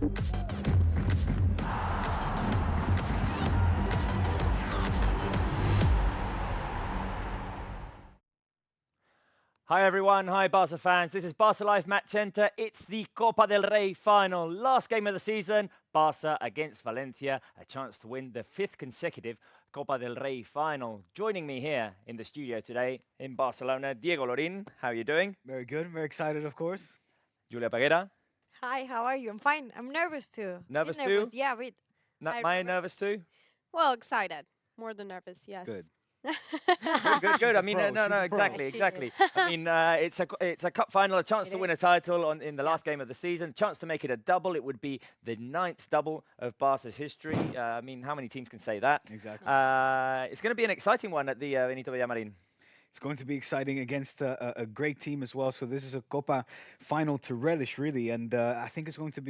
Hi everyone, hi Barca fans. This is Barca Live Match Center. It's the Copa del Rey final. Last game of the season, Barca against Valencia. A chance to win the 5th consecutive Copa del Rey final. Joining me here in the studio today in Barcelona, Diego Lorin. How are you doing? Very good. Very excited, of course. Julia Peguera. Hi, how are you? I'm fine. I'm nervous too. Nervous Bit too? Yeah, wait. Maya nervous too? Well, excited. More than nervous, yes. Good. Good. I mean, pro. no, She's a pro. exactly. I mean, it's a cup final, a chance to win a title in the last game of the season, chance to make it a double. It would be the 9th double of Barca's history. I mean, how many teams can say that? Exactly. It's going to be an exciting one at the Benito Villamarin. It's going to be exciting against a great team as well. So this is a Copa final to relish, really, and I think it's going to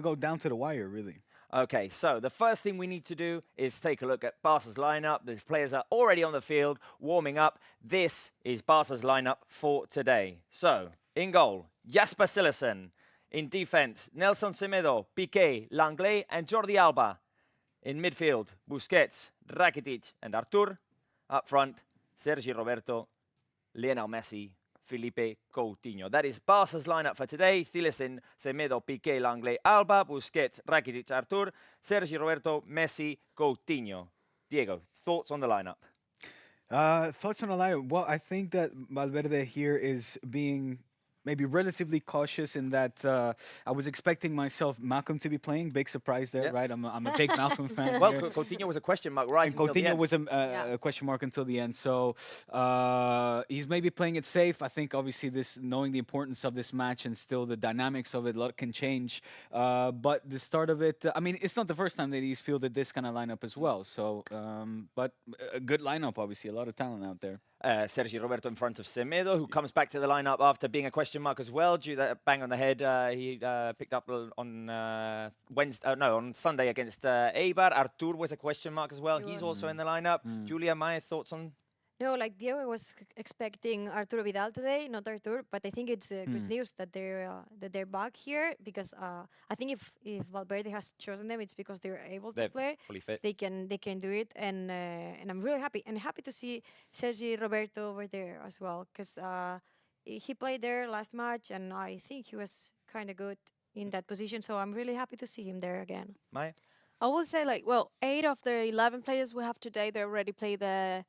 go down to the wire, really. Okay, so the first thing we need to do is take a look at Barca's lineup. The players are already on the field, warming up. This is Barca's lineup for today. So, in goal, Jasper Cillessen. In defense, Nelson Semedo, Piqué, Langley, and Jordi Alba. In midfield, Busquets, Rakitic, and Artur. Up front, Sergi Roberto, Leonel Messi, Felipe Coutinho. That is Barca's lineup for today. Cillessen, Semedo, Piqué, Langley, Alba, Busquets, Rakitic, Artur, Sergi Roberto, Messi, Coutinho. Diego, thoughts on the lineup? Thoughts on the lineup? Well, I think that Valverde here is being maybe relatively cautious in that I was expecting myself Malcolm to be playing. Big surprise there, right? I'm a big Malcolm fan. Well, here. Coutinho was a question mark right And until the Coutinho end. was a question mark until the end. So he's maybe playing it safe. I think obviously this, knowing the importance of this match and still the dynamics of it, a lot can change. But the start of it, I mean, it's not the first time that he's fielded this kind of lineup as well. So, but a good lineup, obviously, a lot of talent out there. Sergi Roberto in front of Semedo, who comes back to the lineup after being a question mark as well. Due that bang on the head, he picked up on on Sunday against Eibar. Artur was a question mark as well. He's also in the lineup. Julia, my thoughts on? No, like Diego was expecting Arturo Vidal today, not Artur, but I think it's good news that they're back here because I think if Valverde has chosen them, it's because they're able to play. Fully fit. They can do it, and I'm really happy to see Sergi Roberto over there as well because he played there last match, and I think he was kind of good in that position. So I'm really happy to see him there again. Maya? I will say, 8 of the 11 players we have today, they already played the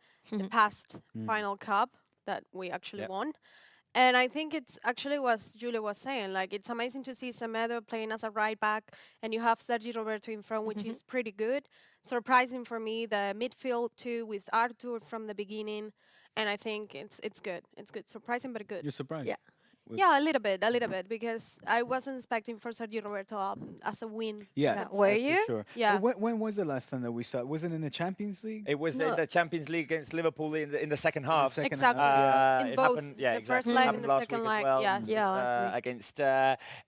past final cup that we actually won. And I think it's actually what Julia was saying. Like, it's amazing to see Semedo playing as a right back, and you have Sergi Roberto in front, which is pretty good. Surprising for me, the midfield too, with Artur from the beginning. And I think it's good. It's good. Surprising, but good. You're surprised? Yeah. Yeah, a little bit, because I wasn't expecting for Sergio Roberto as a win. Yeah, Were you? Sure. Yeah. When was the last time that we saw it? Was it in the Champions League? It was in the Champions League against Liverpool in the second half. second Exactly. half, In It both happened, yeah, the exactly. first It leg happened and the last second week as leg. well, Yes. Yeah, last week. against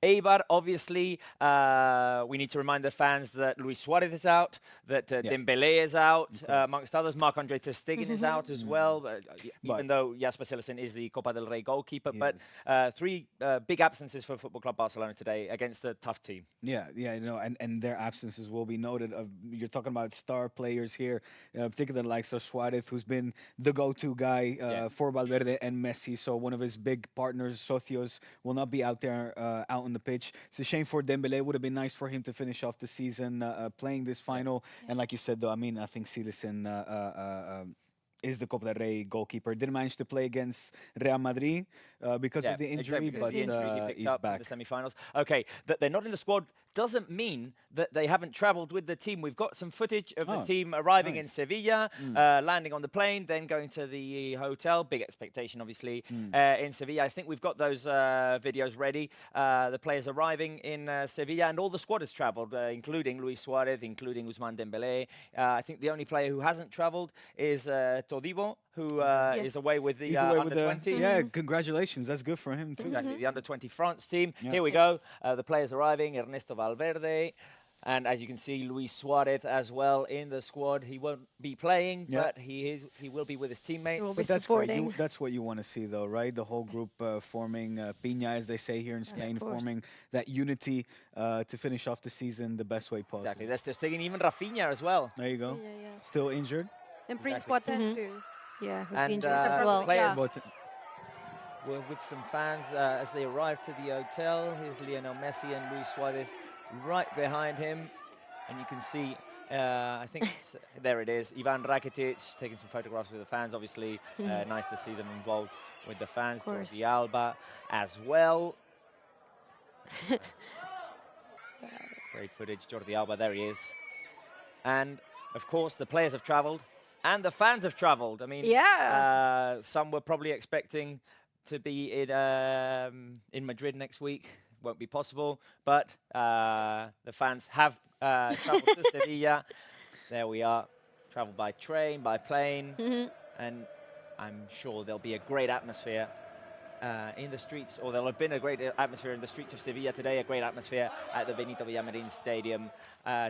Eibar. Obviously, we need to remind the fans that Luis Suarez is out, that Dembélé is out, amongst others. Marc-Andre ter Stegen is out as well, even though Jasper Cillessen is the Copa del Rey goalkeeper. But 3 big absences for Football Club Barcelona today against a tough team. Yeah, and their absences will be noted. You're talking about star players here, particularly like Suarez, who's been the go-to guy for Valverde and Messi. So one of his big partners, socios, will not be out there out on the pitch. It's a shame for Dembélé. It would have been nice for him to finish off the season playing this final. And like you said, though, I mean, I think Cillessen is the Copa del Rey goalkeeper. Didn't manage to play against Real Madrid because of the injury, but he picked he's up back. in the semi-finals. Okay, that they're not in the squad doesn't mean that they haven't travelled with the team. We've got some footage of the team arriving in Sevilla, landing on the plane, then going to the hotel. Big expectation, obviously, in Sevilla. I think we've got those videos ready. The players arriving in Sevilla, and all the squad has travelled, including Luis Suarez, including Ousmane Dembélé. I think the only player who hasn't travelled is Todibo, who is away with the under-20. Yeah, congratulations. That's good for him, too. Exactly, the under-20 France team. Here we go. The players arriving. Ernesto Valverde, And as you can see, Luis Suarez as well in the squad. He won't be playing, but he will be with his teammates. will be But that's supporting. great. That's what you want to see, though, right? The whole group forming piña, as they say here in Spain, course. forming that unity to finish off the season the best way possible. Exactly. That's just taking even Rafinha as well. There you go. Yeah. Still injured. And Prince Exactly. Boateng too. Yeah, who's And injured as well. players Yeah. were with some fans as they arrived to the hotel. Here's Leonel Messi and Luis Suarez right behind him. And you can see, I think there it is, Ivan Rakitic taking some photographs with the fans. Obviously, nice to see them involved with the fans. Jordi Alba as well. Great footage, Jordi Alba, there he is. And, of course, the players have travelled and the fans have travelled. I mean, some were probably expecting to be in Madrid next week. Won't be possible, but the fans have travelled to Sevilla. There we are. Travelled by train, by plane, and I'm sure there'll be a great atmosphere in the streets, or there'll have been a great atmosphere in the streets of Sevilla today, a great atmosphere at the Benito Villamarin Stadium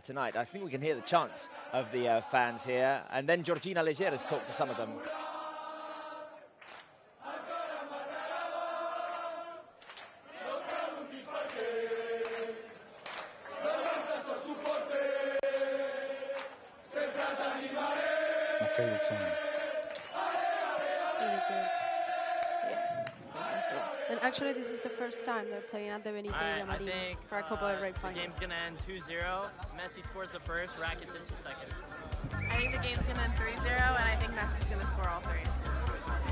tonight. I think we can hear the chants of the fans here, and then Georgina Leger has talked to some of them. My favorite song. It's really good. And actually, this is the first time they're playing at the Benito Villamarin for a Copa del Rey the final. game's going to end 2-0. Messi scores the first, Rakitic the second. I think the game's going to end 3-0, and I think Messi's going to score all three.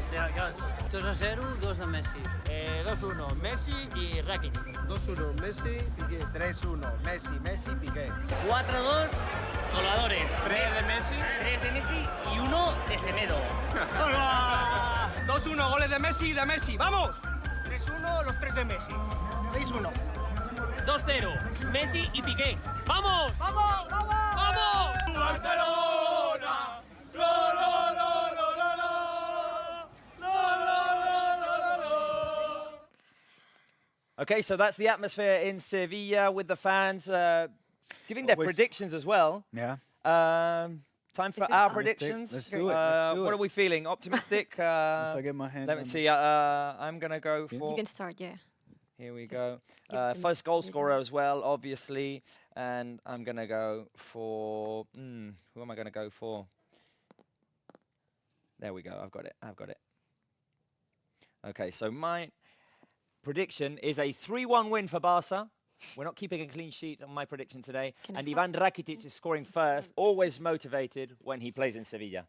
See how it goes. 2-0, 2 a Messi. 2-1, Messi y Rakitic. 2-1, Messi, Piqué. 3-1, Messi, Piqué. 4-2, Goleadores, 3 de Messi. 3 de Messi y 1 de Semedo. 2-1, goles de Messi y de Messi. ¡Vamos! 3-1, los 3 de Messi. 6-1. 2-0, Messi y Piqué. ¡Vamos! ¡Vamos, vamos! ¡Vamos! ¡Barcelona! ¡Lo, lo, lo, lo, lo, lo! ¡Lo, lo, lo, lo, lo! Okay, so that's the atmosphere in Sevilla with the fans giving their predictions as well. Yeah. Time for our predictions. Let's do it. Let's do what it. are we feeling? Optimistic? So I get my hand. Let me on- see. I'm going to go for... You can start, yeah. Here we go. give them First goal the scorer as well, obviously. And I'm going to go for... who am I going to go for? There we go. I've got it. Okay, so my prediction is a 3-1 win for Barça. We're not keeping a clean sheet on my prediction today. And Ivan Rakitic is scoring first, always motivated when he plays in Sevilla.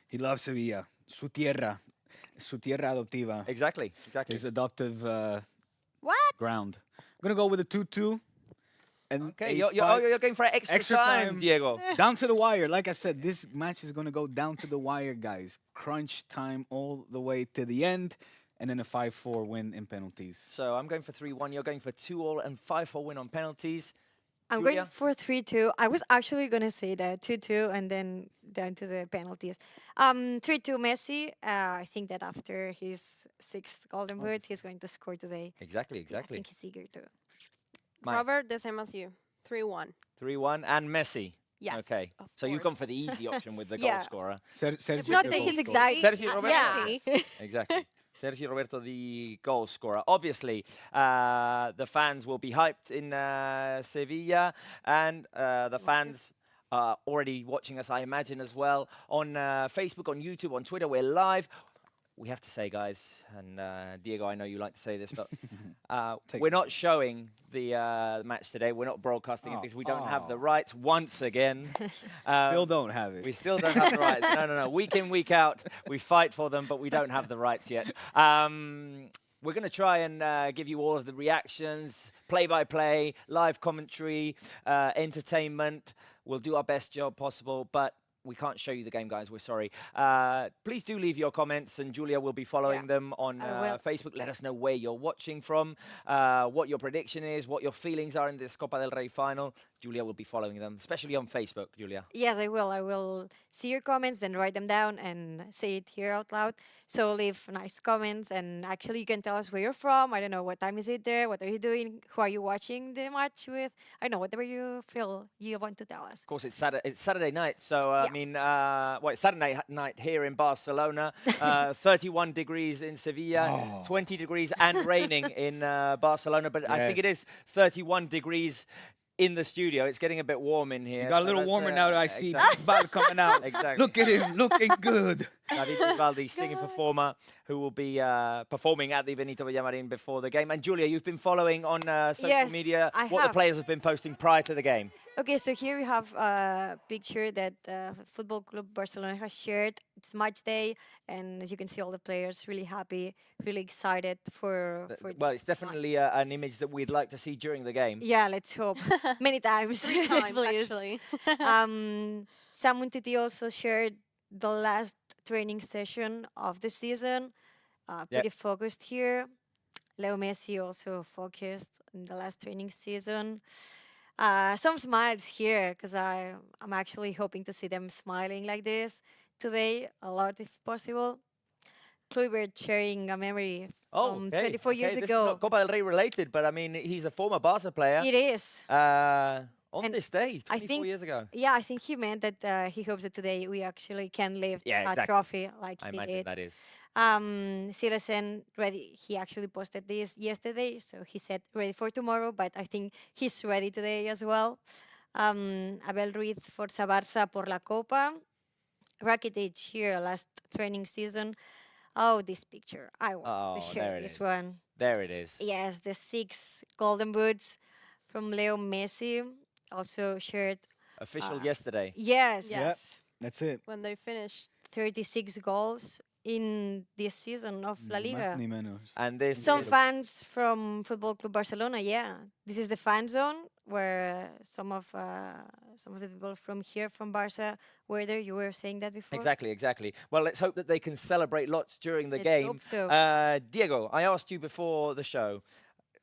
He loves Sevilla. Su tierra adoptiva. Exactly. His adoptive What? ground. I'm going to go with a 2-2. And Okay, a you're going for extra time, Diego. Down to the wire. Like I said, this match is going to go down to the wire, guys. Crunch time all the way to the end. And then a 5-4 win in penalties. So I'm going for 3-1. You're going for 2-2 and 5-4 win on penalties. I'm Julia? going for 3-2. I was actually going to say that 2-2 and then down to the penalties. 3-2 Messi. I think that after his 6th Golden Boot, he's going to score today. Exactly. I think he's eager to. Mike. Robert, the same as you. 3-1. 3-1 and Messi. Yes. Okay. of So you've gone course. for the easy option with the Yeah. goal scorer. Sergio Not the that goal he's scorer. exact. Sergio Roberto. Yeah. Exactly. Sergio Roberto, the goal scorer. Obviously, the fans will be hyped in Sevilla, and the fans are already watching us, I imagine, as well on Facebook, on YouTube, on Twitter. We're live. We have to say, guys, and Diego, I know you like to say this, but we're not showing the match today. We're not broadcasting it because we don't have the rights once again. Still don't have it. We still don't have the rights. No. Week in, week out, we fight for them, but we don't have the rights yet. We're going to try and give you all of the reactions, play-by-play, live commentary, entertainment. We'll do our best job possible, but we can't show you the game, guys. We're sorry. Please do leave your comments, and Julia will be following them on Facebook. Let us know where you're watching from, what your prediction is, what your feelings are in this Copa del Rey final. Julia will be following them, especially on Facebook, Julia. Yes, I will. I will see your comments, then write them down and say it here out loud. So leave nice comments, and actually you can tell us where you're from. I don't know, what time is it there? What are you doing? Who are you watching the match with? I don't know, whatever you feel you want to tell us. Of course, it's Saturday night, so I mean, it's Saturday night here in Barcelona. 31 degrees in Sevilla, 20 degrees and raining in Barcelona, but I think it is 31 degrees in the studio. It's getting a bit warm in here. You got a little warmer now that I see Bisbal coming out. Exactly. Look at him, looking good. David Bisbal, the singing performer, who will be performing at the Benito Villamarin before the game. And Julia, you've been following on social media what the players have been posting prior to the game. Okay, so here we have a picture that Football Club Barcelona has shared. It's match day, and as you can see, all the players really happy, really excited for well, it's definitely an image that we'd like to see during the game. Yeah, let's hope. Many times. 3 times, actually. Sam Untiti also shared the last training session of the season. Pretty focused here. Leo Messi also focused in the last training season. Some smiles here, because I'm actually hoping to see them smiling like this today, a lot if possible. Kluivert sharing a memory from 24 years this ago. Is not Copa del Rey related, but I mean, he's a former Barca player. It is. On this day, 24 years ago. Yeah, I think he meant that he hopes that today we actually can lift a trophy like he did. I imagine that is. Silesen ready. He actually posted this yesterday, so he said ready for tomorrow, but I think he's ready today as well. Abel Ruiz, Forza Barça por la Copa. Rakitic here last training season. Oh, this picture. I want to share this one. There it is. Yes, the 6 golden boots from Leo Messi. Also shared. Official yesterday. Yes. Yep, that's it. When they finish. 36 goals in this season of La Liga. And this some fans from Football Club Barcelona, this is the fan zone where some of the people from here, from Barca, were there. You were saying that before. Exactly. Well, let's hope that they can celebrate lots during the Let's game. hope so. Diego, I asked you before the show,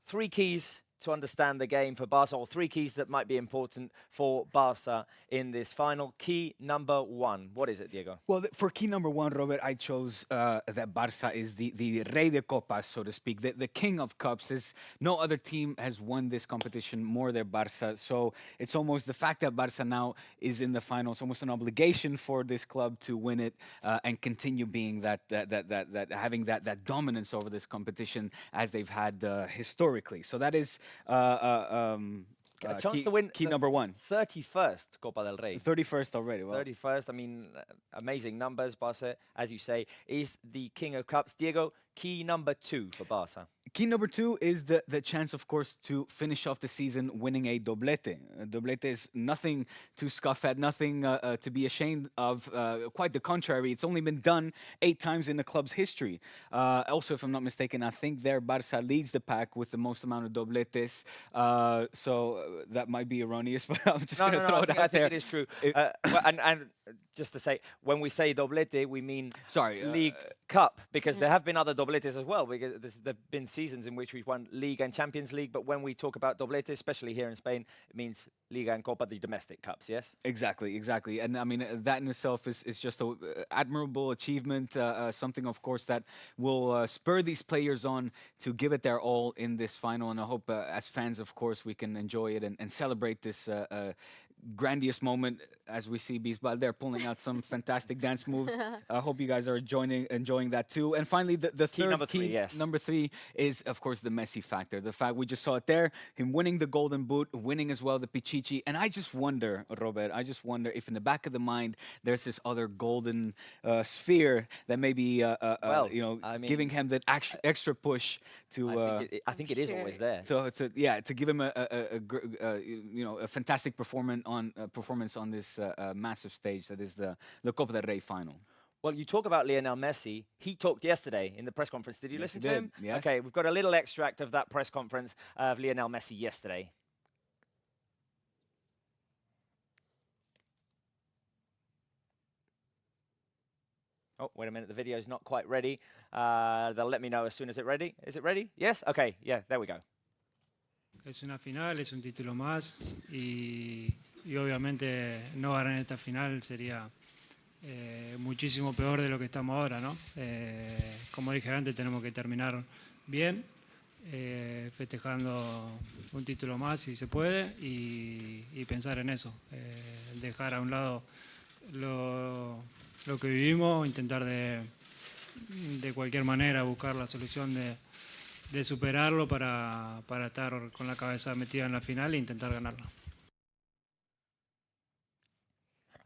3 keys to understand the game for Barca, or 3 keys that might be important for Barca in this final. Key number 1, what is it, Diego? Well, for key number 1, Robert, I chose that Barca is the Rey de Copas, so to speak, the king of cups. No other team has won this competition more than Barca, so it's almost the fact that Barca now is in the final. It's almost an obligation for this club to win it and continue being having that dominance over this competition as they've had historically. So that is a chance to win key number 1. 31st Copa del Rey. 31st already. Well. 31st, I mean, amazing numbers. Barca, as you say, is the king of cups. Diego, key number 2 for Barca. Key number 2 is the chance, of course, to finish off the season winning a doblete. A doblete is nothing to scoff at, nothing to be ashamed of. Quite the contrary, it's only been done 8 times in the club's history. Also, if I'm not mistaken, I think there Barca leads the pack with the most amount of dobletes. So that might be erroneous, but I'm just going to throw it out there. I think it is true. And just to say, when we say doblete, we mean League Cup, because there have been other dobletes as well. Because there have been seasons in which we've won League and Champions League, but when we talk about doblete, especially here in Spain, it means Liga and Copa, the domestic cups, yes? Exactly. And I mean, that in itself is just an admirable achievement, something, of course, that will spur these players on to give it their all in this final. And I hope, as fans, of course, we can enjoy it and celebrate this grandiose moment as we see Bisbal there pulling out some fantastic dance moves. I hope you guys are enjoying that too. And finally, the third number 3 is, of course, the Messi factor. The fact we just saw it there, him winning the Golden Boot, winning as well the Pichichi. And I just wonder, Robert, if in the back of the mind there's this other golden sphere that maybe giving him that extra push to. I think it is always there. To give him a fantastic performance on this massive stage that is the Copa del Rey final. Well, you talk about Leonel Messi. He talked yesterday in the press conference. Did you listen to him? Yes. Okay, we've got a little extract of that press conference of Leonel Messi yesterday. Oh, wait a minute. The video's not quite ready. They'll let me know as soon as it's ready. Is it ready? Yes? Okay. Yeah, there we go. Es una final, es un título más y obviamente no ganar esta final sería muchísimo peor de lo que estamos ahora, ¿no? Como dije antes, tenemos que terminar bien, festejando un título más si se puede y pensar en eso, dejar a un lado lo que vivimos, intentar de cualquier manera buscar la solución de superarlo para estar con la cabeza metida en la final e intentar ganarla.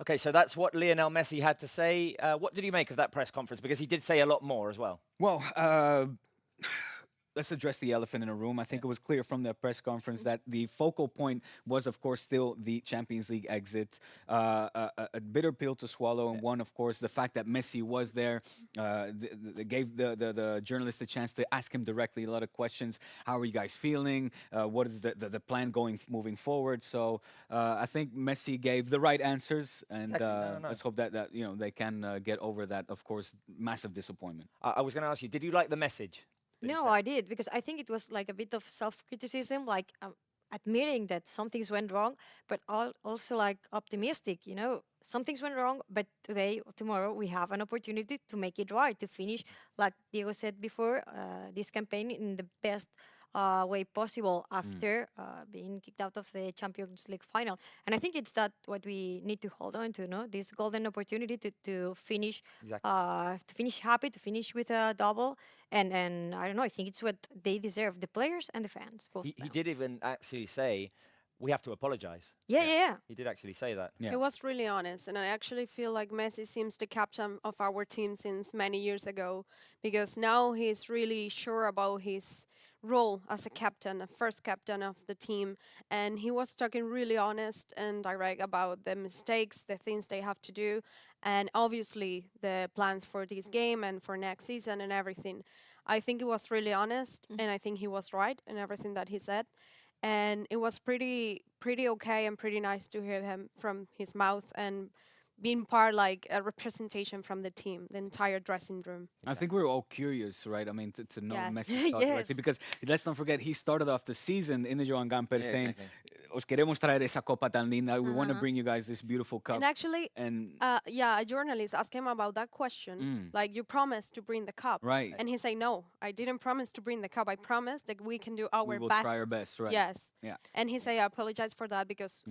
Okay, so that's what Lionel Messi had to say. What did you make of that press conference? Because he did say a lot more as well. Well, let's address the elephant in the room. I think it was clear from the press conference that the focal point was, of course, still the Champions League exit. A bitter pill to swallow, and one, of course, the fact that Messi was there gave the journalist a chance to ask him directly a lot of questions. How are you guys feeling? What is the plan moving forward? So I think Messi gave the right answers, and let's hope that they can get over that, of course, massive disappointment. I was going to ask you, did you like the message? No, I did, because I think it was like a bit of self-criticism, like admitting that some things went wrong, but also like optimistic, some things went wrong, but today or tomorrow we have an opportunity to make it right, to finish, like Diego said before, this campaign in the best way possible after being kicked out of the Champions League final. And I think it's that what we need to hold on to, this golden opportunity to finish to finish happy, to finish with a double. And I don't know, I think it's what they deserve, the players and the fans, both. He did even actually say, we have to apologize. Yeah. He did actually say that. He was really honest, and I actually feel like Messi seems the captain of our team since many years ago, because now he's really sure about his role as a captain, a first captain of the team, and he was talking really honest and direct about the mistakes, the things they have to do, and obviously the plans for this game and for next season and everything. I think he was really honest, and I think he was right in everything that he said. And it was pretty okay and pretty nice to hear him from his mouth and being part, like a representation from the team, the entire dressing room. I think we're all curious, right? I mean, to know Yes. Messi directly, because let's not forget, he started off the season in the Joan Gamper saying, os queremos traer esa copa tan linda. We want to bring you guys this beautiful cup. And actually, a journalist asked him about that question. Like, you promised to bring the cup. Right. And he said, no, I didn't promise to bring the cup. I promised that we can do our best. We will try our best, right? Yes. Yeah. And he said, I apologize for that because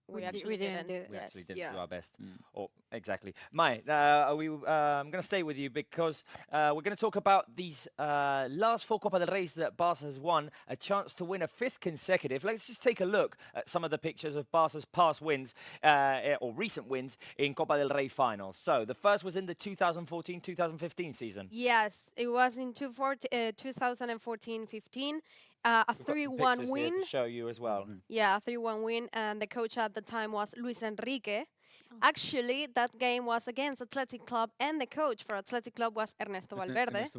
we actually didn't do it. We actually didn't do our best. Exactly. Mai, I'm going to stay with you because we're going to talk about these last four Copa del Reys that Barca has won, a chance to win a fifth consecutive. Let's just take a look at some of the pictures of Barca's past wins or recent wins in Copa del Rey finals. So the first was in the 2014-2015 season. Yes, it was in 2014-15. A 3-1 win. To show you as well. Yeah, a 3-1 win, and the coach at the time was Luis Enrique. Actually, that game was against Athletic Club, and the coach for Athletic Club was Ernesto Valverde.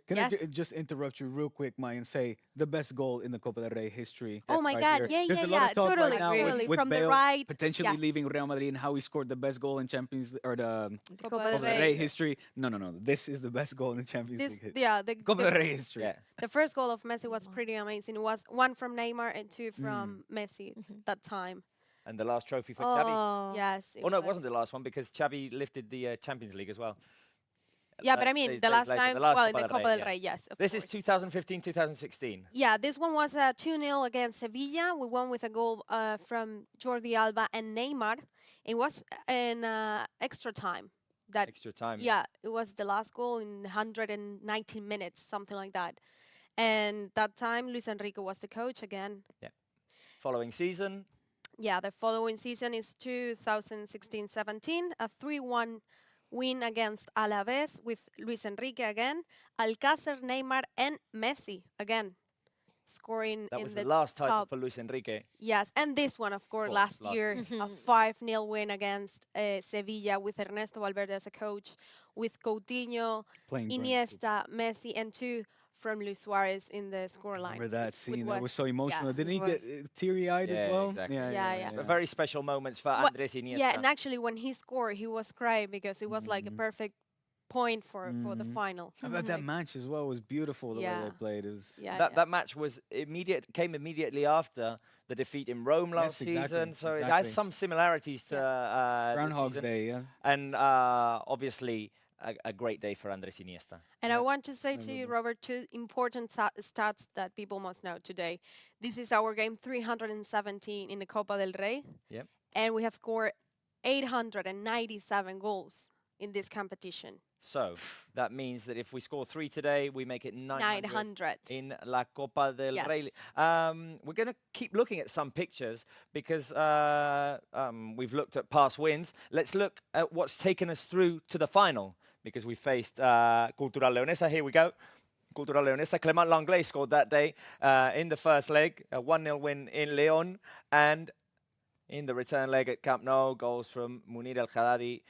Can I just interrupt you real quick, Mai, and say the best goal in the Copa del Rey history? Oh my God, here. yeah, There's a lot of talk totally, right now really, with from Bale the right. potentially leaving Real Madrid, and how he scored the best goal in Champions or the Copa del Rey history. No. This is the best goal in the Champions League history. Yeah, Copa del Rey history. Yeah. The first goal of Messi was pretty amazing. It was one from Neymar and two from Messi that time. And the last trophy for Xavi. Yes. No, it wasn't the last one because Xavi lifted the Champions League as well. Yeah, but I mean, the last time, in the Copa del Rey, yes. This is 2015-2016. Yeah, this one was 2-0 against Sevilla. We won with a goal from Jordi Alba and Neymar. It was in extra time. Extra time. Yeah, it was the last goal in 119 minutes, something like that. And that time, Luis Enrique was the coach again. Yeah. Following season. Yeah, the following season is 2016-17, a 3-1 win against Alaves with Luis Enrique again, Alcácer, Neymar, and Messi again, scoring that in was the last title cup. for Luis Enrique. Yes, and this one, of course, last year, a 5-0 win against Sevilla with Ernesto Valverde as a coach, with Coutinho, Iniesta, Messi, and two from Luis Suarez in the scoreline. Remember that scene? That was so emotional. Didn't he get teary-eyed as well? Exactly. Yeah. Very special moments for Andres Iniesta. Yeah, and actually when he scored, he was crying because it was like a perfect point for the final. How about that match as well? Was beautiful the way Yeah. they played. It was That match was came immediately after the defeat in Rome last Yes, exactly, season, so it exactly. has some similarities to this Groundhog's season. Day, yeah. And obviously a great day for Andres Iniesta. And I want to say to you, Robert, two important stats that people must know today. This is our game 317 in the Copa del Rey. Yep. And we have scored 897 goals in this competition. So that means that if we score 3 today, we make it 900 in La Copa del Yes. Rey. We're going to keep looking at some pictures because we've looked at past wins. Let's look at what's taken us through to the final because we faced Cultural Leonesa. Here we go. Cultural Leonesa. Clement Langlais scored that day in the first leg, a 1-0 win in Leon. And in the return leg at Camp Nou, goals from Munir El Haddadi,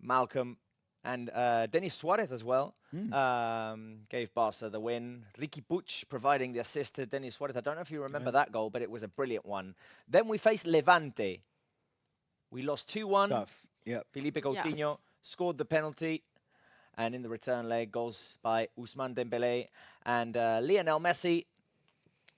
Malcolm, and Denis Suarez as well gave Barca the win. Riqui Puig providing the assist to Denis Suarez. I don't know if you remember that goal, but it was a brilliant one. Then we faced Levante. We lost 2-1. Tough. Yep. Felipe Coutinho scored the penalty. And in the return leg, goals by Ousmane Dembélé and Leonel Messi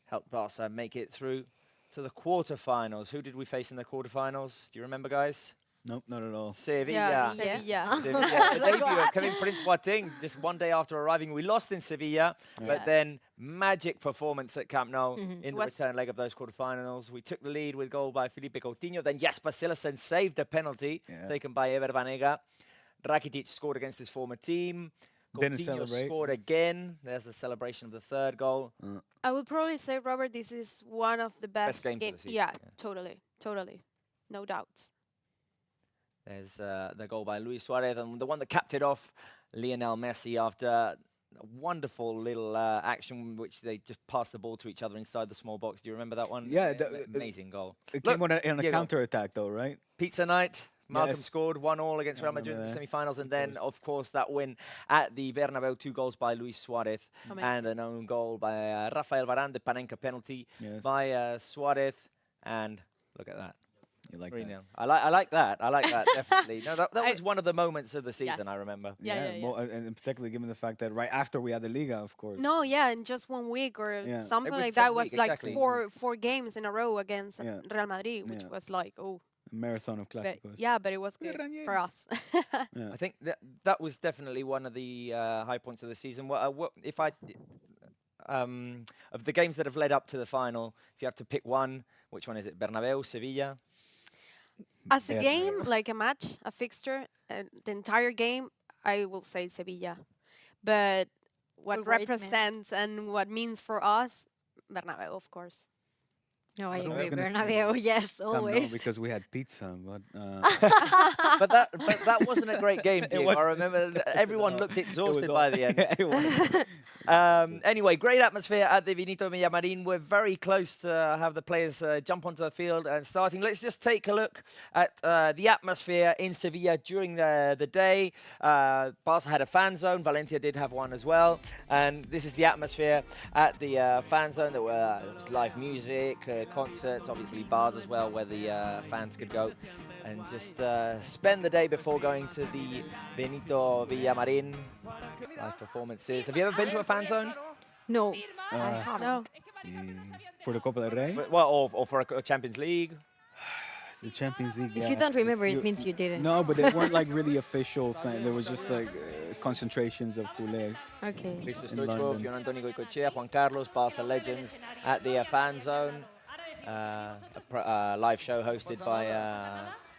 helped Barca make it through to the quarterfinals. Who did we face in the quarterfinals? Do you remember, guys? Nope, not at all. Sevilla. Sevilla. Sevilla. The debut of Kevin Prince Boateng just one day after arriving. We lost in Sevilla, but then magic performance at Camp Nou in the return leg of those quarterfinals. We took the lead with goal by Felipe Coutinho. Then Jasper Cillessen saved a penalty taken by Ever Banega. Rakitic scored against his former team. Coutinho scored again. There's the celebration of the third goal. I would probably say, Robert, this is one of the best games of the games. season. Yeah, totally. No doubts. There's the goal by Luis Suarez, and the one that capped it off, Lionel Messi, after a wonderful little action in which they just passed the ball to each other inside the small box. Do you remember that one? Yeah. Amazing goal. It came on a counter-attack, though, right? Pizza night. Malcolm scored 1-1 against Real Madrid in the semi-finals, and then, of course, that win at the Bernabeu, 2 goals by Luis Suarez, and an own goal by Rafael Varane, the Panenka penalty by Suarez, and look at that. You like 3-0. that? I like that. I like that, definitely. No, that was one of the moments of the season, I remember. And particularly given the fact that right after we had the Liga, of course. No, in just 1 week or something like that. Was like four games in a row against Real Madrid, which was like, a marathon of clásicos. But it was good for us. I think that was definitely one of the high points of the season. If I of the games that have led up to the final, if you have to pick one, which one is it? Bernabeu, Sevilla? As a game, like a match, a fixture, the entire game, I will say Sevilla. But what represents and what means for us, Bernabeu, of course. No, I agree. Bernabeu, yes, always. No, because we had pizza, but but that wasn't a great game, Diego. I remember everyone looked exhausted by the end. Anyway, great atmosphere at the Benito Villamarin. We're very close to have the players jump onto the field and starting. Let's just take a look at the atmosphere in Sevilla during the day. Barça had a fan zone. Valencia did have one as well. And this is the atmosphere at the fan zone. There was live music, concerts, obviously bars as well, where the fans could go and just spend the day before going to the Benito Villamarin. Live performances. Have you ever been to a fan zone? No, I haven't. No. For the Copa del Rey? Well, or for a Champions League? The Champions League. If you don't remember, it means you didn't. No, but they weren't like really official. There was just like concentrations of culés. Okay. Cristo Stoichkov, Jon Antonio Goicoechea, Juan Carlos, Barça legends at the fan zone. A live show hosted by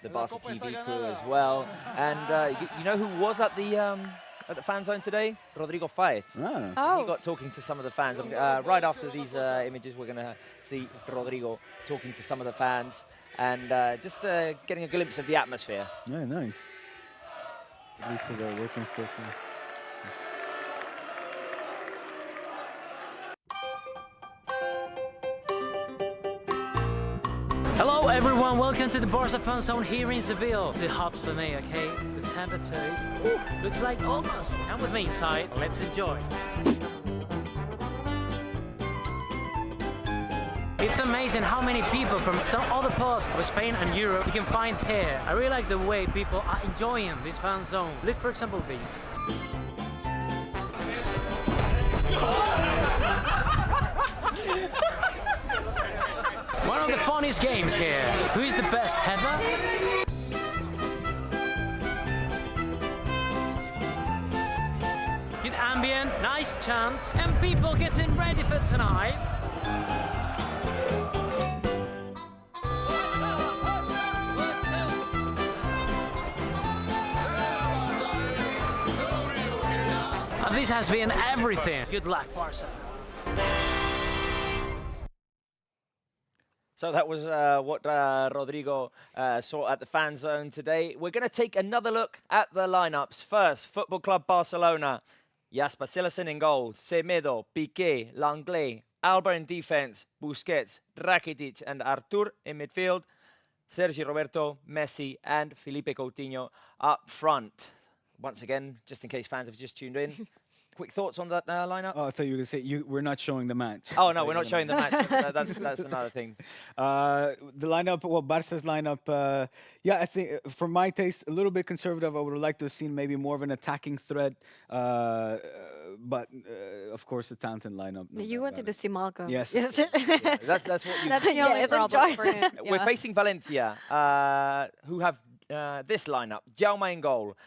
the Barça TV crew as well. And you know who was at the fan zone today? Rodrigo Faez. He got talking to some of the fans. Right after these images, we're going to see Rodrigo talking to some of the fans and just getting a glimpse of the atmosphere. Yeah, nice. At least they're working stuff. Hello everyone, welcome to the Barça Fan Zone here in Seville. Too hot for me, okay? The temperature is, looks like August. Come with me inside, let's enjoy. It's It's amazing how many people from some other parts of Spain and Europe you can find here. I really like the way people are enjoying this fan zone. Look, for example, these. One of the funniest games here. Who is the best header? Good ambient, nice chance, and people getting ready for tonight. And this has been everything. Good luck, Barça. So that was what Rodrigo saw at the fan zone today. We're going to take another look at the lineups. First, Football Club Barcelona. Jasper Cillessen in goal. Semedo, Piqué, Langlais, Alba in defense. Busquets, Rakitic and Artur in midfield. Sergi Roberto, Messi and Felipe Coutinho up front. Once again, just in case fans have just tuned in, quick thoughts on that lineup? Oh, I thought you were going to say we're not showing the match. Oh, no, we're not showing the match. That's another thing. The lineup, well, Barca's lineup, yeah, I think for my taste, a little bit conservative. I would have liked to have seen maybe more of an attacking threat. But, of course, a talented lineup. You wanted to see Malcolm. Yes. That's what you That's the only problem for him. We're facing Valencia, who have this lineup. Jaume in goal.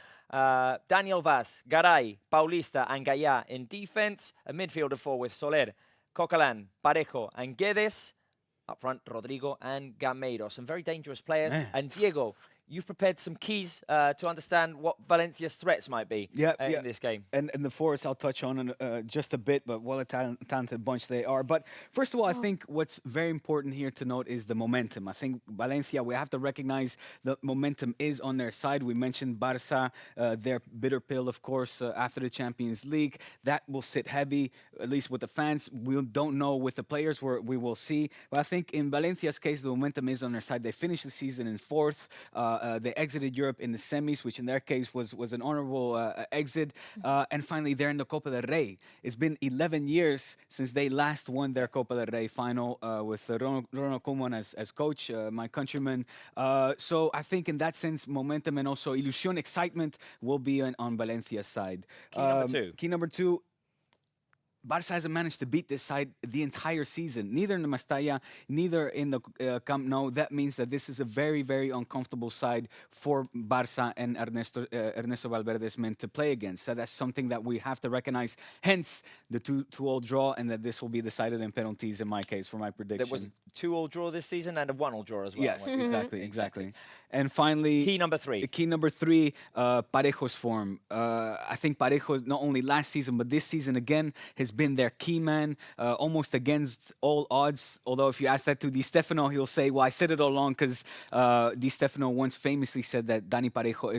Daniel Vaz, Garay, Paulista and Gaya in defense. A midfielder four with Soler, Coquelin, Parejo and Guedes. Up front, Rodrigo and Gameiro. Some very dangerous players. Man. And Diego, you've prepared some keys to understand what Valencia's threats might be in this game. And the forwards I'll touch on just a bit, but what a talented bunch they are. But first of all, I think what's very important here to note is the momentum. I think Valencia, we have to recognize the momentum is on their side. We mentioned Barça, their bitter pill, of course, after the Champions League. That will sit heavy, at least with the fans. We don't know with the players, we will see. But I think in Valencia's case, the momentum is on their side. They finished the season in fourth. They exited Europe in the semis, which in their case was an honorable exit. And finally, they're in the Copa del Rey. It's been 11 years since they last won their Copa del Rey final with Ronald Koeman as coach, my countryman. So I think in that sense, momentum and also ilusión, excitement will be on Valencia's side. Key number two. Barça hasn't managed to beat this side the entire season, neither in the Mestalla, neither in the Camp Nou. That means that this is a very, very uncomfortable side for Barça and Ernesto Valverde's men to play against. So that's something that we have to recognize. Hence, the 2-2 draw, and that this will be decided in penalties in my case, for my prediction. There was 2-2 draw this season and a 1-1 draw as well. Yes, exactly. And finally... Key number three. Parejo's form. I think Parejo, not only last season, but this season again, has been their key man, almost against all odds. Although if you ask that to Di Stefano, he'll say, well, I said it all along, because Di Stefano once famously said that Dani Parejo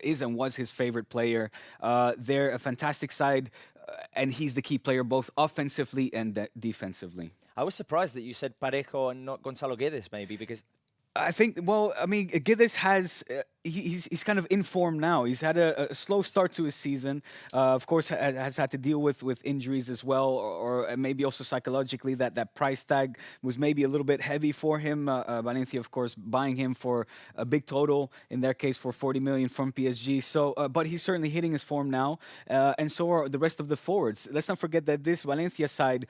is and was his favorite player. They're a fantastic side, and he's the key player both offensively and defensively. I was surprised that you said Parejo and not Gonzalo Guedes, maybe, because... I think, well, I mean, Guedes has, he's kind of in form now. He's had a slow start to his season. Of course, has had to deal with injuries as well, or maybe also psychologically that price tag was maybe a little bit heavy for him. Valencia, of course, buying him for a big total, in their case for 40 million from PSG. So, but he's certainly hitting his form now, and so are the rest of the forwards. Let's not forget that this Valencia side,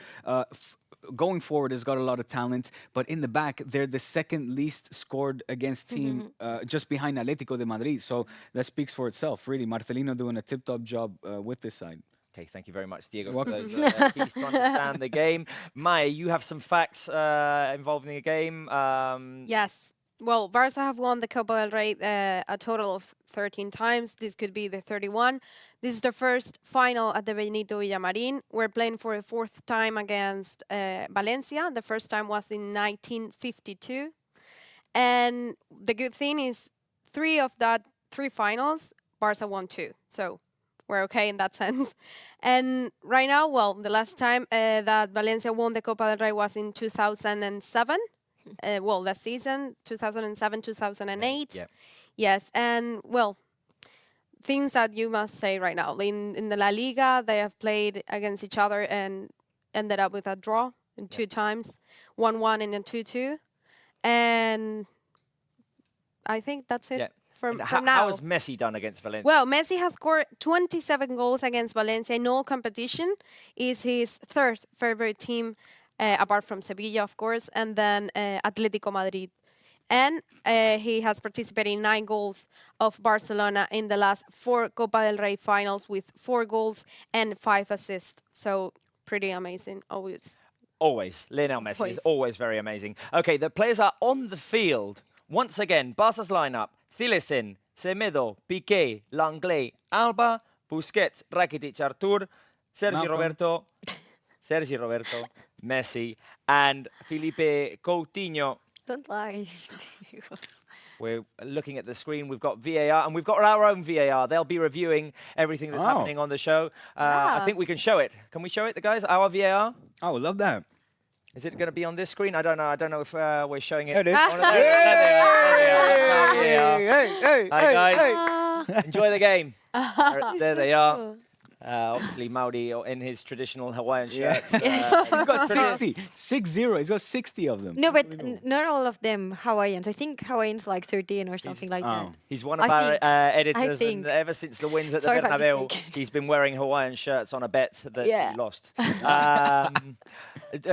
going forward, has got a lot of talent, but in the back, they're the second least scored against team, just behind Atlético de Madrid. So that speaks for itself, really. Marcelino doing a tip-top job with this side. Okay, thank you very much, Diego, for those keys to understand the game. Maya, you have some facts involving the game. Yes. Well, Barça have won the Copa del Rey a total of 13 times. This could be the 31. This is the first final at the Benito Villamarín. We're playing for the fourth time against Valencia. The first time was in 1952. And the good thing is, three finals, Barça won 2. So we're okay in that sense. And right now, well, the last time that Valencia won the Copa del Rey was in 2007. Well, that season, 2007, 2008. Yeah. Yes, and, well, things that you must say right now. In the La Liga, they have played against each other and ended up with a draw. two times, 1-1 and a 2-2, and I think that's it. Yeah. From And now. how has Messi done against Valencia? Well, Messi has scored 27 goals against Valencia in all competition. Is his third favorite team, apart from Sevilla, of course, and then Atletico Madrid. And he has participated in 9 goals of Barcelona in the last 4 Copa del Rey finals with 4 goals and 5 assists. So pretty amazing, always. Always. Leonel Messi is always very amazing. Okay, the players are on the field. Once again, Barca's lineup. Thilesen, Semedo, Piqué, Langley, Alba, Busquets, Rakitic, Artur, Sergi Roberto, Messi, and Felipe Coutinho. Don't lie. We're looking at the screen. We've got VAR, and we've got our own VAR. They'll be reviewing everything that's happening on the show. I think we can show it. Can we show it, the guys? Our VAR? I would love that. Is it going to be on this screen? I don't know. I don't know if we're showing it. There it is. Hi, guys. Enjoy the game. There they are. Obviously, Mauri in his traditional Hawaiian shirts. He's got 60. 6-0. He's got 60 of them. No, but not all of them Hawaiians. I think Hawaiians like 13 or something like that. He's one of our editors, think. and ever since the wins at the Sorry if I'm Bernabeu, mistaken. he's been wearing Hawaiian shirts on a bet that Yeah. he lost.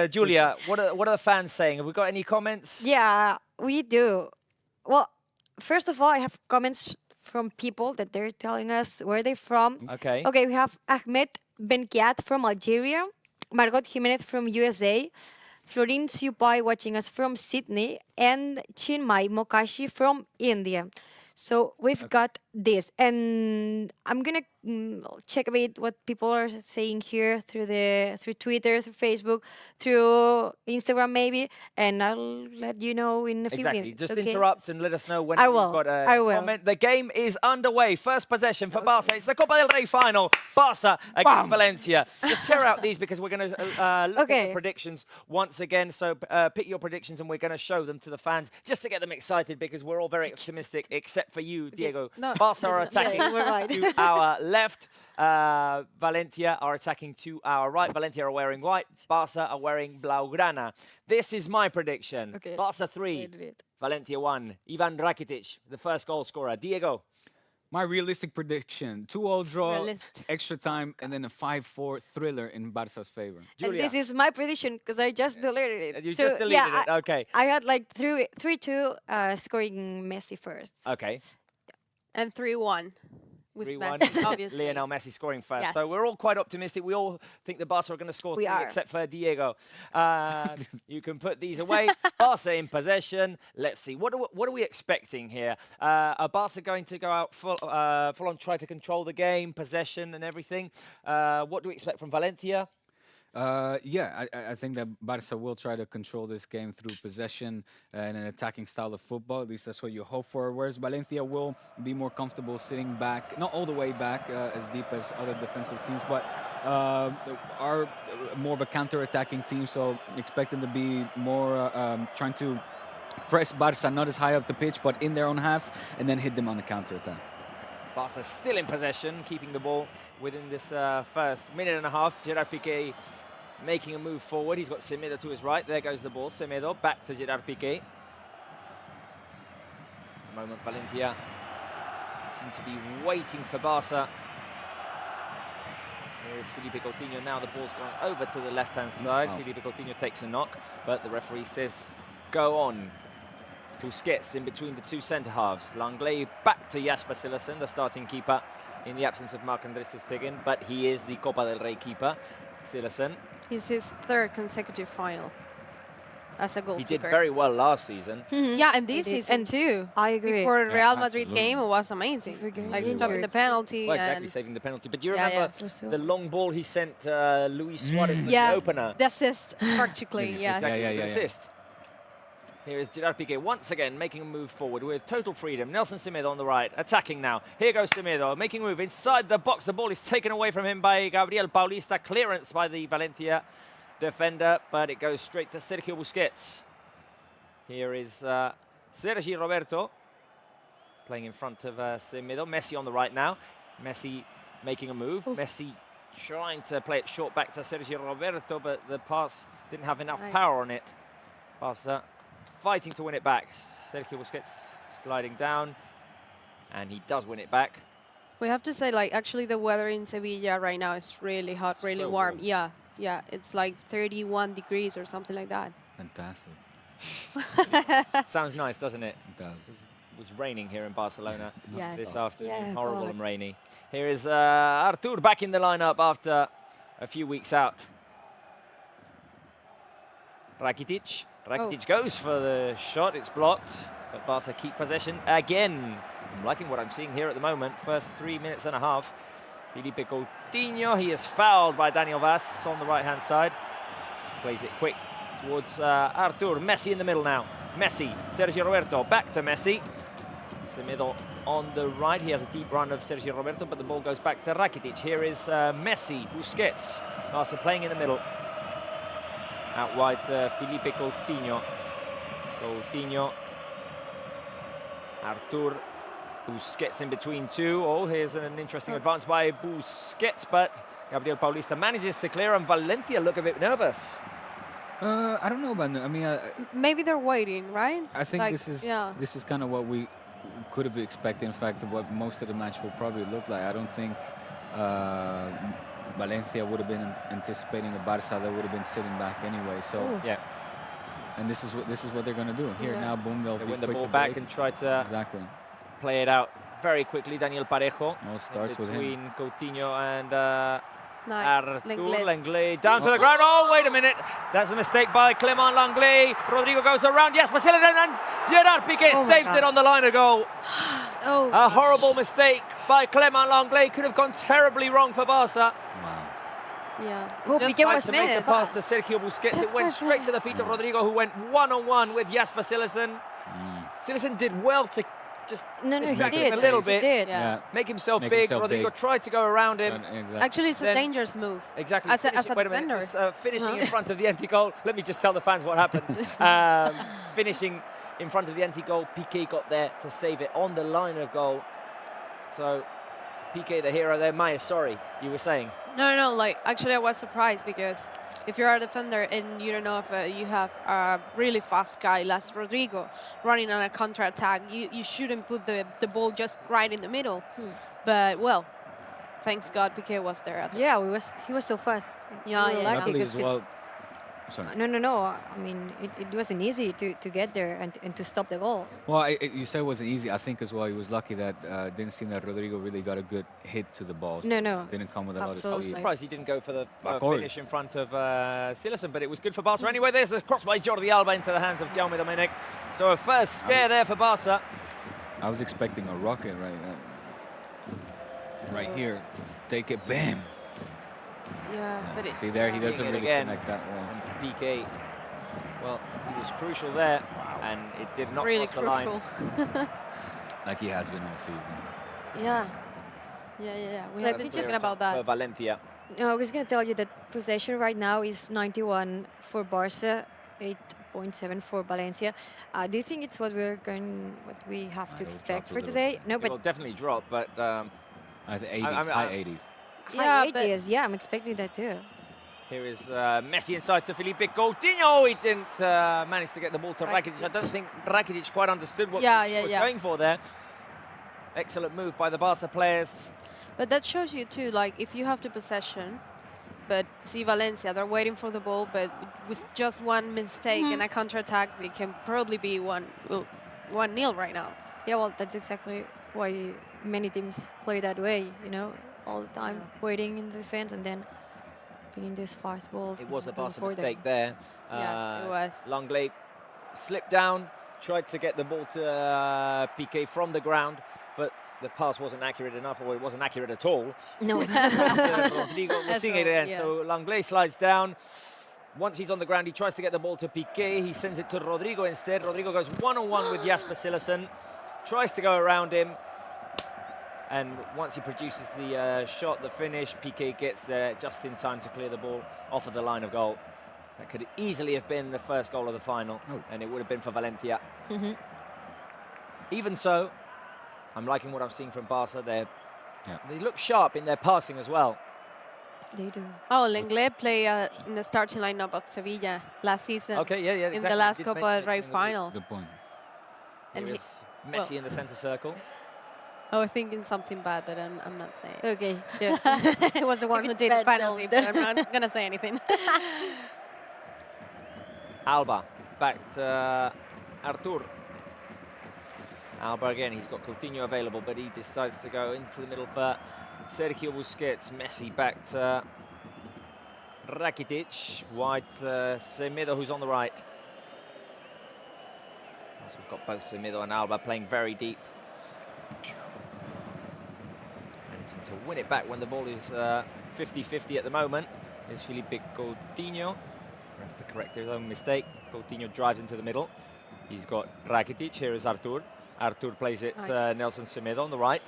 Julia, what are the fans saying? Have we got any comments? Yeah, we do. Well, first of all, I have comments from people that they're telling us where they're from. Okay. Okay, we have Ahmed Benkiat from Algeria, Margot Jimenez from USA, Florin Siupai watching us from Sydney, and Chinmay Mokashi from India. So we've got this, and I'm gonna check a bit what people are saying here through Twitter, through Facebook, through Instagram maybe, and I'll let you know in a few Exactly. minutes. Just okay? interrupt and let us know when I you've will. got a I will. comment. The game is underway. First possession for Barca. It's the Copa del Rey final. Barca against Valencia. Just share out these because we're going to look at the predictions once again. So pick your predictions and we're going to show them to the fans just to get them excited because we're all very optimistic except for you, Diego. No. Barca are attacking we're right. to our left. Valencia are attacking to our right. Valencia are wearing white. Barca are wearing blaugrana. This is my prediction. Okay. Barca 3, Valencia 1. Ivan Rakitic, the first goal scorer. Diego. My realistic prediction, 2-2 draw, Realistic. extra time, and then a 5-4 thriller in Barca's favor. And this is my prediction because I just deleted it. You So, just deleted yeah, it, okay. I had like 3-2 scoring Messi first. Okay. And 3-1 with 3-1. Messi, obviously. Lionel Messi scoring first. Yes. So we're all quite optimistic. We all think the Barca are going to score We 3 are. except for Diego. You can put these away. Barca in possession. Let's see. What are we expecting here? Are Barca going to go out full on, try to control the game, possession and everything? What do we expect from Valencia? I think that Barca will try to control this game through possession and an attacking style of football. At least that's what you hope for. Whereas Valencia will be more comfortable sitting back, not all the way back as deep as other defensive teams, but are more of a counter-attacking team. So expect them to be more trying to press Barca not as high up the pitch, but in their own half, and then hit them on the counter-attack. Barca still in possession, keeping the ball within this first minute and a half. Gerard Piqué making a move forward. He's got Semedo to his right. There goes the ball. Semedo back to Gerard Piqué. The moment Valencia seem to be waiting for Barca. Here's Felipe Coutinho. Now the ball's gone over to the left-hand side. Felipe Coutinho takes a knock, but the referee says go on. Busquets in between the two centre-halves. Langley back to Jasper Cillessen, the starting keeper, in the absence of Marc-Andrés ter Stegen, but he is the Copa del Rey keeper, Cillessen. It's his third consecutive final as a goalkeeper. He did very well last season. Yeah, and this He did. season And too. I agree. Before Yeah, Real Madrid absolutely. game, it was amazing. Like Really stopping good. the penalty. Well, exactly, And saving the penalty. But do you Yeah, remember yeah. the long ball he sent Luis Suarez for yeah, the opener? the assist, practically. Yeah. Exactly, Yeah, it was yeah, an yeah. assist. Here is Gerard Piqué once again making a move forward with total freedom. Nelson Semedo on the right, attacking now. Here goes Semedo, making a move inside the box. The ball is taken away from him by Gabriel Paulista. Clearance by the Valencia defender, but it goes straight to Sergio Busquets. Here is Sergi Roberto playing in front of Semedo. Messi on the right now. Messi making a move. Messi trying to play it short back to Sergio Roberto, but the pass didn't have enough Right. power on it. Barca fighting to win it back. Sergio Busquets sliding down, and he does win it back. We have to say, like, actually the weather in Sevilla right now is really hot, really So warm. warm. Yeah, yeah, it's like 31 degrees or something like that. Fantastic. Sounds nice, doesn't it? It does. It was raining here in Barcelona Yeah. this afternoon. Yeah, Horrible God. and rainy. Here is Artur back in the lineup after a few weeks out. Rakitic. Rakitic goes for the shot. It's blocked, but Barca keep possession again. I'm liking what I'm seeing here at the moment. First 3 minutes and a half. Felipe Coutinho. He is fouled by Daniel Vaz on the right-hand side. Plays it quick towards Artur. Messi in the middle now. Messi, Sergio Roberto, back to Messi. Semedo on the right. He has a deep run of Sergio Roberto, but the ball goes back to Rakitic. Here is Messi, Busquets. Barca playing in the middle. Out wide to Felipe Coutinho. Coutinho. Artur. Busquets in between two. Oh, here's an interesting advance by Busquets, but Gabriel Paulista manages to clear, and Valencia look a bit nervous. I don't know about. I mean, Maybe they're waiting, right? I think Like, this is yeah. this is kind of what we could have expected. In fact, what most of the match will probably look like. I don't think Valencia would have been anticipating a Barça that would have been sitting back anyway. So Yeah, and this is what they're going to do here Yeah. now. Boom, they'll they be win the quick ball to back break. and try to Exactly. play it out very quickly. Daniel Parejo All starts with him. between Coutinho and Nice. Artur Lenglet. Lenglet down to the ground. Oh, wait a minute. That's a mistake by Clement Lenglet. Rodrigo goes around. Yes, Basile and Gerard Piqué saves it on the line of goal. Oh, A horrible mistake by Clement Lenglet. Could have gone terribly wrong for Barca. Wow. yeah. Oh, Just Piqué 5 was To make the minutes. pass to Sergio Busquets. Just It went for straight to the feet of Rodrigo, who went one-on-one with Jasper Cillessen. Cillessen did well to just No, he distract did. him a little He bit. did. Yeah. Make himself Make big. himself Rodrigo big. tried to go around him. Exactly. Actually, it's a Then- dangerous move. Exactly. As a finishing- defender. wait a minute, just, finishing Uh-huh. in front of the empty goal. Let me just tell the fans what happened. Finishing in front of the empty goal. Piqué got there to save it on the line of goal. So Piqué, the hero there. Maya, sorry, you were saying. No, like, actually I was surprised because if you're a defender and you don't know if you have a really fast guy, like Rodrigo, running on a counter-attack, you shouldn't put the ball just right in the middle. But, well, thanks God Piqué was there. At the Yeah, he was so fast. Yeah, We were yeah. lucky Luckily 'cause- as well. Sorry. No. I mean, it wasn't easy to get there and to stop the goal. Well, you said it wasn't easy. I think as well he was lucky that didn't seem that Rodrigo really got a good hit to the ball. So No. didn't come with a lot of I was Absolutely. speed. surprised he didn't go for the Of course. finish in front of Cillessen, but it was good for Barca anyway. There's the cross by Jordi Alba into the hands of Jaume Domènech. So a first scare there for Barca. I was expecting a rocket right here. Take it, bam. Yeah, but it, See there, he Seeing doesn't it really again. connect that well. And Piqué, well, he was crucial there, and it did not really cross the line. crucial. Like he has been all season. Yeah. We have been just- talking about For that. Valencia. No, I was going to tell you that possession right now is 91 for Barca, 8.7 for Valencia. Do you think it's what we have to It'll expect drop a for little today? No, It but will definitely drop, but I think 80s, I'm- high 80s. Yeah, high but- 80s. Yeah, I'm expecting that too. here is Messi inside to Felipe Coutinho. He didn't manage to get the ball to Rakitic. I don't think Rakitic quite understood what he was going for there. Excellent move by the Barca players. But that shows you too, like, if you have the possession, but see Valencia, they're waiting for the ball, but with just one mistake in a counter-attack, it can probably be 1-0 right now. Yeah, well, that's exactly why many teams play that way, all the time, waiting in the defense and then picking these fast balls. It was a and going Barca for them. mistake there. Yes, it was. Lenglet slipped down, tried to get the ball to Piqué from the ground, but the pass wasn't accurate enough, or it wasn't accurate at all. No. Rodrigo At Martinez all, there. yeah. So Lenglet slides down. Once he's on the ground, he tries to get the ball to Piqué. He sends it to Rodrigo instead. Rodrigo goes one-on-one with Jasper Cillessen, tries to go around him. And once he produces the shot, the finish, Piqué gets there just in time to clear the ball off of the line of goal. That could easily have been the first goal of the final, and it would have been for Valencia. Even so, I'm liking what I'm seeing from Barca. They look sharp in their passing as well. They do. Oh, Lenglet play in the starting lineup of Sevilla last season. Okay, yeah, In exactly. the last Did Copa mention del it Rey in the week. final. Good point. And Here he- is Messi in the centre circle. I was thinking something bad, but I'm not saying. Okay, good. I was the one who did the Red penalty, zone. but I'm not gonna say anything. Alba back to Artur. Alba again, he's got Coutinho available, but he decides to go into the middle for Sergio Busquets. Messi back to Rakitic. Wide Semedo, who's on the right. So we've got both Semedo and Alba playing very deep. Managing to win it back when the ball is 50-50 at the moment. Is Felipe Coutinho. Has to correct his own mistake. Coutinho drives into the middle. He's got Rakitic. Here is Artur. Artur plays it to Nelson Semedo on the right.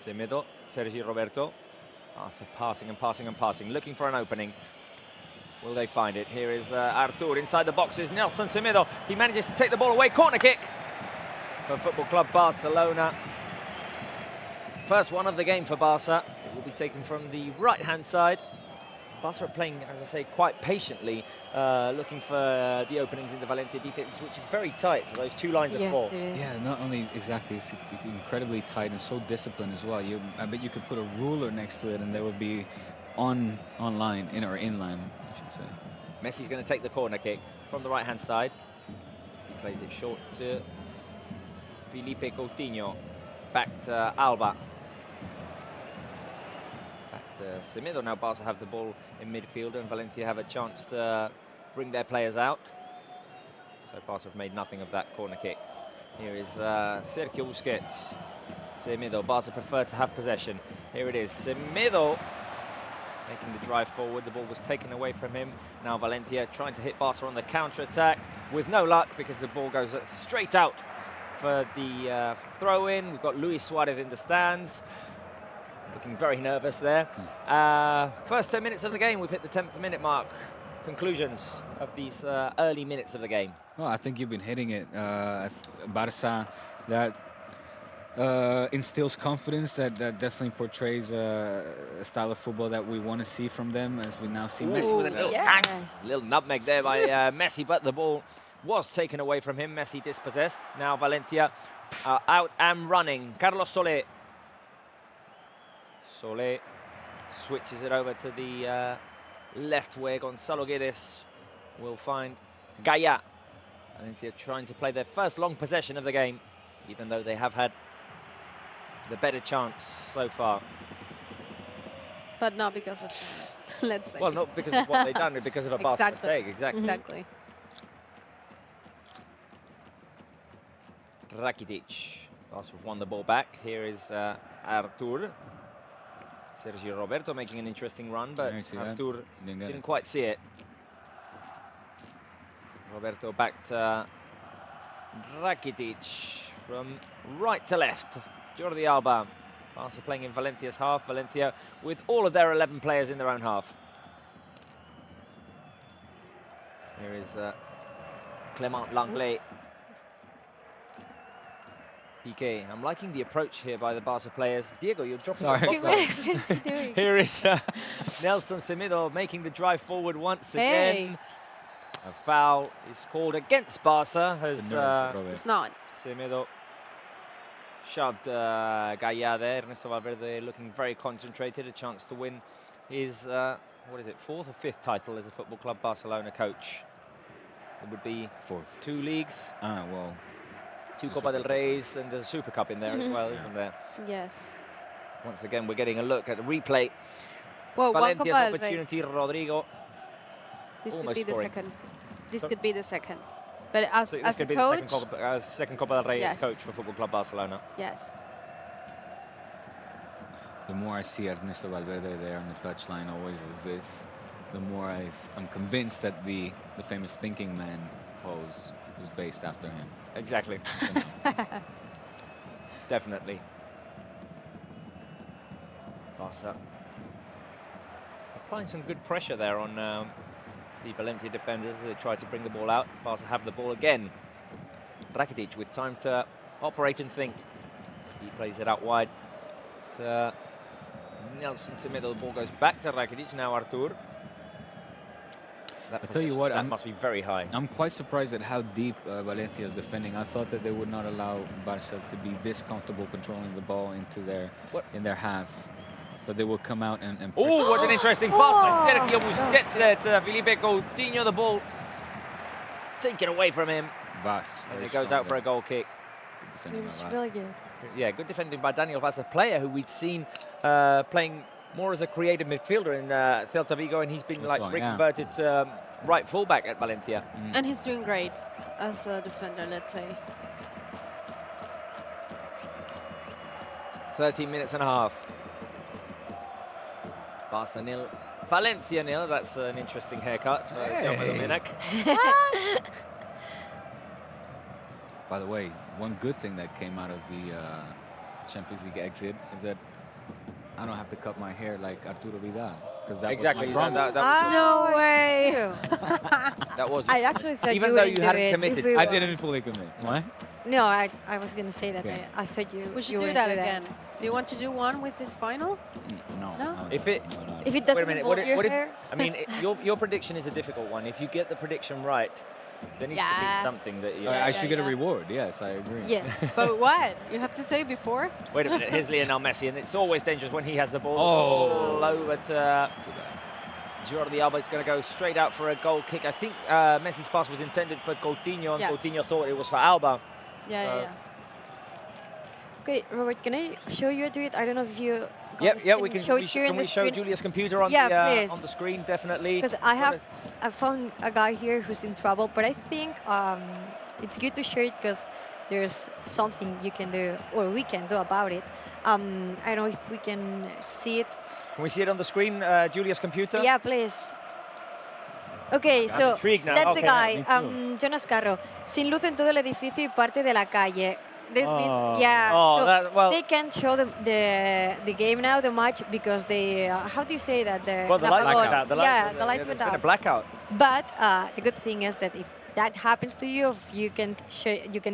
Semedo, Sergi Roberto. So passing and passing and passing, looking for an opening. Will they find it? Here is Artur inside the boxes. Nelson Semedo. He manages to take the ball away. Corner kick for Football Club Barcelona. First one of the game for Barca. It will be taken from the right-hand side. Barca are playing, as I say, quite patiently, looking for the openings in the Valencia defense, which is very tight, those two lines of four. Yes, it is. Yeah, not only exactly, it's incredibly tight and so disciplined as well. I bet you could put a ruler next to it and there would be online, in line, I should say. Messi's going to take the corner kick from the right-hand side. He plays it short to Felipe Coutinho. Back to Alba. Semedo. Now Barca have the ball in midfield and Valencia have a chance to bring their players out. So Barca have made nothing of that corner kick. Here is Sergio Busquets. Semedo. Barca prefer to have possession. Here it is. Semedo making the drive forward. The ball was taken away from him. Now Valencia trying to hit Barca on the counter-attack with no luck because the ball goes straight out for the throw-in. We've got Luis Suarez in the stands. Looking very nervous there. First 10 minutes of the game, we've hit the 10th minute mark. Conclusions of these early minutes of the game. Well, I think you've been hitting it. Barca, that instills confidence, that definitely portrays a style of football that we want to see from them, as we now see Messi with a little little nutmeg there by Messi, but the ball was taken away from him. Messi dispossessed. Now Valencia out and running. Carlos Solé. Solé switches it over to the left where Gonzalo Guedes will find Gaia. Valencia trying to play their first long possession of the game, even though they have had the better chance so far. But not because of that, let's say. Well, not because of what they've done, but because of a Barca mistake. Exactly. Exactly. Rakitic. Barca have won the ball back. Here is Artur. Sergio Roberto making an interesting run, but Artur didn't quite see it. Roberto back to Rakitic from right to left. Jordi Alba. Barca playing in Valencia's half. Valencia with all of their 11 players in their own half. Here is Clement Langlais. PK. I'm liking the approach here by the Barca players. Diego, you're dropping the box. Here is Nelson Semedo making the drive forward once again. A foul is called against Barca. It's not. Semedo shoved Gaia there. Ernesto Valverde looking very concentrated. A chance to win his, what is it, 4th or 5th title as a Football Club Barcelona coach. It would be 4th. 2 leagues. Well. 2 Copa del Reys, and there's a Super Cup in there as well, isn't there? Yes. Once again, we're getting a look at the replay. Well, Valencia's one Copa opportunity, Rodrigo. This could almost be the scoring. second. This could be the second. But as This a could be coach, the second Copa del Rey Yes. coach for Football Club Barcelona. yes. The more I see Ernesto Valverde there on the touchline always is this, the more I'm convinced that the famous thinking man pose is based after him. Exactly. Definitely. Barca applying some good pressure there on the Valencia defenders as they try to bring the ball out. Barca have the ball again. Rakitic with time to operate and think. He plays it out wide to Nelson Semedo. The ball goes back to Rakitic. Now Artur. I tell you what, that must be very high. I'm quite surprised at how deep Valencia is defending. I thought that they would not allow Barça to be this comfortable controlling the ball into their half. That they will come out and oh, what an interesting pass by Sergio Busquets there to Felipe Coutinho. The ball taken away from him. Vaz. And it goes out for a goal kick. It was really good. Yeah, good defending by Daniel Vaz, a player who we'd seen playing more as a creative midfielder in Celta Vigo, and he's been reconverted to right fullback at Valencia. And he's doing great as a defender, let's say. 13 minutes and a half. Barça nil, Valencia nil. That's an interesting haircut. By the way, one good thing that came out of the Champions League exit is that I don't have to cut my hair like Arturo Vidal. Because that exactly. was my No way. That was. I actually thought even you though wouldn't you do hadn't it. committed. I didn't fully commit. What? No, I was going to say that. Okay. I thought you. We should you do wouldn't that again. Do you want to do one with this final? No. If it doesn't minute, involve your hair. I mean, your prediction is a difficult one. If you get the prediction right, there needs to be something that you. I should get a reward. Yes, I agree. Yeah, but what? You have to say before? Wait a minute. Here's Leonel Messi, and it's always dangerous when he has the ball. All over to Jordi Alba. It's going to go straight out for a goal kick. I think Messi's pass was intended for Coutinho, and Coutinho thought it was for Alba. Yeah. Okay, Robert, can I show you do it? I don't know if you. Yep, we can show it here can in the we show screen? Julia's computer on please. the screen? Definitely. Because I found a guy here who's in trouble, but I think it's good to share it because there's something you can do or we can do about it. I don't know if we can see it. Can we see it on the screen, Julia's computer? Yeah, please. Okay, I'm so intrigued now. that's Okay, the guy, Jonas Carro. Sin luz en todo el edificio y parte de la calle. This means, so they can't show the game now, the match, because they, how do you say that? The lights went out. The lights went out. It's been a blackout. But the good thing is that if that happens to you, if you can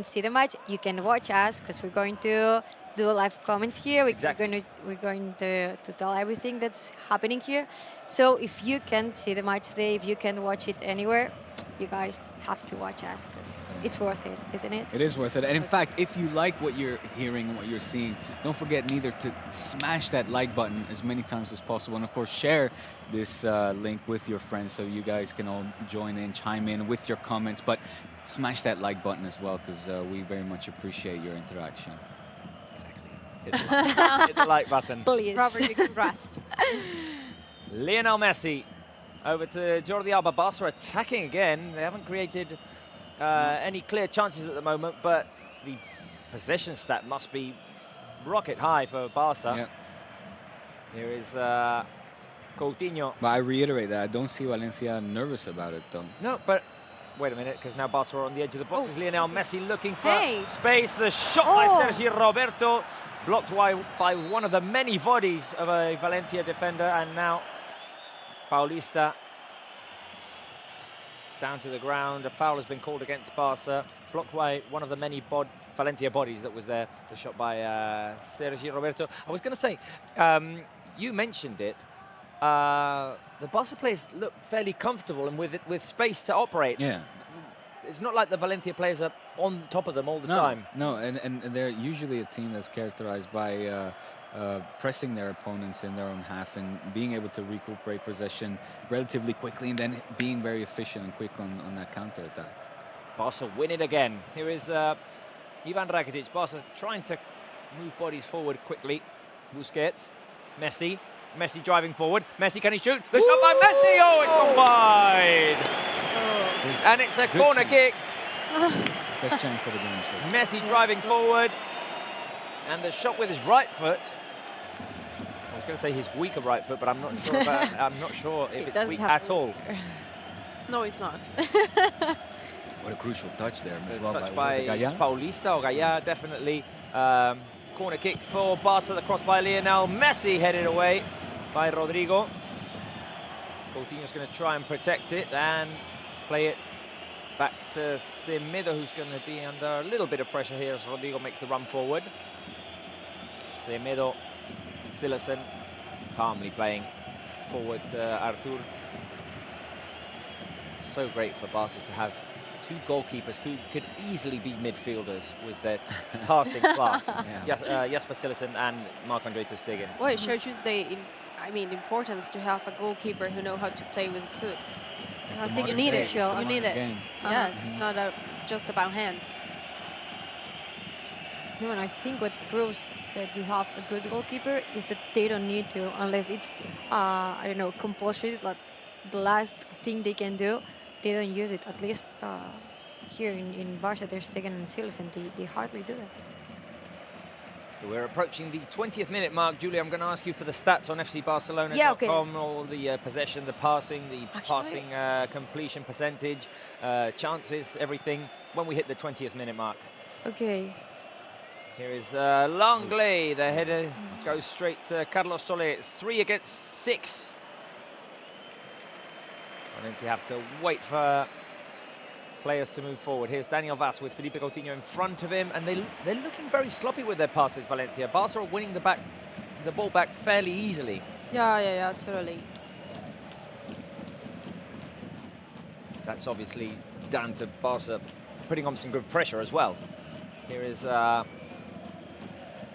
see the match, you can watch us, because we're going to do live comments here. We're going to tell everything that's happening here. So if you can see the match today, if you can watch it anywhere, you guys have to watch us because it's worth it, isn't it? It is worth it. And in fact, if you like what you're hearing and what you're seeing, don't forget neither to smash that like button as many times as possible. And of course, share this link with your friends so you guys can all join in, chime in with your comments. But smash that like button as well because we very much appreciate your interaction. Exactly. Hit the like button. Please. Robert, you can rest. Lionel Messi. Over to Jordi Alba. Barca attacking again. They haven't created any clear chances at the moment, but the possession stat must be rocket high for Barca. Yep. Here is Coutinho. But I reiterate that I don't see Valencia nervous about it, though. No, but wait a minute, because now Barca are on the edge of the box. Is Lionel Messi looking for space. The shot by Sergi Roberto, blocked by one of the many bodies of a Valencia defender, and now Paulista down to the ground. A foul has been called against Barca, blocked by one of the many Valencia bodies that was there. The shot by Sergi Roberto. I was going to say, you mentioned it. The Barca players look fairly comfortable and with space to operate. Yeah. It's not like the Valencia players are on top of them all the time. No, and they're usually a team that's characterized by pressing their opponents in their own half and being able to recuperate possession relatively quickly and then being very efficient and quick on that counter-attack. Barca win it again. Here is Ivan Rakitic. Barca trying to move bodies forward quickly. Busquets, Messi driving forward. Messi, can he shoot? The shot by Messi! Oh, it's gone wide! And it's a corner kick. Best chance of the game. So. Messi driving forward. And the shot with his right foot. I was going to say his weaker right foot, but I'm not sure about. I'm not sure if it's weak at all. No, it's not. What a crucial touch there. Touch by Paulista or Gaya, definitely. Corner kick for Barca. The cross by Lionel Messi, headed away by Rodrigo. Coutinho's going to try and protect it and play it back to Semedo, who's going to be under a little bit of pressure here as Rodrigo makes the run forward. Semedo, Silerson, calmly playing forward to Artur. So great for Barca to have two goalkeepers who could easily be midfielders with their passing class. Jasper Cillessen and Marc-Andre ter Stegen. Well, it shows you the importance to have a goalkeeper who know how to play with foot. I think you need it. You need it. Yes, it's not just about hands. No, and I think what proves that you have a good goalkeeper is that they don't need to, unless it's, I don't know, compulsory, like the last thing they can do, they don't use it. At least here in Barça, ter Stegen and Cillessen, they hardly do that. We're approaching the 20th minute mark. Julia, I'm going to ask you for the stats on fcbarcelona.com, Yeah, okay. all the possession, the passing, completion percentage, chances, everything, when we hit the 20th minute mark. Okay. Here is Langley. The header goes straight to Carlos Soler. It's 3 against 6. Valencia have to wait for players to move forward. Here's Daniel Vaz with Felipe Coutinho in front of him, and they're looking very sloppy with their passes, Valencia. Barca are winning the ball back fairly easily. Yeah, totally. That's obviously down to Barca putting on some good pressure as well. Here is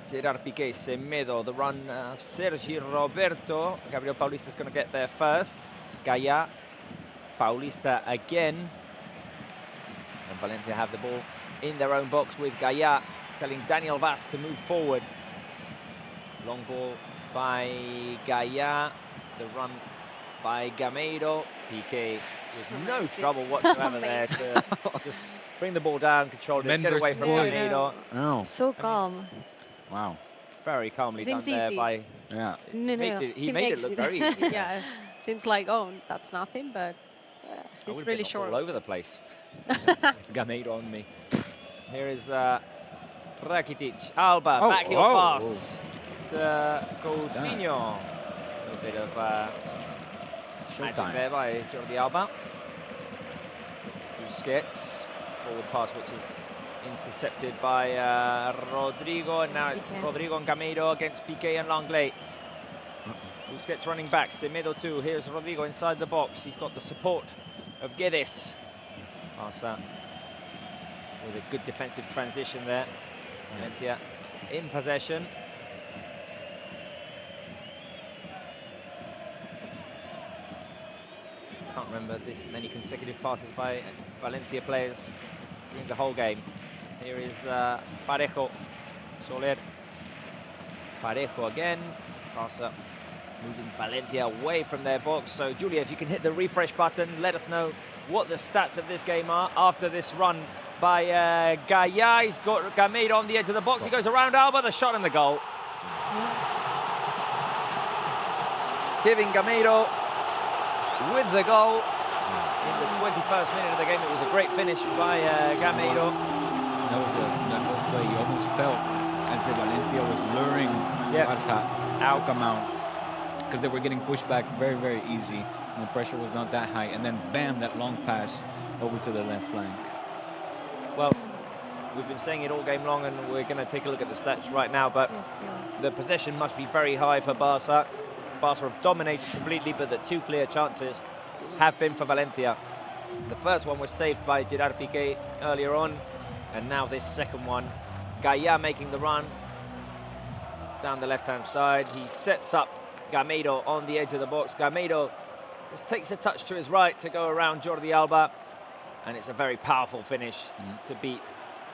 Gerard Piqué, Semedo, the run of Sergi Roberto. Gabriel Paulista is going to get there first. Gaya, Paulista again. And Valencia have the ball in their own box with Gaya telling Daniel Vaz to move forward. Long ball by Gaya. The run by Gameiro. Piqué with no trouble whatsoever there to just bring the ball down, control it, get away from Gameiro. Oh. So calm. Wow. Very calmly Seems done there easy. by... No. He made it look very easy. Yeah, seems like, oh, that's nothing, but I he's would've really been short. all over the place. Gameiro on me. Here is Rakitic. Alba, backheel pass to Coutinho. A little bit of magic there by Jordi Alba. Busquets, forward pass which is intercepted by Rodrigo, and now it's Rodrigo and Gameiro against Piqué and Langley. Busquets running back, Semedo too. Here's Rodrigo inside the box. He's got the support of Guedes. Barça with a good defensive transition there. Valencia in possession. Can't remember this many consecutive passes by Valencia players during the whole game. Here is Parejo, Soler, Parejo again. Barça moving Valencia away from their box. So Julia, if you can hit the refresh button, let us know what the stats of this game are after this run by Gaya. He's got Gameiro on the edge of the box. He goes around Alba, the shot and the goal. Steven Gameiro with the goal in the 21st minute of the game. It was a great finish by Gameiro. That whole play, you almost felt as if Valencia was luring Barça out, come out, because they were getting pushed back very, very easy, and the pressure was not that high. And then, bam, that long pass over to the left flank. Well, we've been saying it all game long, and we're going to take a look at the stats right now, but the possession must be very high for Barça. Barça have dominated completely, but the two clear chances have been for Valencia. The first one was saved by Gerard Piqué earlier on, and now this second one, Gaya making the run down the left-hand side. He sets up Gameiro on the edge of the box. Gameiro just takes a touch to his right to go around Jordi Alba, and it's a very powerful finish to beat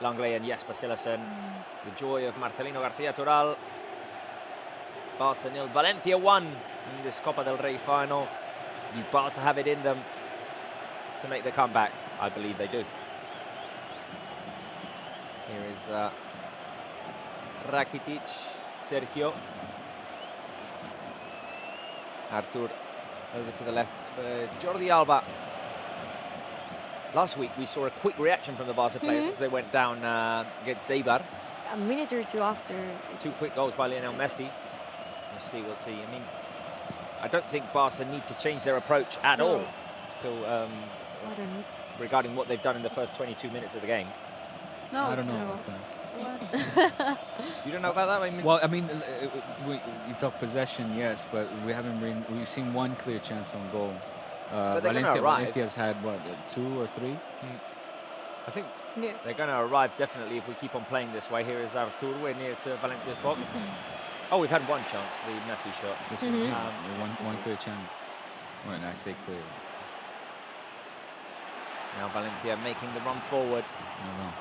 Langley and Jasper Cillessen. The joy of Marcelino Garcia Toral. Barça 0, Valencia 1 in this Copa del Rey final. Do Barça have it in them to make the comeback? I believe they do. Here is Rakitic, Sergio. Artur over to the left for Jordi Alba. Last week we saw a quick reaction from the Barca players as they went down against Eibar. A minute or two after. 2 quick goals by Leonel Messi. We'll see. I mean, I don't think Barca need to change their approach at all to, regarding what they've done in the first 22 minutes of the game. No, I don't know. You don't know about that? I mean, Well, I mean, you talk possession, yes, but we've seen one clear chance on goal. But they're gonna arrive. Valencia's had what, 2 or 3? I think Yeah. they're going to arrive definitely if we keep on playing this way. Here is Artur. We're near to Valencia's box. Oh, we've had one chance, the Messi shot. This one, yeah, one clear chance. When I say clear, Now Valencia making the run forward. no.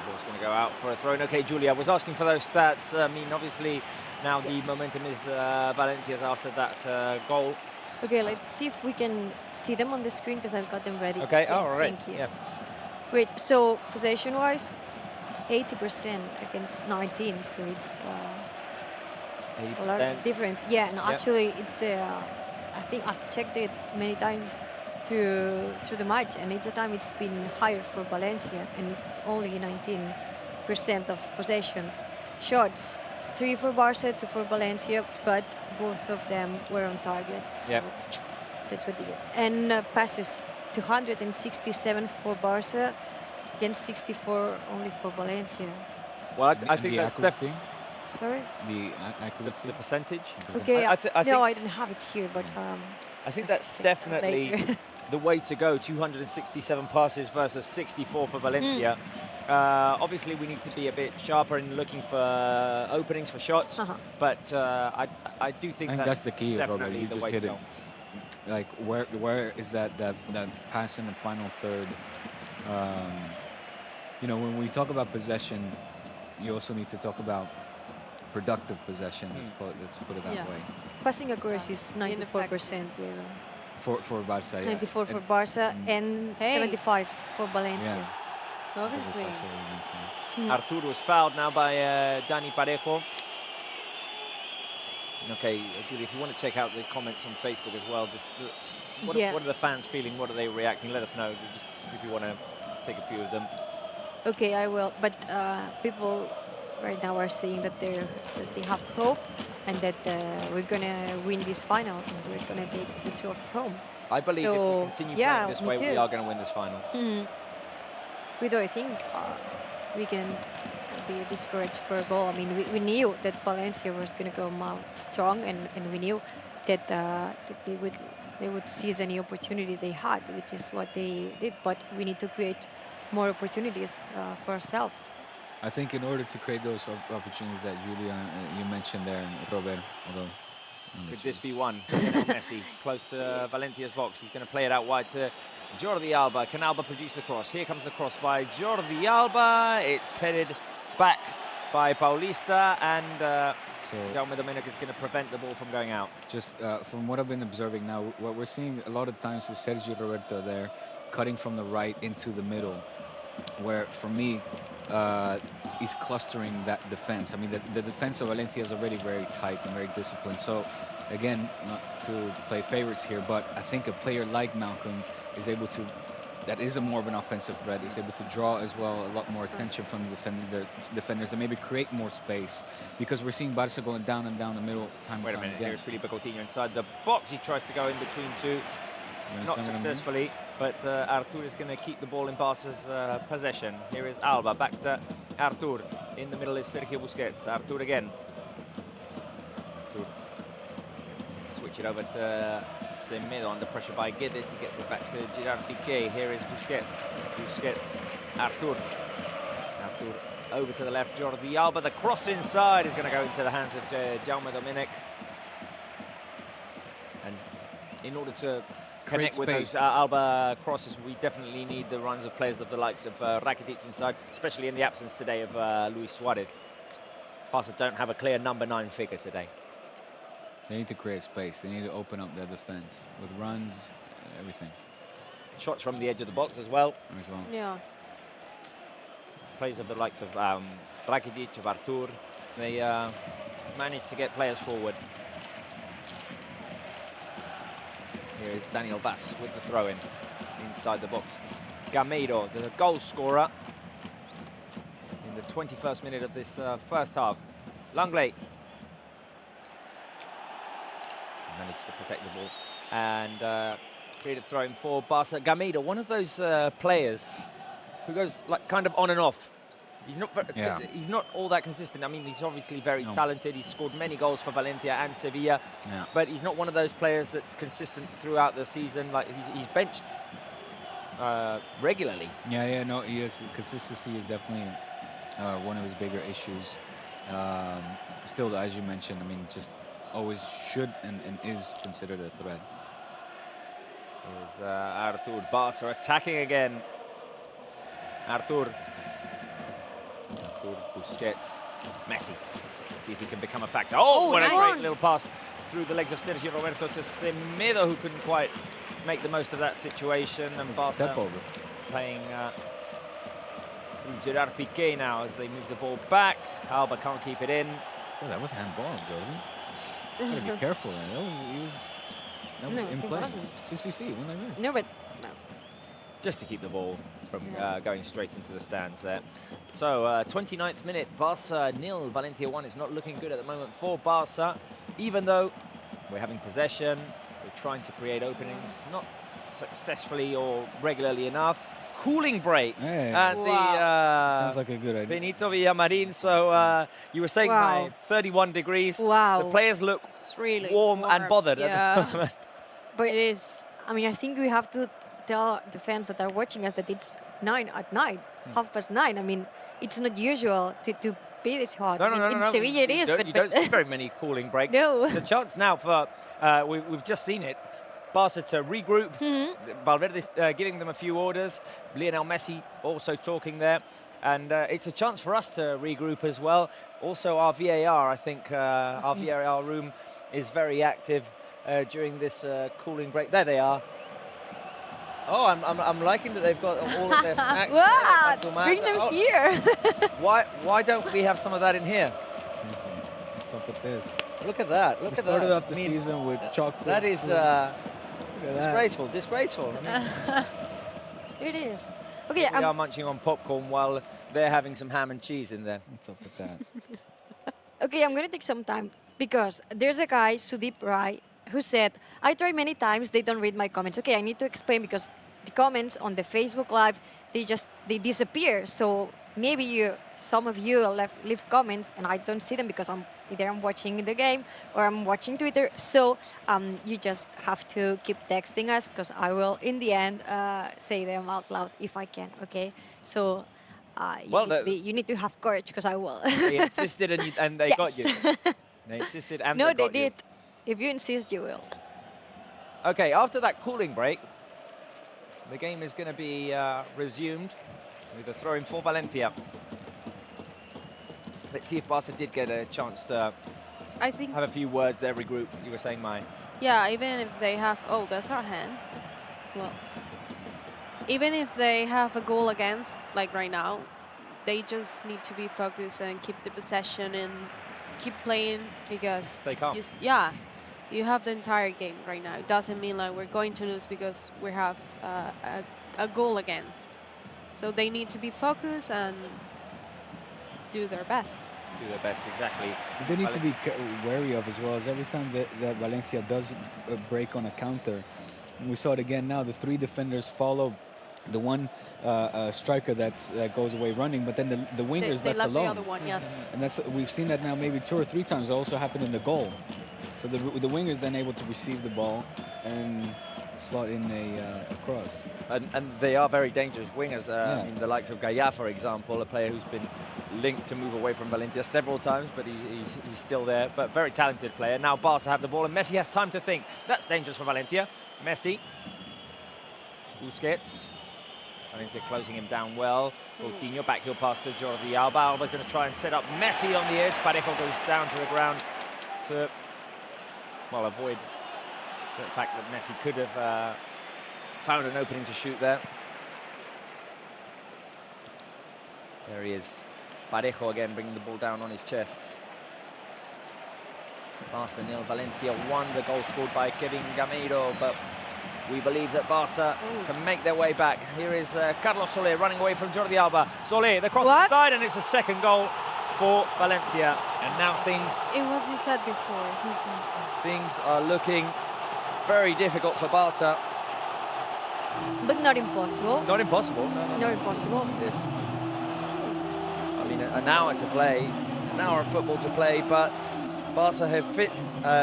Ball's going to go out for a throw. Okay, Julia, I was asking for those stats. I mean, obviously, now the momentum is Valencia's after that goal. Okay, let's see if we can see them on the screen because I've got them ready. Okay, Yeah, all right. Thank you. Yeah. Great. So possession-wise, 80% against 19. So it's a lot of 80%. difference. Yeah, and actually, it's the. I think I've checked it many times through the match, and each time it's been higher for Valencia, and it's only 19% of possession. Shots, 3 for Barça, 2 for Valencia, but both of them were on target. So that's what they get. And passes, 267 for Barça against 64 only for Valencia. Well, I think that's definitely. Sorry? The accuracy. The percentage. Okay, I think, no, I don't have it here, but I think that's definitely the way to go. 267 passes versus 64 for Valencia. Obviously, we need to be a bit sharper in looking for openings for shots, but I do think that's the key, Robert. definitely You the just way hit to it. go. Like where is that pass in the final third? You know, when we talk about possession, you also need to talk about productive possession. Let's put it that way. Passing accuracy is 94%. Yeah. For Barça, yeah. 94 for Barça and 75 for Valencia. Yeah. Obviously. That's what we've been saying. Artur was fouled now by Dani Parejo. Okay, Julie, if you want to check out the comments on Facebook as well, just what are the fans feeling? What are they reacting? Let us know just if you want to take a few of them. Okay, I will. But people right now are saying that they have hope and that we're gonna win this final and we're gonna take the trophy home. I believe if we continue playing this way, we are going to win this final. Although I think we can be discouraged for a goal. I mean, we knew that Valencia was going to come out strong, and we knew that they would seize any opportunity they had, which is what they did. But we need to create more opportunities for ourselves. I think in order to create those opportunities that Julia you mentioned there, and Robert, although. Could this be one? Leonel Messi close to Valencia's box. He's going to play it out wide to Jordi Alba. Can Alba produce the cross? Here comes the cross by Jordi Alba. It's headed back by Paulista, and Jaume Domènech is going to prevent the ball from going out. Just from what I've been observing now, what we're seeing a lot of times is Sergio Roberto there, cutting from the right into the middle, where for me, he's clustering that defense. I mean, the defense of Valencia is already very tight and very disciplined. So, again, not to play favorites here, but I think a player like Malcolm is able to, that is a more of an offensive threat, is able to draw as well a lot more attention from the defenders and maybe create more space, because we're seeing Barça going down and down the middle time Wait a minute, here's Felipe Coutinho inside the box. He tries to go in between two. Not successfully, but Artur is going to keep the ball in Barca's possession. Here is Alba, back to Artur. In the middle is Sergio Busquets. Artur again. Artur. Switch it over to Semedo under pressure by Guedes. He gets it back to Gerard Piqué. Here is Busquets. Busquets, Artur. Artur over to the left, Jordi Alba. The cross inside is going to go into the hands of Jaume Domènech. And in order to connect with those Alba crosses, we definitely need the runs of players of the likes of Rakitic inside, especially in the absence today of Luis Suarez. Barca don't have a clear number 9 figure today. They need to create space. They need to open up their defense with runs, everything. Shots from the edge of the box as well. Yeah. Players of the likes of Rakitic, of Artur, they managed to get players forward. Here is Daniel Vaz with the throw-in inside the box. Gameiro, the goal scorer in the 21st minute of this first half. Langley managed to protect the ball and created throw-in for Barca. Gameiro, one of those players who goes like kind of on and off He's not all that consistent. I mean, he's obviously very talented. He's scored many goals for Valencia and Sevilla, but he's not one of those players that's consistent throughout the season. Like he's benched regularly. No, he is. Consistency is definitely one of his bigger issues. Still, as you mentioned, I mean, just always should and is considered a threat. There's Artur. Barça attacking again. Artur, Busquets, Messi. Let's see if he can become a factor. Oh, what a great little pass through the legs of Sergio Roberto to Semedo, who couldn't quite make the most of that situation. And Barça playing through Gerard Piqué now as they move the ball back. Alba can't keep it in. So that was handball, Jordan. Gotta be careful there. That was in play. Just you see, one like this. No, but no. Just to keep the ball from going straight into the stands there. So 29th minute, Barça 0, Valencia 1. It's not looking good at the moment for Barça, even though we're having possession, we're trying to create openings, not successfully or regularly enough. Cooling break at the sounds like a good idea. Benito Villamarin. So you were saying my 31 degrees. Wow. The players look really warm and bothered at the moment. But it is. I mean, I think we have to tell the fans that are watching us that it's 9 at night, 9:30. I mean, it's not usual to be this hot. No. In Sevilla it is, you don't see very many cooling breaks. No. It's a chance now for, we've just seen it, Barça to regroup. Valverde giving them a few orders. Leonel Messi also talking there. And it's a chance for us to regroup as well. Also our VAR, I think our VAR room is very active during this cooling break. There they are. Oh, I'm liking that they've got all of their snacks. What? Bring them here. Why don't we have some of that in here? Seriously, what's up with this? Look at that. We started off the season with chocolate. That is disgraceful. I mean, It is. Okay, we are munching on popcorn while they're having some ham and cheese in there. What's up with that? Okay, I'm going to take some time because there's a guy, Sudeep Rai, who said, I try many times, they don't read my comments. Okay, I need to explain because the comments on the Facebook Live, they disappear. So maybe some of you leave comments and I don't see them because either I'm watching the game or I'm watching Twitter. So you just have to keep texting us because I will, in the end, say them out loud if I can, okay? So you need to have courage because I will. They insisted and they got you. They insisted and no, they got did. If you insist, you will. Okay, after that cooling break, the game is going to be resumed with a throw-in for Valencia. Let's see if Barca did get a chance to have a few words there, regroup. You were saying, Mai. Yeah, even if they have... Oh, that's our hand. Well, even if they have a goal against, like right now, they just need to be focused and keep the possession and keep playing because... They can't. You have the entire game right now. It doesn't mean like we're going to lose because we have a goal against. So they need to be focused and do their best. Do their best, exactly. What they need to be wary of as well is every time that Valencia does break on a counter, and we saw it again now, the 3 defenders follow the one striker that goes away running, but then the wingers they left left alone. the other one, yes. And we've seen that now maybe 2 or 3 times. It also happened in the goal. So the wingers then able to receive the ball and slot in a cross. And they are very dangerous wingers. I mean, the likes of Gaya, for example, a player who's been linked to move away from Valencia several times, but he's still there. But very talented player. Now Barca have the ball, and Messi has time to think. That's dangerous for Valencia. Messi. Busquets. Valencia closing him down well. Coutinho backheel pass to Jordi Alba. Alba's going to try and set up Messi on the edge. Parejo goes down to the ground to, well, avoid the fact that Messi could have found an opening to shoot there. There he is. Parejo again bringing the ball down on his chest. Barca 0, Valencia 1. The goal scored by Kevin Gameiro, but we believe that Barca can make their way back. Here is Carlos Soler running away from Jordi Alba. Soler, the cross inside, and it's a second goal for Valencia. And now things... It was you said before. Things are looking very difficult for Barca. But not impossible. Not impossible, no. Not impossible. Yes. an hour to play, an hour of football to play, but Barca have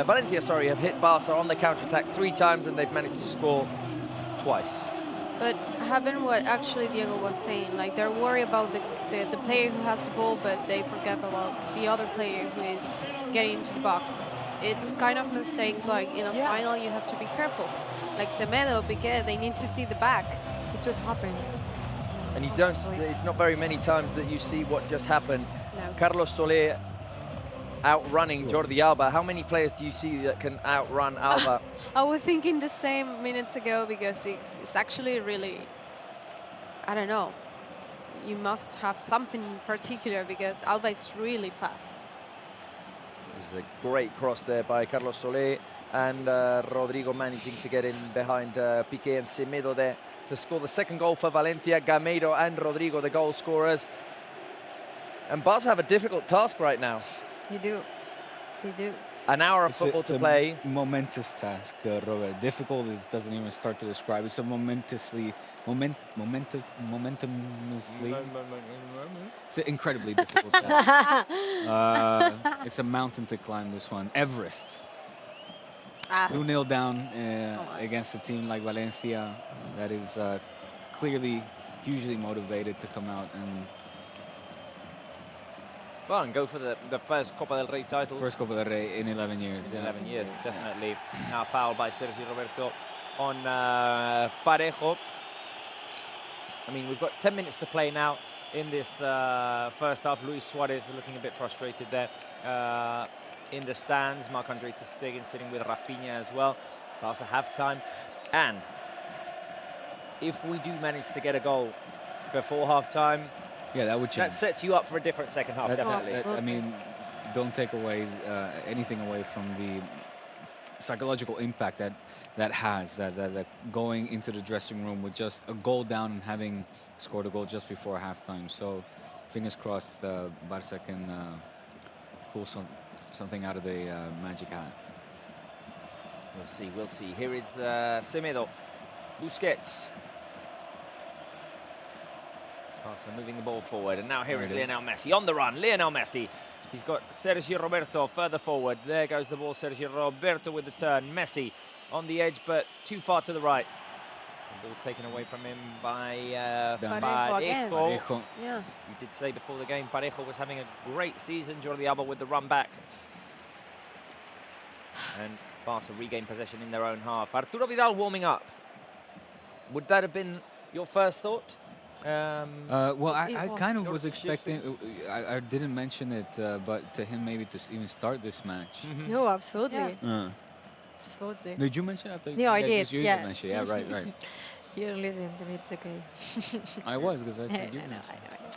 Valencia, have hit Barca on the counter-attack 3 times and they've managed to score twice. But having what actually Diego was saying, like they're worried about the player who has the ball, but they forget about the other player who is getting into the box. It's kind of mistakes like in a final you have to be careful. Like Semedo, Piqué, they need to see the back. It's what happened. And you don't, it's not very many times that you see what just happened. No. Carlos Soler outrunning Jordi Alba. How many players do you see that can outrun Alba? I was thinking the same minutes ago because it's actually really, I don't know. You must have something particular because Alba is really fast. It was a great cross there by Carlos Soler and Rodrigo managing to get in behind Piqué and Semedo there to score the second goal for Valencia. Gameiro and Rodrigo, the goal scorers. And Barca have a difficult task right now. They do. They do. An hour of football to play. Momentous task, Robert. Difficult, it doesn't even start to describe. It's a momentously, momentumously. It's an incredibly difficult task. It's a mountain to climb, this one. Everest. 2-0 down against a team like Valencia that is clearly hugely motivated to come out and go for the first Copa del Rey title. First Copa del Rey in 11 years. In 11 years, definitely. Now foul by Sergio Roberto on Parejo. I mean, we've got 10 minutes to play now in this first half. Luis Suarez looking a bit frustrated there in the stands. Marc-Andre ter Stegen sitting with Rafinha as well. Barca have time. And if we do manage to get a goal before half-time, yeah, that would change. That sets you up for a different second half, definitely. I mean, don't take away anything away from the psychological impact that has, that going into the dressing room with just a goal down and having scored a goal just before halftime. So, fingers crossed, Barca can pull something out of the magic hat. We'll see, we'll see. Here is Semedo, Busquets. Barca moving the ball forward, and now here is Leonel Messi on the run. Leonel Messi. He's got Sergio Roberto further forward. There goes the ball. Sergio Roberto with the turn. Messi on the edge, but too far to the right. The ball taken away from him by Parejo. Yeah. We did say before the game, Parejo was having a great season. Jordi Alba with the run back. And Barca regain possession in their own half. Arturo Vidal warming up. Would that have been your first thought? Well, I kind of was expecting, I didn't mention it, but to him maybe to even start this match. No, absolutely. Absolutely. Did you mention it? No, I did. You did mention it. Yeah, right. You don't listen to me, it's okay. I was, because I said you mentioned it.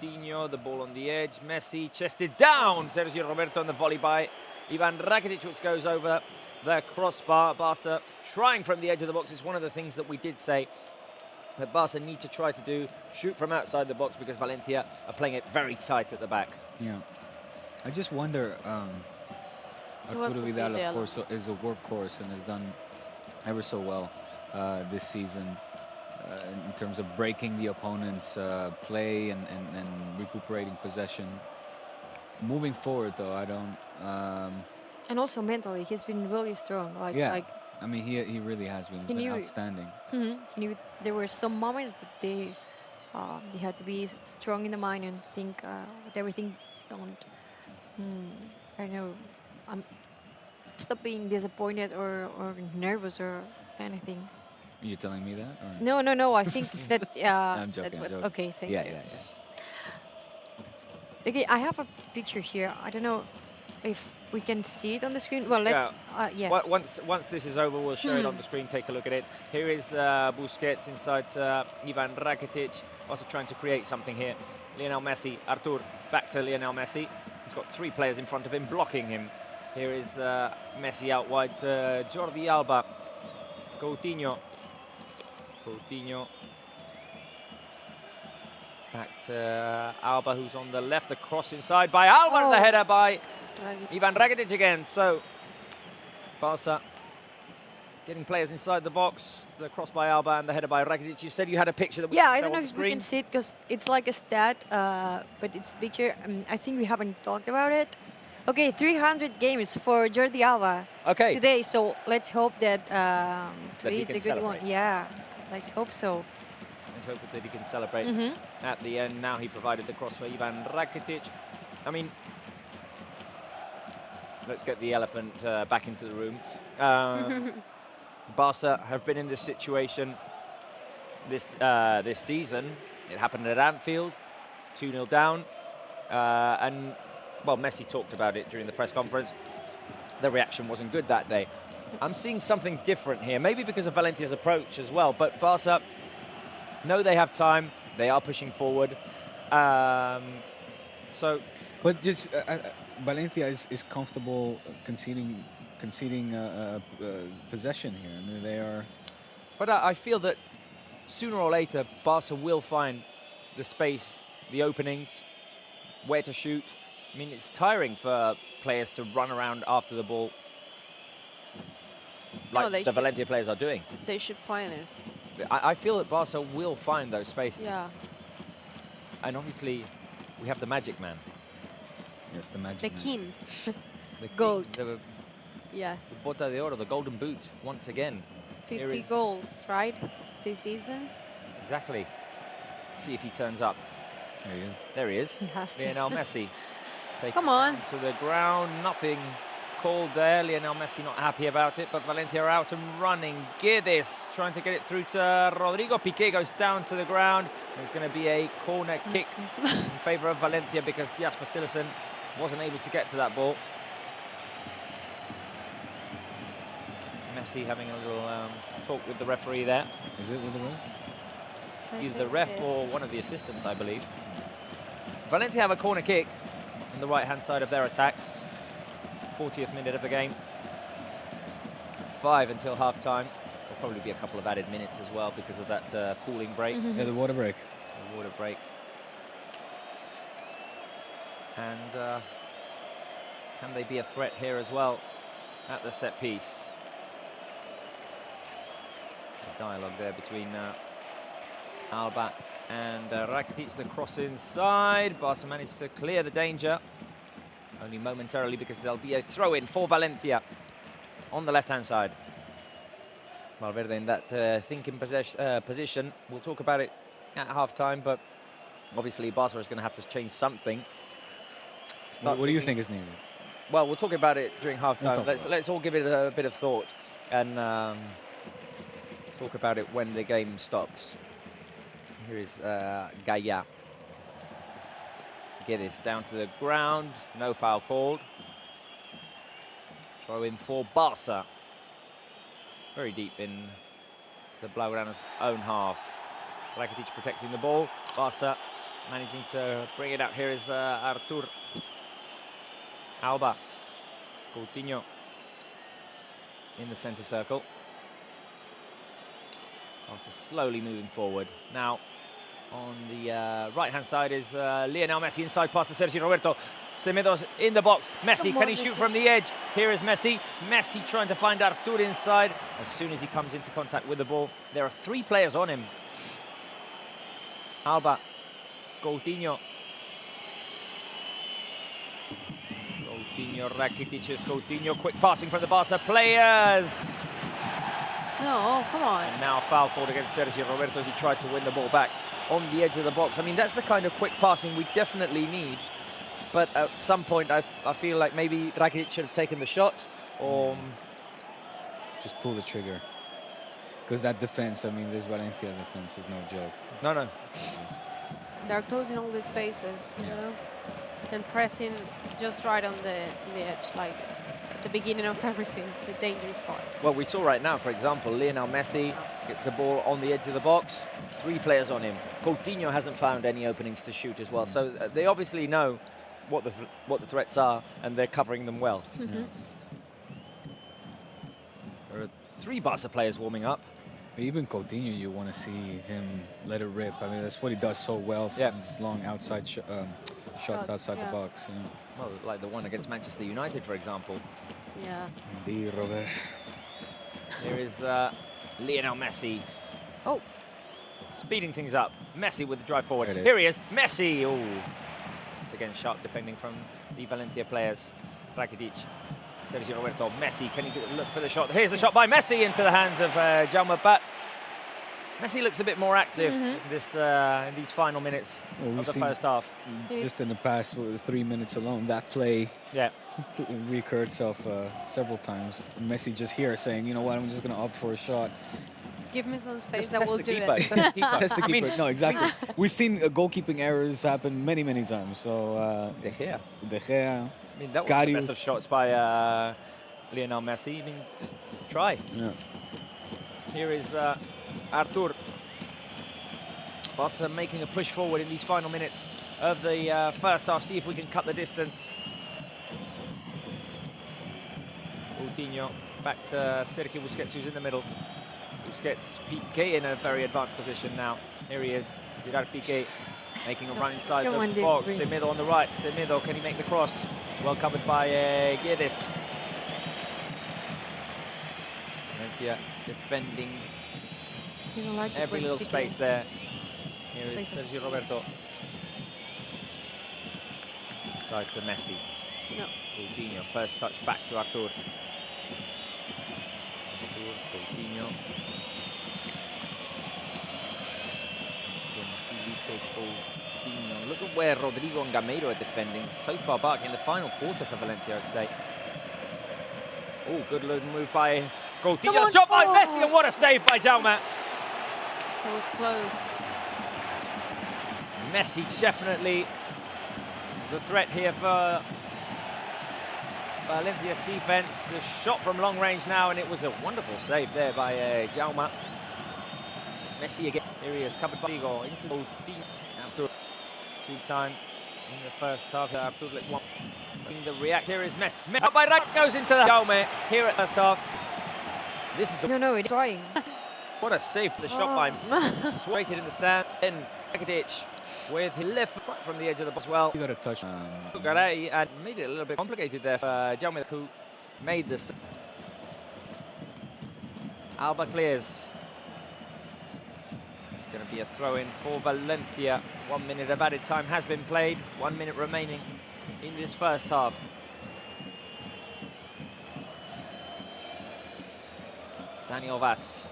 Coutinho, the ball on the edge. Messi chested down. Sergio Roberto on the volley by Ivan Rakitic, which goes over the crossbar. Barca trying from the edge of the box. It's one of the things that we did say that Barca need to try to do, shoot from outside the box, because Valencia are playing it very tight at the back. Yeah. I just wonder, Arturo Vidal, of course, is a workhorse and has done ever so well this season in terms of breaking the opponent's play and recuperating possession. Moving forward, though, I don't... and also mentally, he's been really strong. Like I mean, he really has been. He's been outstanding. There were some moments that they had to be strong in the mind and think that everything don't. I don't know. Stop being disappointed or nervous or anything. Are you telling me that? Or? No. I think that. I'm joking. That's what, I'm joking. okay, thank you. Yeah. Okay, I have a picture here. I don't know if we can see it on the screen. Well, let's. Once this is over, we'll show it on the screen. Take a look at it. Here is Busquets inside Ivan Rakitic, also trying to create something here. Lionel Messi, Artur, back to Lionel Messi. He's got 3 players in front of him blocking him. Here is Messi out wide to Jordi Alba. Coutinho. Back to Alba, who's on the left. The cross inside by Alba, and the header by Ivan Rakitic again. So Barca getting players inside the box. The cross by Alba and the header by Rakitic. You said you had a picture that we Yeah, could I show don't know on the if we screen. can see it because it's like a stat, but it's a picture. I think we haven't talked about it. Okay, 300 games for Jordi Alba Okay. today. So let's hope that today he it's can a good one. celebrate. Yeah, let's hope so. Let's hope that he can celebrate Mhm. at the end. Now he provided the cross for Ivan Rakitic. I mean, let's get the elephant back into the room. Barca have been in this situation this season. It happened at Anfield, 2-0 down. And, well, Messi talked about it during the press conference. The reaction wasn't good that day. I'm seeing something different here, maybe because of Valencia's approach as well. But Barca know they have time. They are pushing forward. But just Valencia is comfortable conceding possession here. I mean, they are. But I feel that sooner or later, Barca will find the space, the openings, where to shoot. I mean, it's tiring for players to run around after the ball like the Valencia players are doing. They should find it. I feel that Barca will find those spaces. Yeah. And obviously, we have the magic man. Yes, the magic The man. king. The Gold. The Yes. Bota de Oro, the golden boot, once again. 50 goals, right? This season. Exactly. See if he turns up. There he is. There he is. He has to. Lionel Messi. Come on. To the ground. Nothing called there. Lionel Messi not happy about it, but Valencia are out and running. Guedes trying to get it through to Rodrigo. Piqué goes down to the ground. It's going to be a corner kick in favour of Valencia because Jasper Cillessen wasn't able to get to that ball. Messi having a little talk with the referee there. Is it with the ref? Either the ref or one of the assistants, I believe. Valencia have a corner kick in the right-hand side of their attack. 40th minute of the game. 5 until half-time. There'll probably be a couple of added minutes as well because of that cooling break. Yeah, the water break. The water break. And can they be a threat here as well at the set piece? A dialogue there between Alba and Rakitic. The cross inside. Barca managed to clear the danger. Only momentarily because there'll be a throw-in for Valencia on the left-hand side. Valverde in that thinking position. We'll talk about it at half-time, but obviously Barca is going to have to change something. What do you think is needed? Well, we'll talk about it during half-time. We'll Let's all give it a bit of thought and talk about it when the game stops. Here is Gaia. Guedes down to the ground. No foul called. Throw in for Barca. Very deep in the Blaugrana's own half. Rakitic protecting the ball. Barca managing to bring it out. Here is Artur. Alba. Coutinho in the centre circle. Barca slowly moving forward. Now, on the right-hand side is Lionel Messi, inside pass to Sergi Roberto. Semedo's in the box. Messi, can he shoot from the edge? Here is Messi. Messi trying to find Artur inside. As soon as he comes into contact with the ball, there are 3 players on him. Alba, Coutinho. Coutinho, Rakitic's Coutinho. Quick passing from the Barca players. No, come on. And now foul called against Sergio Roberto as he tried to win the ball back on the edge of the box. I mean, that's the kind of quick passing we definitely need. But at some point, I feel like maybe Rakitic should have taken the shot or... Just pull the trigger. Because that defense, I mean, this Valencia defense is no joke. No. They're closing all the spaces, you know, and pressing just right on the edge, like at the beginning of everything, the dangerous part. Well, we saw right now, for example, Lionel Messi gets the ball on the edge of the box. 3 players on him. Coutinho hasn't found any openings to shoot as well. So they obviously know what the threats are, and they're covering them well. Mm-hmm. There are 3 Barca players warming up. Even Coutinho, you want to see him let it rip. I mean, that's what he does so well from his long outside shots outside the box. You know. Well, like the one against Manchester United, for example. Yeah. Indeed, Robert. Here is Leonel Messi. Oh. Speeding things up. Messi with the drive forward. There it is. Here he is. Messi. Oh. Once again, sharp defending from the Valencia players. Rakitic. Sergio Roberto. Messi. Can he look for the shot? Here's the shot by Messi into the hands of Jaume. But Messi looks a bit more active in these final minutes of the first half. Just in the past 3 minutes alone, that play recurred itself several times. Messi just here saying, you know what, I'm just going to opt for a shot. Give me some space, Just that test will the do keeper. it. Test the keeper. Test the keeper. No, exactly. We've seen goalkeeping errors happen many, many times. So De Gea. De Gea. I mean, that was the best of shots by Lionel Messi. I mean, just try. Yeah. Here is Artur. Barca making a push forward in these final minutes of the first half. See if we can cut the distance. Coutinho back to Sergio Busquets, who's in the middle. Busquets, Piqué in a very advanced position now. Here he is, Gerard Piqué making a run inside the box. Semedo on the right. Semedo, can he make the cross? Well covered by Guedes. Valencia defending every little space there. Here is Sergio Roberto. Inside to Messi. No. Coutinho, first touch back to Artur. Coutinho. Once again, Felipe Coutinho. Look at where Rodrigo and Gameiro are defending. So far back in the final quarter for Valencia, I'd say. Oh, good move by Coutinho. Shot by Messi, and what a save by Jaume. It was close. Messi definitely the threat here for Valencia's defense. The shot from long range now, and it was a wonderful save there by Jaume. Messi again. Here he is, covered by Rodrigo into Coutinho. Artur, two-time in the first half. Artur lets one. The react here is Messi. Out by right, goes into the Jaume here at first half. This is the No, it's trying. What a save! The shot by waited in the stand. Then Rakitic with his left right from the edge of the box. Well, You got to touch. Garay and made it a little bit complicated there for Jaume, who made this. Alba clears. It's going to be a throw-in for Valencia. 1 minute of added time has been played. 1 minute remaining in this first half. Daniel Vaz.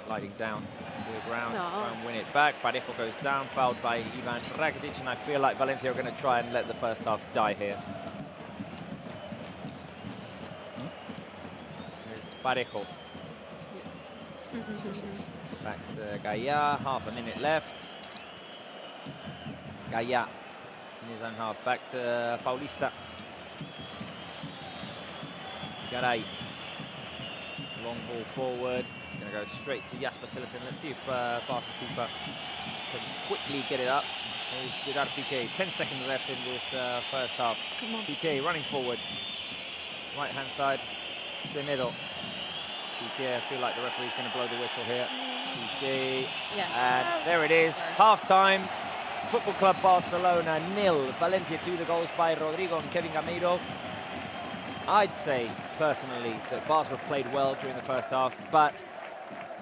Sliding down to the ground, try and win it back. Parejo goes down, fouled by Ivan Rakitic, and I feel like Valencia are going to try and let the first half die here. Here's Parejo. Back to Gaia, half a minute left. Gaia in his own half, back to Paulista. Garay. Long ball forward. It's going to go straight to Jasper Cillessen. Let's see if Barca's keeper can quickly get it up. There's Gerard Piqué. 10 seconds left in this first half. Come on. Piqué running forward. Right hand side. Semedo. Piqué, I feel like the referee's going to blow the whistle here. Piqué. And there it is. Half time. Football Club Barcelona 0. Valencia 2. The goals by Rodrigo and Kevin Gameiro. I'd say, personally, that Barca have played well during the first half, but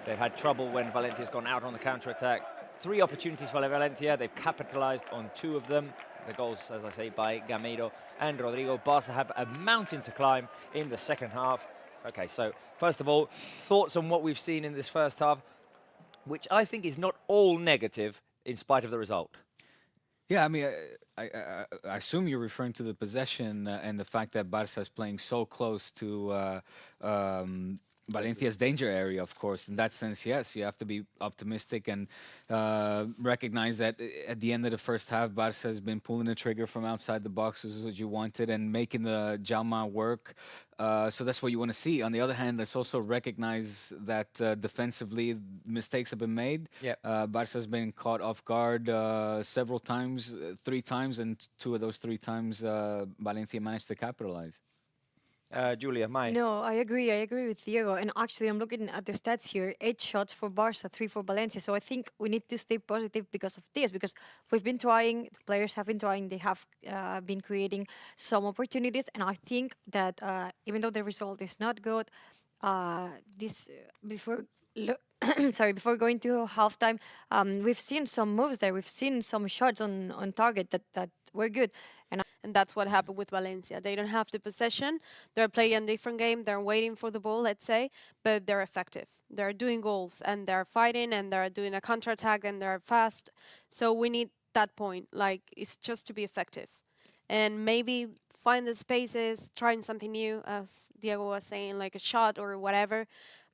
they've had trouble when Valencia's gone out on the counter-attack. 3 opportunities for Valencia. They've capitalized on 2 of them. The goals, as I say, by Gameiro and Rodrigo. Barca have a mountain to climb in the second half. Okay, so first of all, thoughts on what we've seen in this first half, which I think is not all negative in spite of the result. Yeah, I mean, I assume you're referring to the possession and the fact that Barça is playing so close to Valencia's danger area, of course. In that sense, yes, you have to be optimistic and recognize that at the end of the first half, Barça has been pulling the trigger from outside the box, which is what you wanted, and making the Jaume work. So that's what you want to see. On the other hand, let's also recognize that defensively, mistakes have been made. Yeah. Barça has been caught off guard several times, 3 times, and 2 of those 3 times, Valencia managed to capitalize. Julia, Mai. No, I agree. I agree with Diego. And actually, I'm looking at the stats here: 8 shots for Barça, 3 for Valencia. So I think we need to stay positive because of this. Because we've been trying, the players have been trying. They have been creating some opportunities, and I think that even though the result is not good, this before. Sorry, before going to halftime, we've seen some moves there. We've seen some shots on target that were good. And that's what happened with Valencia. They don't have the possession. They're playing a different game. They're waiting for the ball, let's say, but they're effective. They're doing goals and they're fighting and they're doing a counterattack and they're fast. So we need that point. Like, it's just to be effective. And maybe find the spaces, trying something new, as Diego was saying, like a shot or whatever.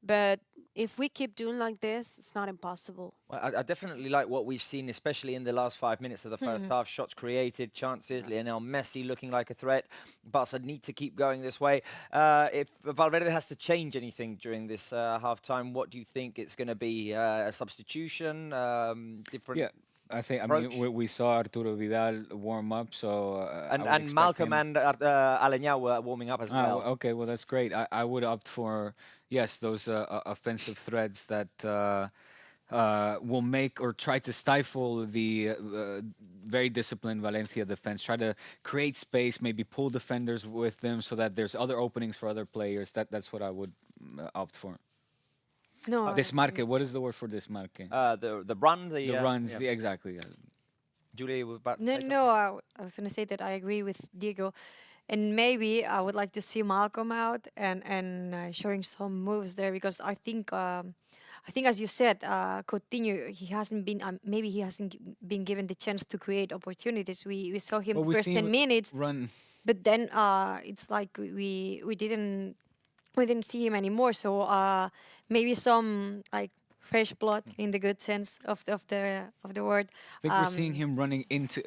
But if we keep doing like this, it's not impossible. Well, I definitely like what we've seen, especially in the last 5 minutes of the first half. Shots created, chances, Leonel Messi looking like a threat. Barca need to keep going this way. If Valverde has to change anything during this half-time, what do you think it's going to be? A substitution? Different? Yeah. I think. approach? I mean, we saw Arturo Vidal warm up, so And Malcolm and Aleñá were warming up as well. Okay, well that's great. I would opt for those offensive threads that will make or try to stifle the very disciplined Valencia defense. Try to create space, maybe pull defenders with them, so that there's other openings for other players. That's what I would opt for. No, Desmarque. What is the word for desmarque? The run, The runs. Yeah, exactly. Yeah. Julia, you were about to No, say something? no, I was going to say that I agree with Diego. And maybe I would like to see Malcolm out and showing some moves there, because I think as you said, Coutinho, he hasn't been given the chance to create opportunities. We saw him the first 10 minutes, run. but then it's like we didn't see him anymore. So maybe some like fresh blood in the good sense of the word. I think we're seeing him running into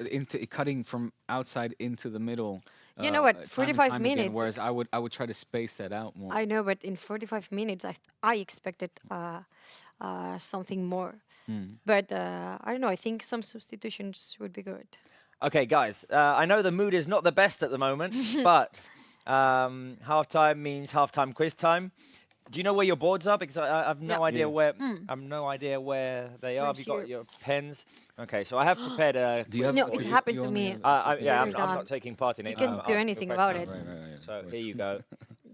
cutting from outside into the middle. You know what? time and 45 time again, minutes. whereas I would try to space that out more. I know, but in 45 minutes, I expected something more. But I don't know. I think some substitutions would be good. Okay, guys, I know the mood is not the best at the moment, but halftime means halftime quiz time. Do you know where your boards are? Because I have no idea where. I have no idea where they are. Have you got your pens? Okay, so I have prepared a. Do you have? No, it happened to me. Yeah, I'm Later not taking part in it. You can't do anything about it. So here you go.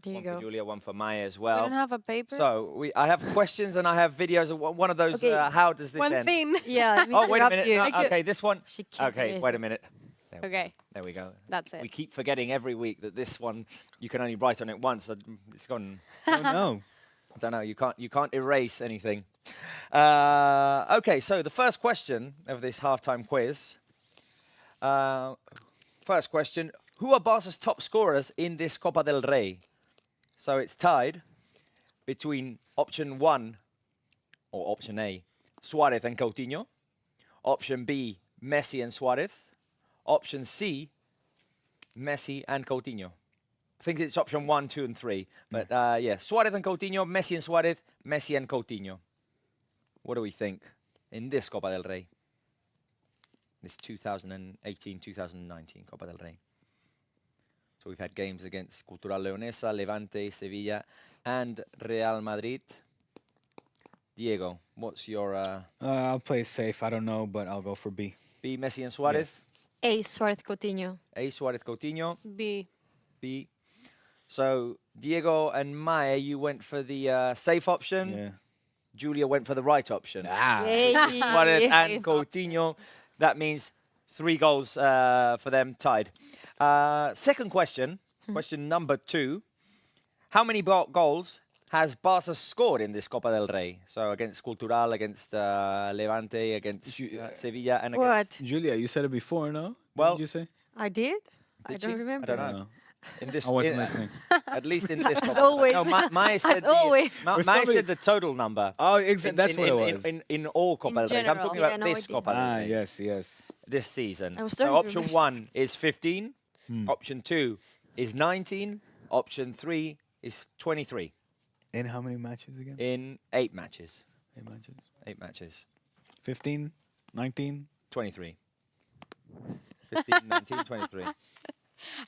There you One for go. Julia, one for Maya as We well. don't have a paper. So I have questions and I have videos of one of those. Okay. How does this One end? thing. Yeah. Let me Oh, wait a interrupt minute. you. No, okay, this one. She can't Okay, erase wait a it. minute. Okay, There we go. that's it. We keep forgetting every week that this one you can only write on it once. It's gone. Oh no. I don't know. You can't erase anything. Okay, so the first question of this halftime quiz. First question: who are Barca's top scorers in this Copa del Rey? So it's tied between option 1 or option A, Suarez and Coutinho. Option B, Messi and Suarez. Option C, Messi and Coutinho. I think it's option 1, 2, and 3. But yeah, Suarez and Coutinho, Messi and Suarez, Messi and Coutinho. What do we think in this Copa del Rey? This 2018-2019 Copa del Rey. So we've had games against Cultural Leonesa, Levante, Sevilla, and Real Madrid. Diego, what's your I'll play it safe. I don't know, but I'll go for B. B, Messi and Suarez? A, Suarez Coutinho. A, Suarez Coutinho. B. B. So Diego and Maya, you went for the safe option. Yeah. Julia went for the right option. Yay. Suarez and Coutinho. That means 3 goals for them, tied. Second question, question number 2. How many goals has Barca scored in this Copa del Rey? So against Cultural, against Levante, against Sevilla, and What? against... Julia, you said it before, no? Well- what did you say? I did? I Did don't she? remember. I don't know. In this, I wasn't listening. At least in this. As Copa. always. No, Maya said As always. Maya somebody- said the total number. Oh, exactly. That's what it was. In all Copa del Rey. I'm general. talking Yeah, about no, I this did. Copa del Rey. Yes. This season. I was So trying to option remember. 1 is 15. Option 2 is 19. Option 3 is 23 In how many matches again? in 8 matches. 8 matches. 8 matches. 15, 19. 23. 15, 19, 23.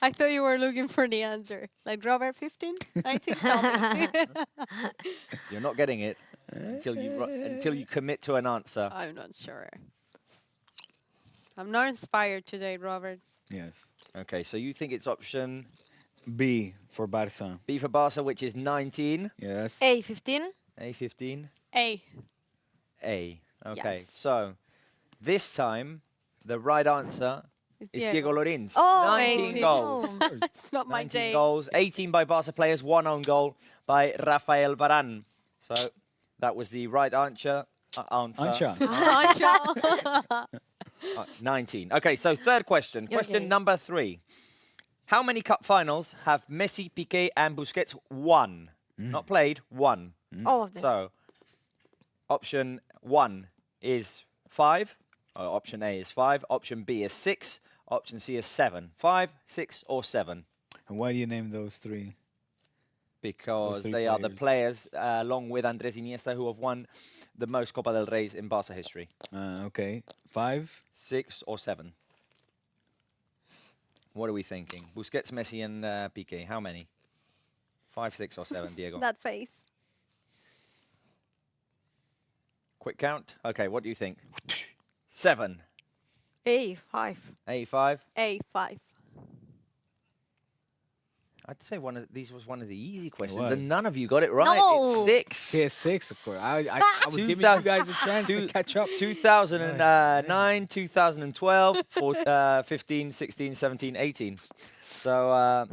I thought you were looking for the answer. Like Robert 15, 19, tell me. You're not getting it until you commit to an answer. I'm not sure. I'm not inspired today, Robert. Yes. Okay, so you think it's option B for Barça. B for Barca, which is 19. Yes. A 15. A 15. A. A. Okay, Yes. so this time the right answer It's is Diego. Diego Lorenz. Oh, 19 18. goals. It's not my 19 day. goals, 18 by Barca players, 1 own goal by Rafael Varane. So that was the right answer. Ancha. 19. Okay, so third question. Question number 3. How many cup finals have Messi, Piqué, and Busquets won? Not played, won. All of them. So option 1 is 5. Option A is 5. Option B is 6. Option C is 7. 5, 6, or 7. And why do you name those 3? Because three they are the players, along with Andres Iniesta, who have won the most Copa del Rey's in Barca history. Okay. 5? 6 or 7. What are we thinking? Busquets, Messi, and Piqué. How many? 5, 6, or 7, Diego? That face. Quick count. Okay, what do you think? 7. A 5. A5. A5. I'd say these was one of the easy questions, was. and none of you got it right. No. It's 6. Yeah, 6, of course. I was giving you guys a chance to catch up. 2009, 2012, 15, 16, 17, 18. So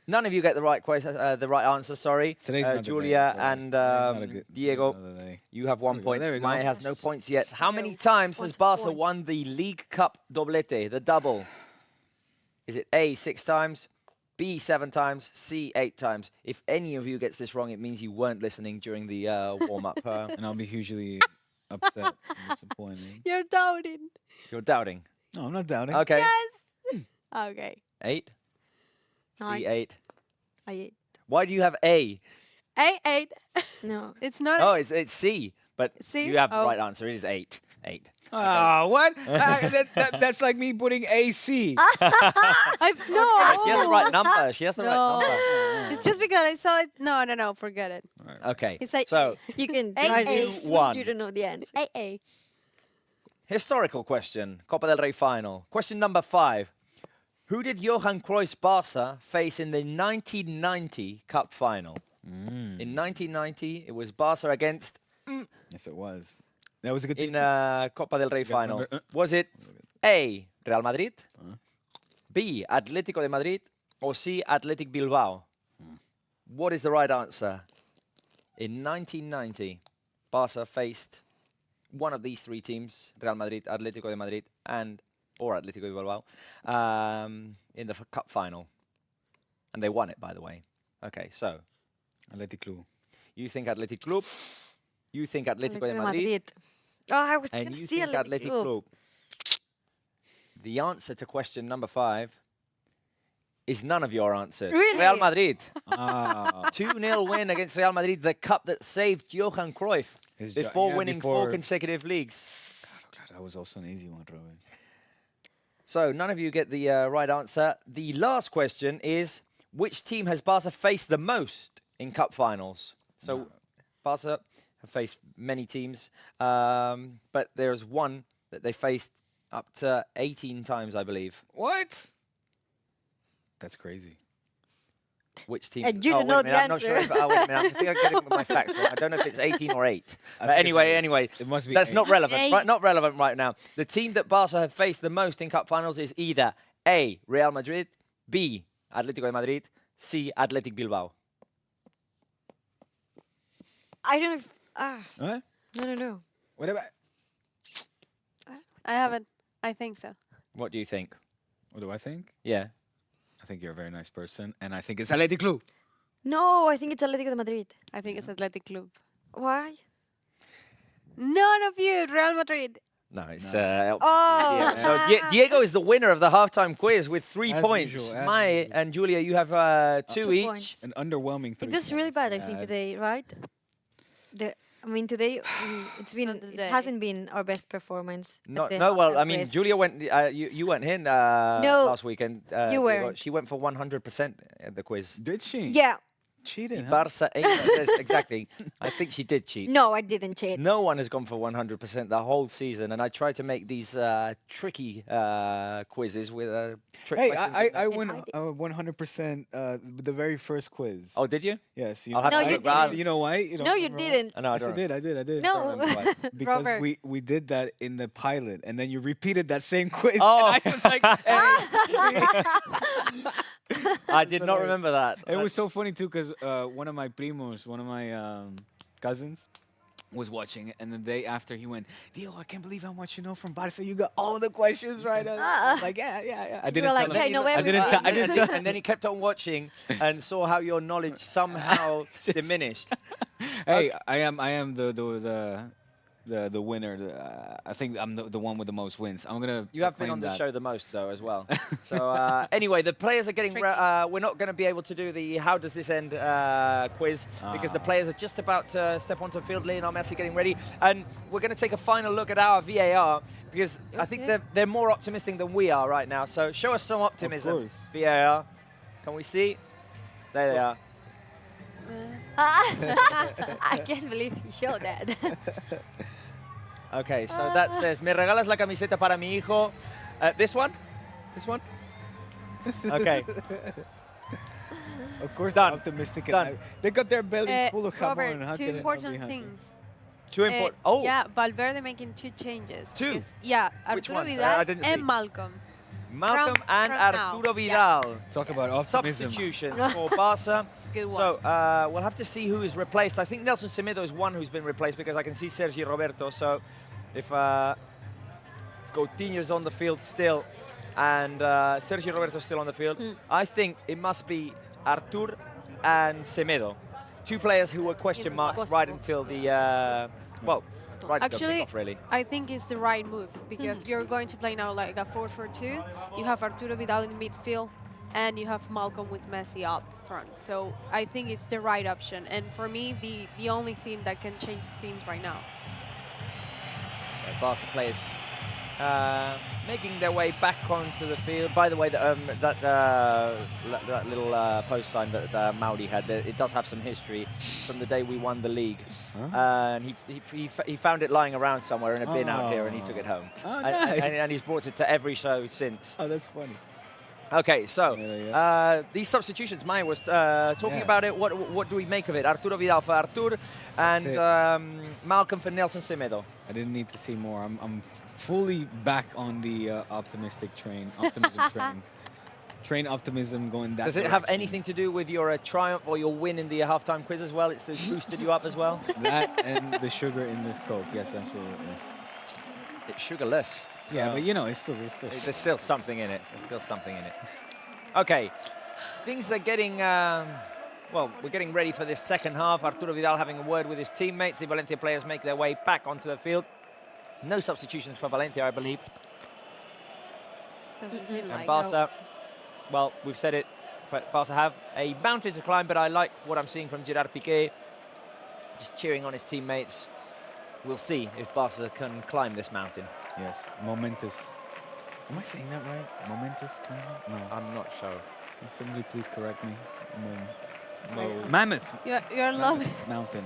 none of you get the right the right answer. Sorry, Today's not the Julia day, and Diego. Another day. You have 1 point. There we go. Maya has no points yet. How many times has Barca won the League Cup doblete, the double? Is it A, 6 times? B, 7 times, C, 8 times. If any of you gets this wrong, it means you weren't listening during the warm-up. And I'll be hugely upset and disappointed. You're doubting. You're doubting. No, I'm not doubting. Okay. Yes. Okay. 8. Nine. C8. I 8. Why do you have A? A8. No. It's not. Oh, it's C. But C? you have the Oh. right answer. It is 8. 8. Ah, what? That's like me putting AC. No. She has the right number. She has the right No. number. It's just because I saw it. No. Forget it. Okay. It's like So, You can A, try A. this. 1. You don't know the answer. A. historical question. Copa del Rey final. Question number 5. Who did Johan Cruyff's Barca face in the 1990 Cup final? In 1990, it was Barca against... Yes, it was. That was a good in thing. Copa del Rey got final. number- Was it A, Real Madrid, B, Atlético de Madrid, or C, Athletic Bilbao? What is the right answer? In 1990, Barca faced one of these 3 teams, Real Madrid, Atlético de Madrid, or Athletic Bilbao, in the cup final. And they won it, by the way. Okay, so Athletic Club. you think Athletic Club, you think Atlético de Atletico Madrid, Oh, I was and going to you see think Athletic Club. The answer to question number 5 is none of your answers. Really? Real Madrid. Ah, 2-0 win against Real Madrid, the cup that saved Johan Cruyff before winning 4 consecutive leagues. that was also an easy one, Robin. So none of you get the right answer. The last question is, which team has Barca faced the most in cup finals? So Barca have faced many teams, but there's one that they faced up to 18 times, I believe. What? That's crazy. Which team? And you don't know wait a minute, the I'm not sure answer. if, wait a minute, I think I'm getting my facts wrong. I don't know if it's 18 or 8. I But think it's anyway, It must be that's 8. not relevant. 8. Right, not relevant right now. The team that Barca have faced the most in cup finals is either A, Real Madrid, B, Atlético de Madrid, C, Athletic Bilbao. I don't know if... What? No. What about? I haven't. I think so. What do you think? What do I think? Yeah. I think you're a very nice person, and I think it's Athletic Club. No, I think it's Atletico de Madrid. I think it's Athletic Club. Why? None of you, Real Madrid. No, it's Oh. Diego. So Diego is the winner of the halftime quiz with 3 As points. usual, as Mai usual. and Julia, you have 2 2 each. points. An underwhelming. It was really points. bad, I think, today, right? I mean, today not the it day. hasn't been our best performance. at No, the no. Well, halftime I mean, quiz. Julia went. You weren't in No, last weekend. you Diego. weren't. She went for 100% at the quiz. Did she? Yeah. Cheated, huh? Barça. Yes, exactly. I think she did cheat. No, I didn't cheat. No one has gone for 100% the whole season, and I try to make these tricky quizzes with trick Hey, questions. I in them. won 100% the very first quiz. Oh, did you? Yes. I'll have No, to you look back. didn't. You know why? You don't No, you remember why? didn't. No, I Yes, I don't. did. I did. No. remember why. Because Robert. we did that in the pilot, and then you repeated that same quiz. Oh. And I was like, hey. I did not remember that. It was so funny too, because one of my primos, one of my cousins, was watching it, and the day after he went, Dio, I can't believe how much you know from Barça. You got all the questions right. I was like, yeah. I didn't were like, tell yeah, I him. know I didn't. everything. I didn't. And then he kept on watching and saw how your knowledge somehow diminished. Hey, I am the winner. I think I'm the one with the most wins. I'm gonna. You have been proclaim on the that. show the most, though, as well. So anyway, the players are getting. We're not going to be able to do the "How does this end" quiz because the players are just about to step onto the field. Leonel Messi getting ready, and we're going to take a final look at our VAR because I think they're more optimistic than we are right now. So show us some optimism, course. VAR. Can we see? There they are. I can't believe he showed that. Okay, so that says, "Me regalas la camiseta para mi hijo." This one? This one? Okay. Of course, Done. they're optimistic. and Done. They got their bellies full of jamon. Robert, How two can it not be important happy? things. Too important. Oh, Yeah, Valverde making 2 changes. Two? because- Yeah, Which Arturo one? I Vidal didn't and see. Malcolm. Malcolm from and now. Arturo Yeah. Vidal. Talk about optimism. Substitutions for Barça. Good one. So we'll have to see who is replaced. I think Nelson Semedo is one who's been replaced because I can see Sergi Roberto. So if Coutinho's on the field still and Sergi Roberto's still on the field, I think it must be Artur and Semedo. 2 players who were question It's marks possible. right until the, right until Actually, kickoff, really. I think it's the right move because you're going to play now like a 4-4-2. You have Arturo Vidal in the midfield, and you have Malcolm with Messi up front. So I think it's the right option. And for me, the only thing that can change things right now. Barca players making their way back onto the field. By the way, that little post sign that Maudi had, it does have some history from the day we won the league. And he found it lying around somewhere in a bin out here, and he took it home. Oh, and, nice. and he's brought it to every show since. Oh, that's funny. Okay, so Yeah. these substitutions, Maya was talking about it. What do we make of it? Arturo Vidal for Artur and Malcolm for Nelson Semedo. I didn't need to see more. I'm fully back on the optimism train. Train optimism going that Does it have direction. anything to do with your triumph or your win in the halftime quiz as well? It's boosted you up as well? That and the sugar in this Coke, yes, absolutely. It's sugarless. Yeah, so but you know, it's still there's still something in it. There's still something in it. Okay, things are getting, well, we're getting ready for this second half. Arturo Vidal having a word with his teammates. The Valencia players make their way back onto the field. No substitutions for Valencia, I believe. Doesn't seem And like Barca, well, we've said it, but Barca have a mountain to climb, but I like what I'm seeing from Gerard Piqué, just cheering on his teammates. We'll see if Barca can climb this mountain. Yes, momentous. Am I saying that right? Momentous climb? No. I'm not sure. Can somebody please correct me? no. Mammoth You're loving mountain.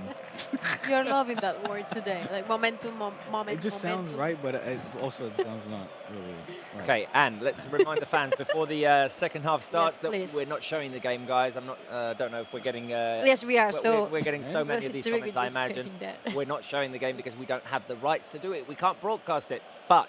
you're loving that word today, like momentum, moment. It just sounds right, but it also it sounds not really right. Okay, and let's remind the fans before the second half starts that please. we're not showing the game, guys. I'm not. Don't know if we're getting. Yes, we are. We're getting so many of these It's really comments. I good imagine saying that. we're not showing the game because we don't have the rights to do it. We can't broadcast it, but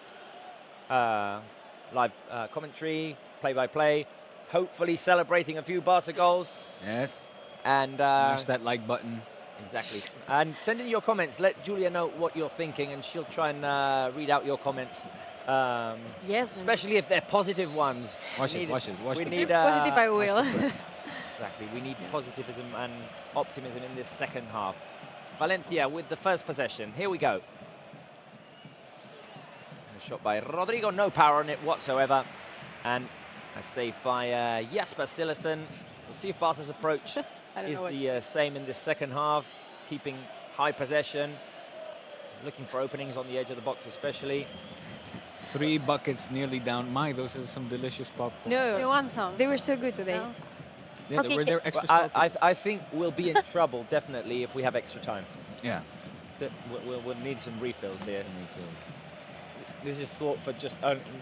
live commentary, play-by-play. Hopefully, celebrating a few Barca goals. Yes. And Smash that like button. Exactly. And send in your comments. Let Julia know what you're thinking, and she'll try and read out your comments. Yes. Especially if they're positive ones. Watch We this, need- watch this, watch we this. need, Positive I will. Exactly. We need positivism and optimism in this second half. Valencia with the first possession. Here we go. A shot by Rodrigo. No power on it whatsoever. And a save by Jasper Cillessen. We'll see if Barca's approach I don't is know what the same in this second half, keeping high possession, looking for openings on the edge of the box especially. 3 buckets nearly down. Mike, those are some delicious popcorn. No, You want some? they were so good today. No? Yeah, Okay, they're extra Well, salty. I think we'll be in trouble definitely if we have extra time. Yeah. We'll need some refills here. Some refills. This is thought for just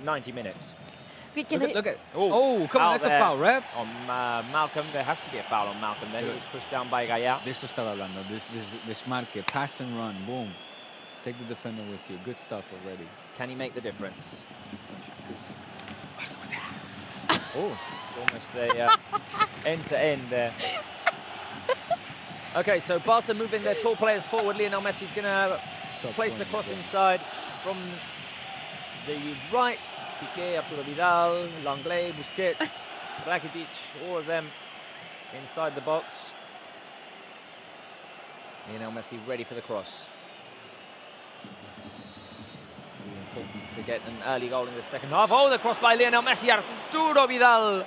90 minutes. Okay, can Look at. Oh, Oh, come on, that's there a foul, ref. On Malcolm, there has to be a foul on Malcolm there. He was pushed down by Gaia. De eso estaba hablando. This marque, pass and run, boom. Take the defender with you. Good stuff already. Can he make the difference? Oh, almost a end-to-end there. Okay, so Barca moving their tall players forward. Leonel Messi's going to place the cross inside from the right. Piqué, Arturo Vidal, Langley, Busquets, Rakitic, all of them inside the box. Leonel Messi ready for the cross. Really important to get an early goal in the second half. Oh, the cross by Leonel Messi, Arturo Vidal.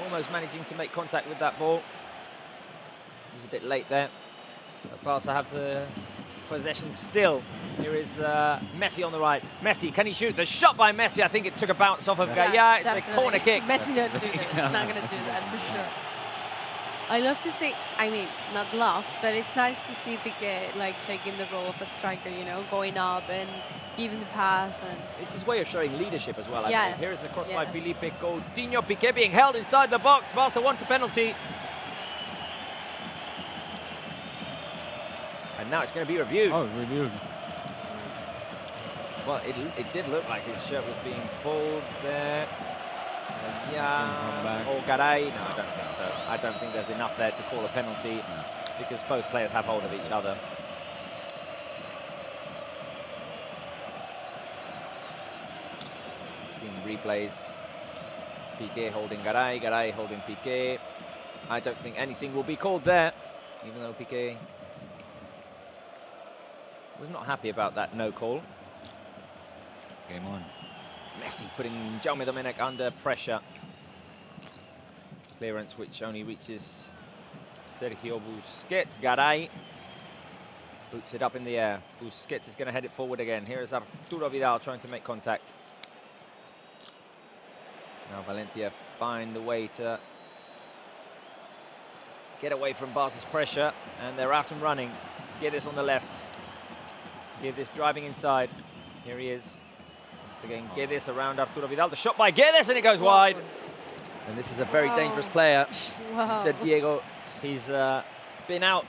Almost managing to make contact with that ball. He was a bit late there. But Barca have the possession still. Here is Messi on the right. Messi, can he shoot? The shot by Messi, I think it took a bounce off of Gaia. It's definitely. a corner kick. Messi not do that. Not going to do that for sure. I love to see, I mean, not love, but it's nice to see Piqué like taking the role of a striker, you know, going up and giving the pass. And it's his way of showing leadership as well. I Yeah. think. Here is the cross by Felipe Coutinho. Piqué being held inside the box. Barca want a penalty. And now it's going to be reviewed. Oh, reviewed. Well, it did look like his shirt was being pulled there. Yeah. Or Garay. No, I don't think so. I don't think there's enough there to call a penalty because both players have hold of each other. Seeing replays. Piqué holding Garay, Garay holding Piqué. I don't think anything will be called there, even though Piqué was not happy about that no call. Game on. Messi putting Jaume Domènech under pressure. Clearance which only reaches Sergio Busquets. Garay boots it up in the air. Busquets is going to head it forward again. Here is Arturo Vidal trying to make contact. Now Valencia find the way to get away from Barca's pressure, and they're out and running. Guedes on the left. Guedes driving inside. Here he is. Once again, Guedes around Arturo Vidal. The shot by Guedes, and it goes wide. And this is a very dangerous player. Wow. Said Diego. He's been out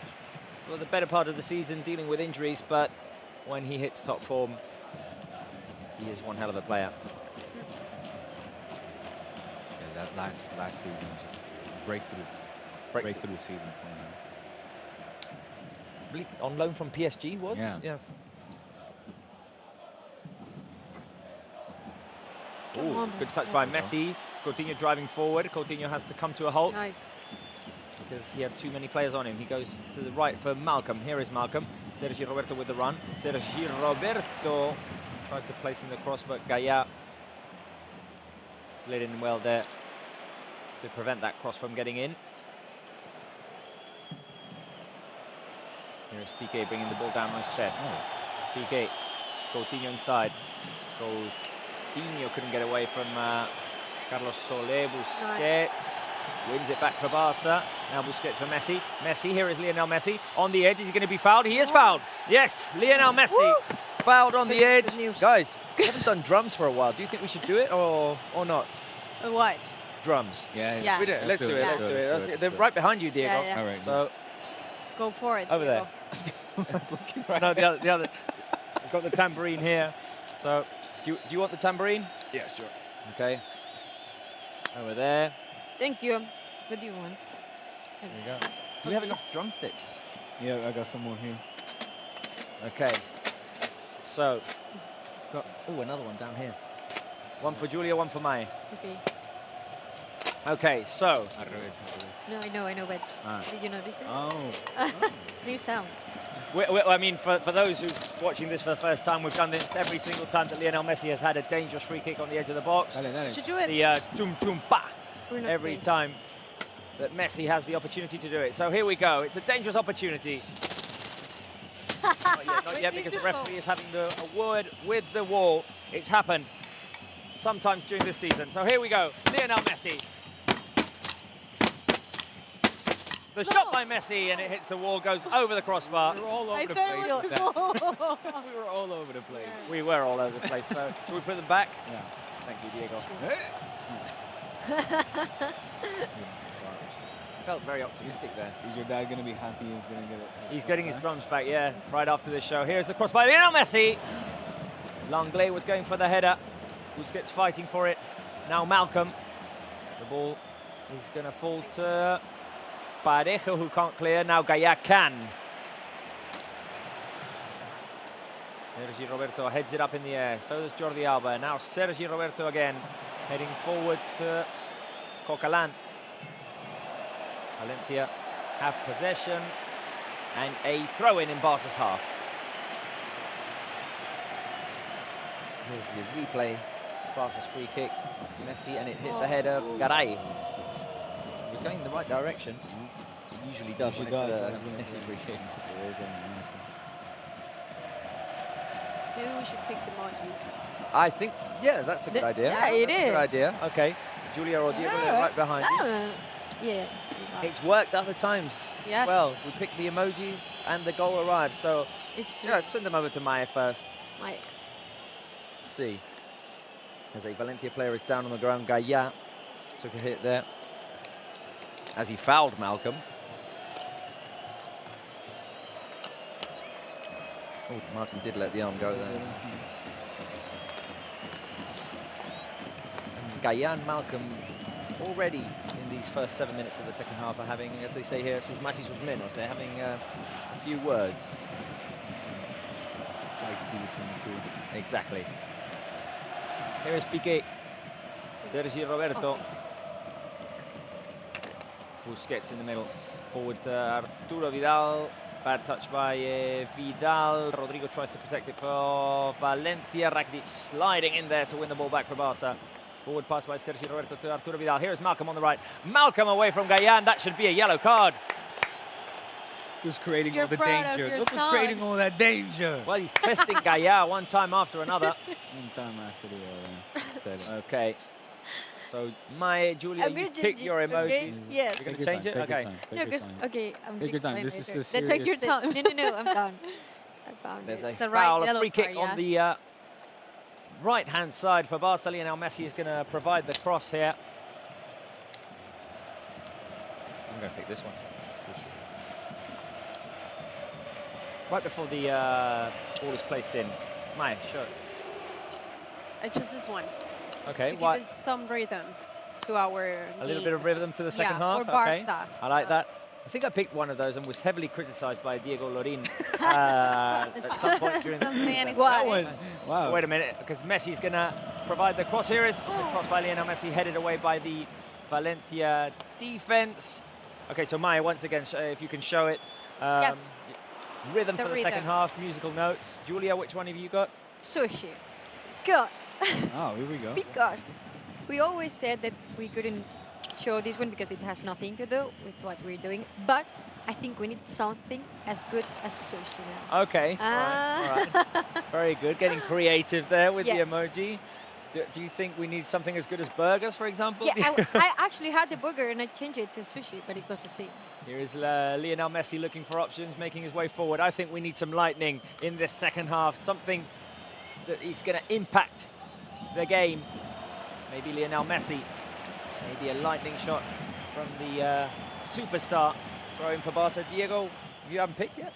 for the better part of the season dealing with injuries, but when he hits top form, he is one hell of a player. Yeah, that last season, just breakthrough season for him. On loan from PSG, was? Yeah. Ooh, good touch by Messi. Coutinho driving forward. Coutinho has to come to a halt. Nice. Because he had too many players on him. He goes to the right for Malcolm. Here is Malcolm. Sergio Roberto with the run. Sergio Roberto tried to place in the cross, but Gaia slid in well there to prevent that cross from getting in. Here's Piqué bringing the ball down on his chest. Piqué, Coutinho inside. Coutinho couldn't get away from Carlos Soler. Busquets wins it back for Barca. Now Busquets for Messi. Messi, here is Leonel Messi. On the edge, is he going to be fouled? He is fouled. Yes, Leonel Messi fouled on the edge. Guys, we haven't done drums for a while. Do you think we should do it or not? What? Drums. Yeah. We do it. Let's do it. Yeah. Let's do it. They're right behind you, Diego. Yeah. All right. So Go for it. over Diego. there. No, the other. We've got the tambourine here. So do you want the tambourine? Yeah, sure. Okay. Over there. Thank you. What do you want? There we go. Do we have enough drumsticks? Yeah, I got some more here. Okay. So, got another one down here. One for Julia, one for Mai. Okay. Okay, so. No, I know, but did you notice this? Oh. New sound. I mean, for those who are watching this for the first time, we've done this every single time that Leonel Messi has had a dangerous free kick on the edge of the box. Should do it. The tum tum pa every crazy. time that Messi has the opportunity to do it. So here we go. It's a dangerous opportunity. Not yet, because the referee is having a word with the wall. It's happened sometimes during this season. So here we go, Lionel Messi. The shot by Messi, and it hits the wall, goes over the crossbar. We were all over the place with that. We were all over the place. We were all over the place. So should we put them back? Yeah. Thank you, Diego. Sure. Felt very optimistic there. Is your dad going to be happy he's going to get it? He's getting his drums back, yeah, right after this show. Here's the cross by Lionel Messi. Langlais was going for the header. Busquets fighting for it. Now Malcolm. The ball is going to fall to Parejo, who can't clear. Now Gaya can. Sergi Roberto heads it up in the air. So does Jordi Alba. Now Sergi Roberto again, heading forward to Coquelin. Valencia have possession and a throw-in Barca's half. Here's the replay. Barca's free kick. Messi, and it hit the head of Garay. It was going in the right direction. It usually does when it's a Messi free kick. Maybe we should pick the emojis. I think, yeah, that's a good idea. Yeah, it is. Good idea. Okay, Julia or Diego, they're right behind you. Yeah. It's worked other times. Yes. Well, we picked the emojis and the goal arrived. So It's true. yeah, send them over to Maya first. My, See. As a Valencia player is down on the ground, Gaya took a hit there as he fouled Malcolm. Oh, Martin did let the arm go there. And Gaya and Malcolm already in these first 7 minutes of the second half are having, as they say here, sus más y sus menos. They're having a few words. Feisty between the two. Exactly. Here is Piqué. Sergi Roberto. Busquets in the middle. Forward to Arturo Vidal. Bad touch by Vidal. Rodrigo tries to protect it for Valencia. Rakitic sliding in there to win the ball back for Barca. Forward pass by Sergi Roberto to Arturo Vidal. Here is Malcolm on the right. Malcolm away from Gayan. That should be a yellow card. Who's creating You're all the proud of danger? your Look who's son. creating all that danger. Well, he's testing Gaya one time after another. One time after the other. Okay. So, Julia, I'm gonna you pick change your it, okay? emojis. Yes. You're going to change it? Okay. no, because okay, I'm Take your time. explain This is later. a Then serious- take your time. No, I'm done. I found There's it. a It's a right foul, a yellow free kick card, on the right-hand side for Barca. Leonel Messi is going to provide the cross here. I'm going to pick this one. Right before the ball is placed in. Maya, show it. I chose this one. Okay, To why? give it some rhythm to our A little game. bit of rhythm to the second Yeah, half. or Okay, Barca. I like that. I think I picked one of those and was heavily criticised by Diego Lorin at some point during the Don't say season. anything. Why? Wow. Wait a minute, because Messi's going to provide the cross. Here is the cross by Lionel Messi, headed away by the Valencia defence. Okay, so Maya, once again, if you can show it. Yes. Rhythm The for the second rhythm. half, musical notes. Julia, which one have you got? Sushi. Because Oh, here we go. because we always said that we couldn't show this one because it has nothing to do with what we're doing. But I think we need something as good as sushi now. Okay, all right. Very good. Getting creative there with Yes. the emoji. Do you think we need something as good as burgers, for example? Yeah, I actually had the burger and I changed it to sushi, but it was the same. Here is Lionel Messi looking for options, making his way forward. I think we need some lightning in this second half, something that is going to impact the game. Maybe Lionel Messi, maybe a lightning shot from the superstar throwing for Barca. Diego, you haven't picked yet?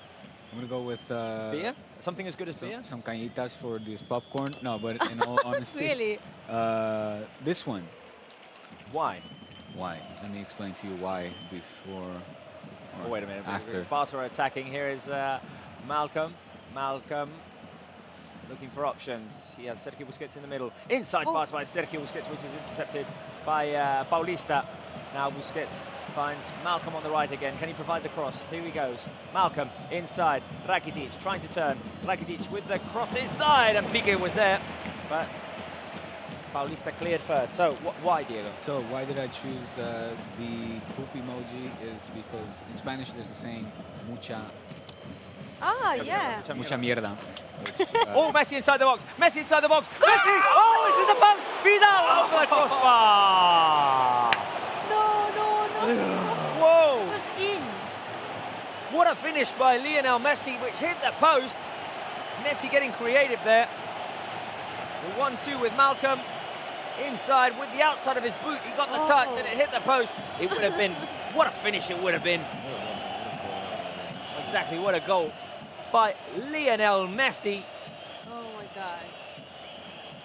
I'm going to go with... Beer? Something as good as beer? Some cañitas for this popcorn. No, but in all honesty... Really? This one. Why? Why? Let me explain to you why before... Oh, wait a minute. After. Barca are attacking. Here is Malcolm. Malcolm looking for options. He has Sergio Busquets in the middle. Inside pass by Sergio Busquets, which is intercepted by Paulista. Now Busquets finds Malcolm on the right again. Can he provide the cross? Here he goes. Malcolm inside. Rakitic trying to turn. Rakitic with the cross inside, and Piqué was there, but Paulista cleared first. So why, Diego? So why did I choose the poop emoji is because in Spanish there's a saying, mucha Ah, yeah. Mucha mierda. Oh, Messi inside the box. Messi inside the box. Messi! Oh, it's in the post. Vidal over the crossbar. No. Whoa! It was in. What a finish by Lionel Messi, which hit the post. Messi getting creative there. The 1-2 with Malcolm. Inside with the outside of his boot. He got the touch and it hit the post. It would have been, what a finish it would have been. Exactly, what a goal by Lionel Messi. Oh my God.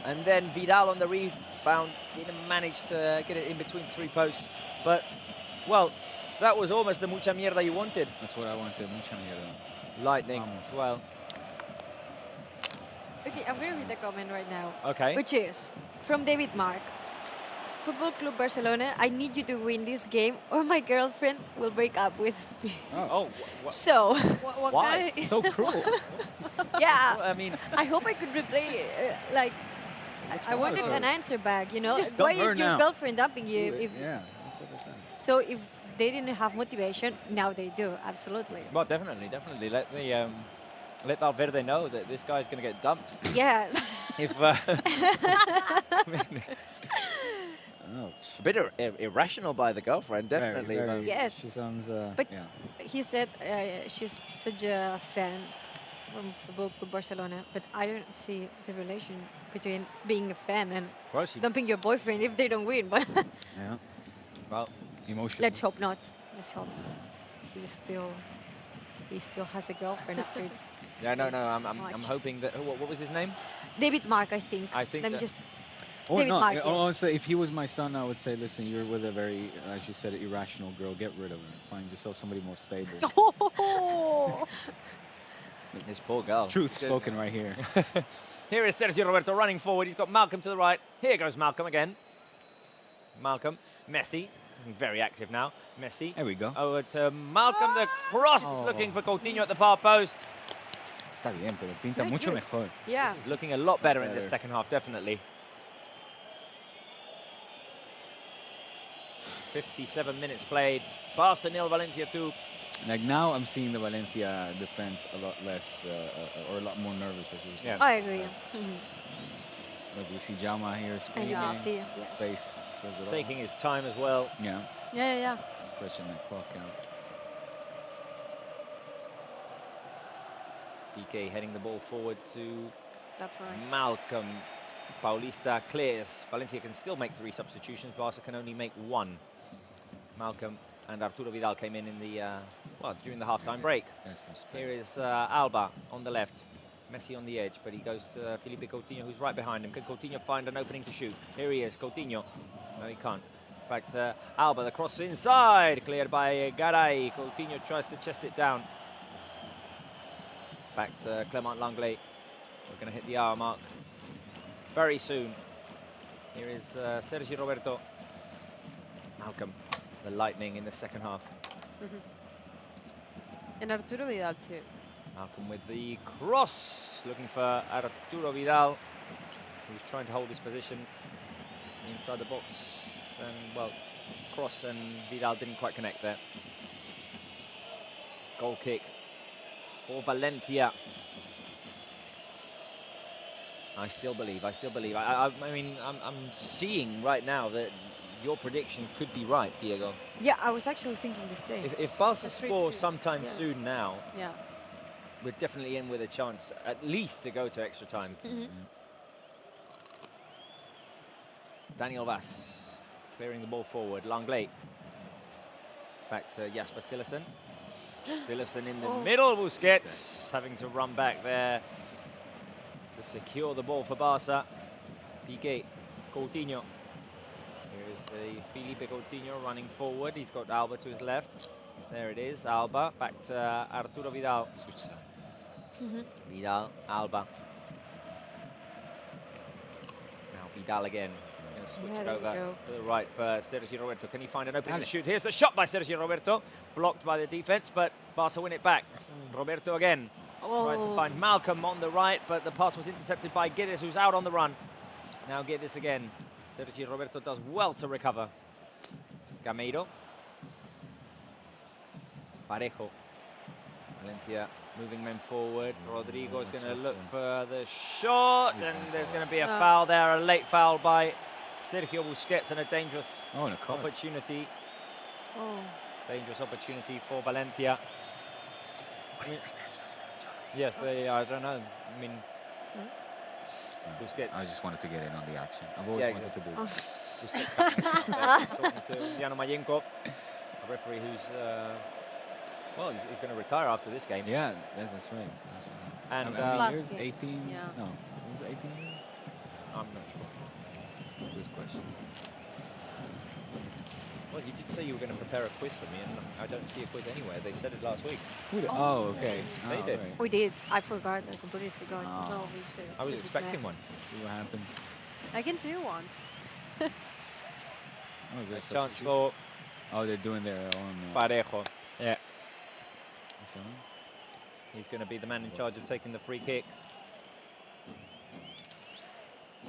And then Vidal on the rebound didn't manage to get it in between 3 posts. But, well, that was almost the mucha mierda you wanted. That's what I wanted, mucha mierda. Lightning Vamos. as well. Okay, I'm going to read the comment right now. Okay. Which is from David Mark. Football Club Barcelona, I need you to win this game or my girlfriend will break up with me. Oh, So, What why? guy? So cruel. yeah, I mean, I hope I could replay like I wanted wrong? an answer back, you know? Dump Why her is your now. girlfriend dumping you? If, Yeah, that's what I thought. so if they didn't have motivation, now they do, absolutely. well, definitely. Let Valverde know that this guy's going to get dumped. Yes. If Ouch. a bit irrational by the girlfriend, definitely. Very, but- very, Yes. She sounds, But- yeah. He said she's such a fan from Football Club Barcelona, but I don't see the relation between being a fan and Well, she, dumping your boyfriend if they don't win. But Yeah. well, Emotional. let's hope not. Let's hope he still has a girlfriend after yeah, no. I'm Much. hoping that. What was his name? David Mark, I think. I think Let me that- just. Or David no, Mark, yes. honestly, if he was my son, I would say, listen, you're with a very, as you said, irrational girl. Get rid of her. Find yourself somebody more stable. Oh. This poor girl. Truth spoken right here. Here is Sergio Roberto running forward. He's got Malcolm to the right. Here goes Malcolm again. Messi, very active now. Messi. There we go. Over to Malcolm, the cross, looking for Coutinho at the far post. Está bien, pero pinta Very mucho good. mejor. Yeah. This is looking a lot better in this Better. second half, definitely. 57 minutes played. Barça 0, Valencia 2. Like now, I'm seeing the Valencia defense a lot less, or a lot more nervous, as you were saying. Yeah. I agree. Like we see Jama here And screaming. you can see, yes. Space says it all. Taking his time as well. Yeah, Yeah. stretching that clock out. PK heading the ball forward to That's nice. Malcolm. Paulista clears. Valencia can still make 3 substitutions. Barca can only make 1. Malcolm and Arturo Vidal came in the during the halftime break. There's some space. Here is Alba on the left. Messi on the edge, but he goes to Felipe Coutinho, who's right behind him. Can Coutinho find an opening to shoot? Here he is, Coutinho. No, he can't. Back to Alba, the cross inside, cleared by Garay. Coutinho tries to chest it down. Back to Clement Langlais. We're going to hit the hour mark very soon. Here is Sergio Roberto. Malcolm, the lightning in the second half. And Arturo Vidal too. Malcolm with the cross, looking for Arturo Vidal, who's trying to hold his position inside the box. And, well, cross and Vidal didn't quite connect there. Goal kick for Valencia. I still believe. I mean, I'm seeing right now that your prediction could be right, Diego. Yeah, I was actually thinking the same. If Barca That's score 3-2. sometime Yeah. soon now, Yeah. we're definitely in with a chance, at least to go to extra time. Daniel Vaz clearing the ball forward. Langlais. Back to Jasper Cillessen. Cillessen in the middle. Busquets having to run back there to secure the ball for Barca. Piqué. Coutinho. Here is the Felipe Coutinho running forward. He's got Alba to his left. There it is, Alba. Back to Arturo Vidal. Switch side. Vidal, Alba. Now Vidal again. He's going to switch Yeah, it there we over go. to the right for Sergio Roberto. Can he find an opening to shoot? Here's the shot by Sergio Roberto. Blocked by the defense, but Barca win it back. Roberto again. Tries to find Malcolm on the right, but the pass was intercepted by Guedes, who's out on the run. Now Guedes again. Sergio Roberto does well to recover. Gameiro. Parejo. Valencia Moving men forward. Rodrigo is watch going to out look for for the shot, and there's going to be a foul there, a late foul by Sergio Busquets, and a dangerous Oh, and a card. opportunity. Oh. Dangerous opportunity for Valencia. Yes, they. I don't know. I mean, Busquets. I just wanted to get in on the action. I've always wanted to do that. Busquets talking to Jan Mayenko, a referee who's well, he's going to retire after this game. Yeah, that's right. That's right. And how many Last years? game. 18? Yeah. No, was it 18 years? I'm not sure. Quiz question. Well, you did say you were going to prepare a quiz for me, and I don't see a quiz anywhere. They said it last week. Who did? Oh, okay. They did. Right. We did. I forgot. I completely forgot. Oh. No, we should. I was Look at expecting that. one. See what happens. I can do one. Oh, is there a Chance substitute? for Oh, they're doing their own. Parejo. Yeah. So, He's going to be the man in charge of taking the free kick.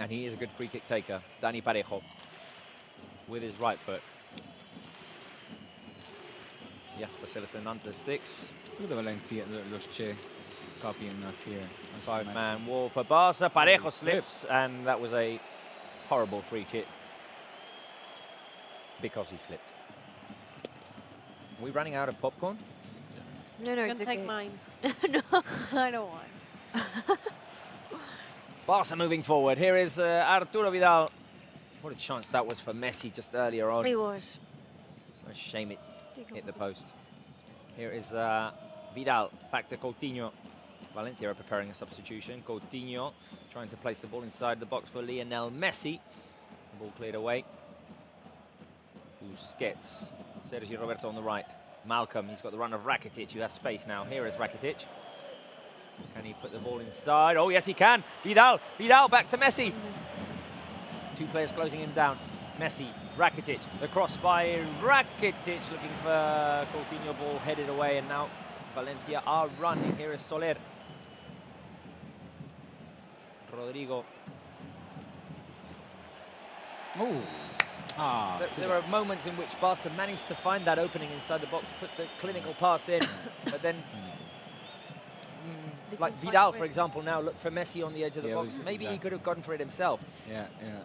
And he is a good free kick taker. Dani Parejo. With his right foot. Jasper Sillerson under the sticks. look at the Valencia, los Che copying us here. That's what Five-man wall for Barça. Parejo he slips, and that was a horrible free kick. Because he slipped. Are we running out of popcorn? No, You it's can take okay. mine. No. I don't want. Barca moving forward. Here is Arturo Vidal. What a chance that was for Messi just earlier on. It was. What a shame it hit the post. Here is Vidal. Back to Coutinho. Valencia are preparing a substitution. Coutinho trying to place the ball inside the box for Leonel Messi. The ball cleared away. Busquets. Sergio Roberto on the right. Malcolm, he's got the run of Rakitic, who has space now. Here is Rakitic. Can he put the ball inside? Oh, yes, he can. Vidal, Vidal, back to Messi. Two players closing him down. Messi, Rakitic, the cross by Rakitic, looking for Coutinho, ball headed away, and now Valencia are running. Here is Soler. Rodrigo. Oh. Ah, There are moments in which Barca managed to find that opening inside the box, put the clinical pass in, but then, like Vidal, for example, now look for Messi on the edge of the box. Maybe he could have gone for it himself. Yeah, yeah.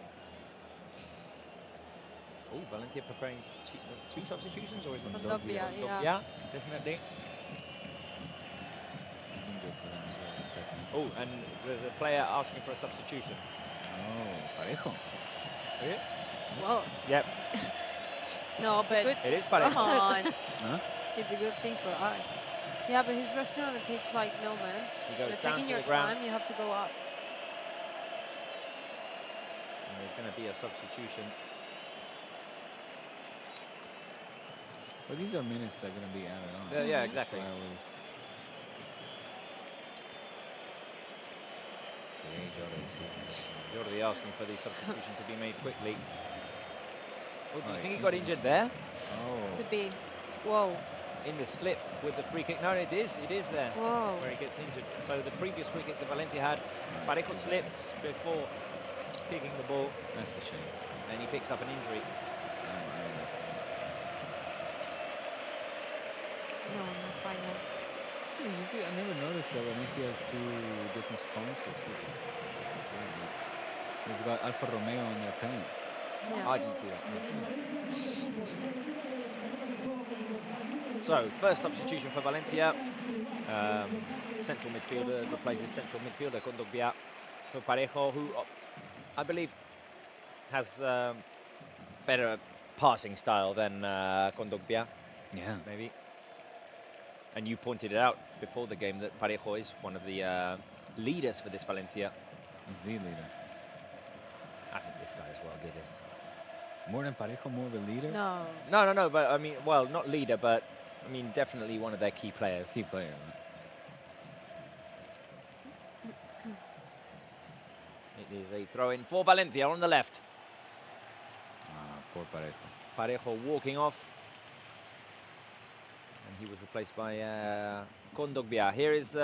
Oh, Valencia preparing two substitutions, or is it Kondogbia, yeah. Yeah, definitely. It's been good for them as well, the second. Oh, and there's a player asking for a substitution. Oh, Parejo. Yeah. Well, Yep, No, but it is come Parejo. on. Huh? it's a good thing for us. Yeah, but he's resting on the pitch like, no, man. He goes You're down taking to your the ground. time. You have to go up. And there's going to be a substitution. Well, these are minutes that are going to be added on. Yeah, That's exactly. why I was... Jordi asking for the substitution to be made quickly. Oh, do you Right, think he got injured there? Oh. Could be. Whoa. In the slip with the free kick? No, it is there. Whoa. Where he gets injured. So the previous free kick that Valencia had, Parejo slips before kicking the ball, That's a shame. and he picks up an injury. No, no final. You see, I never noticed that Valencia has two different sponsors. They've got Alfa Romeo on their pants. Yeah. I didn't see that. So, first substitution for Valencia. Central midfielder replaces central midfielder Kondogbia for Parejo, who I believe has better passing style than Kondogbia. Yeah. Maybe. And you pointed it out before the game that Parejo is one of the leaders for this Valencia. He's the leader. I think this guy as well, Guedes. More than Parejo, more of a leader? No. No, but I mean, well, not leader, but I mean, definitely one of their key players. Key player, right? It is a throw-in for Valencia on the left. Poor Parejo. Parejo walking off. And he was replaced by Kondogbia. Here is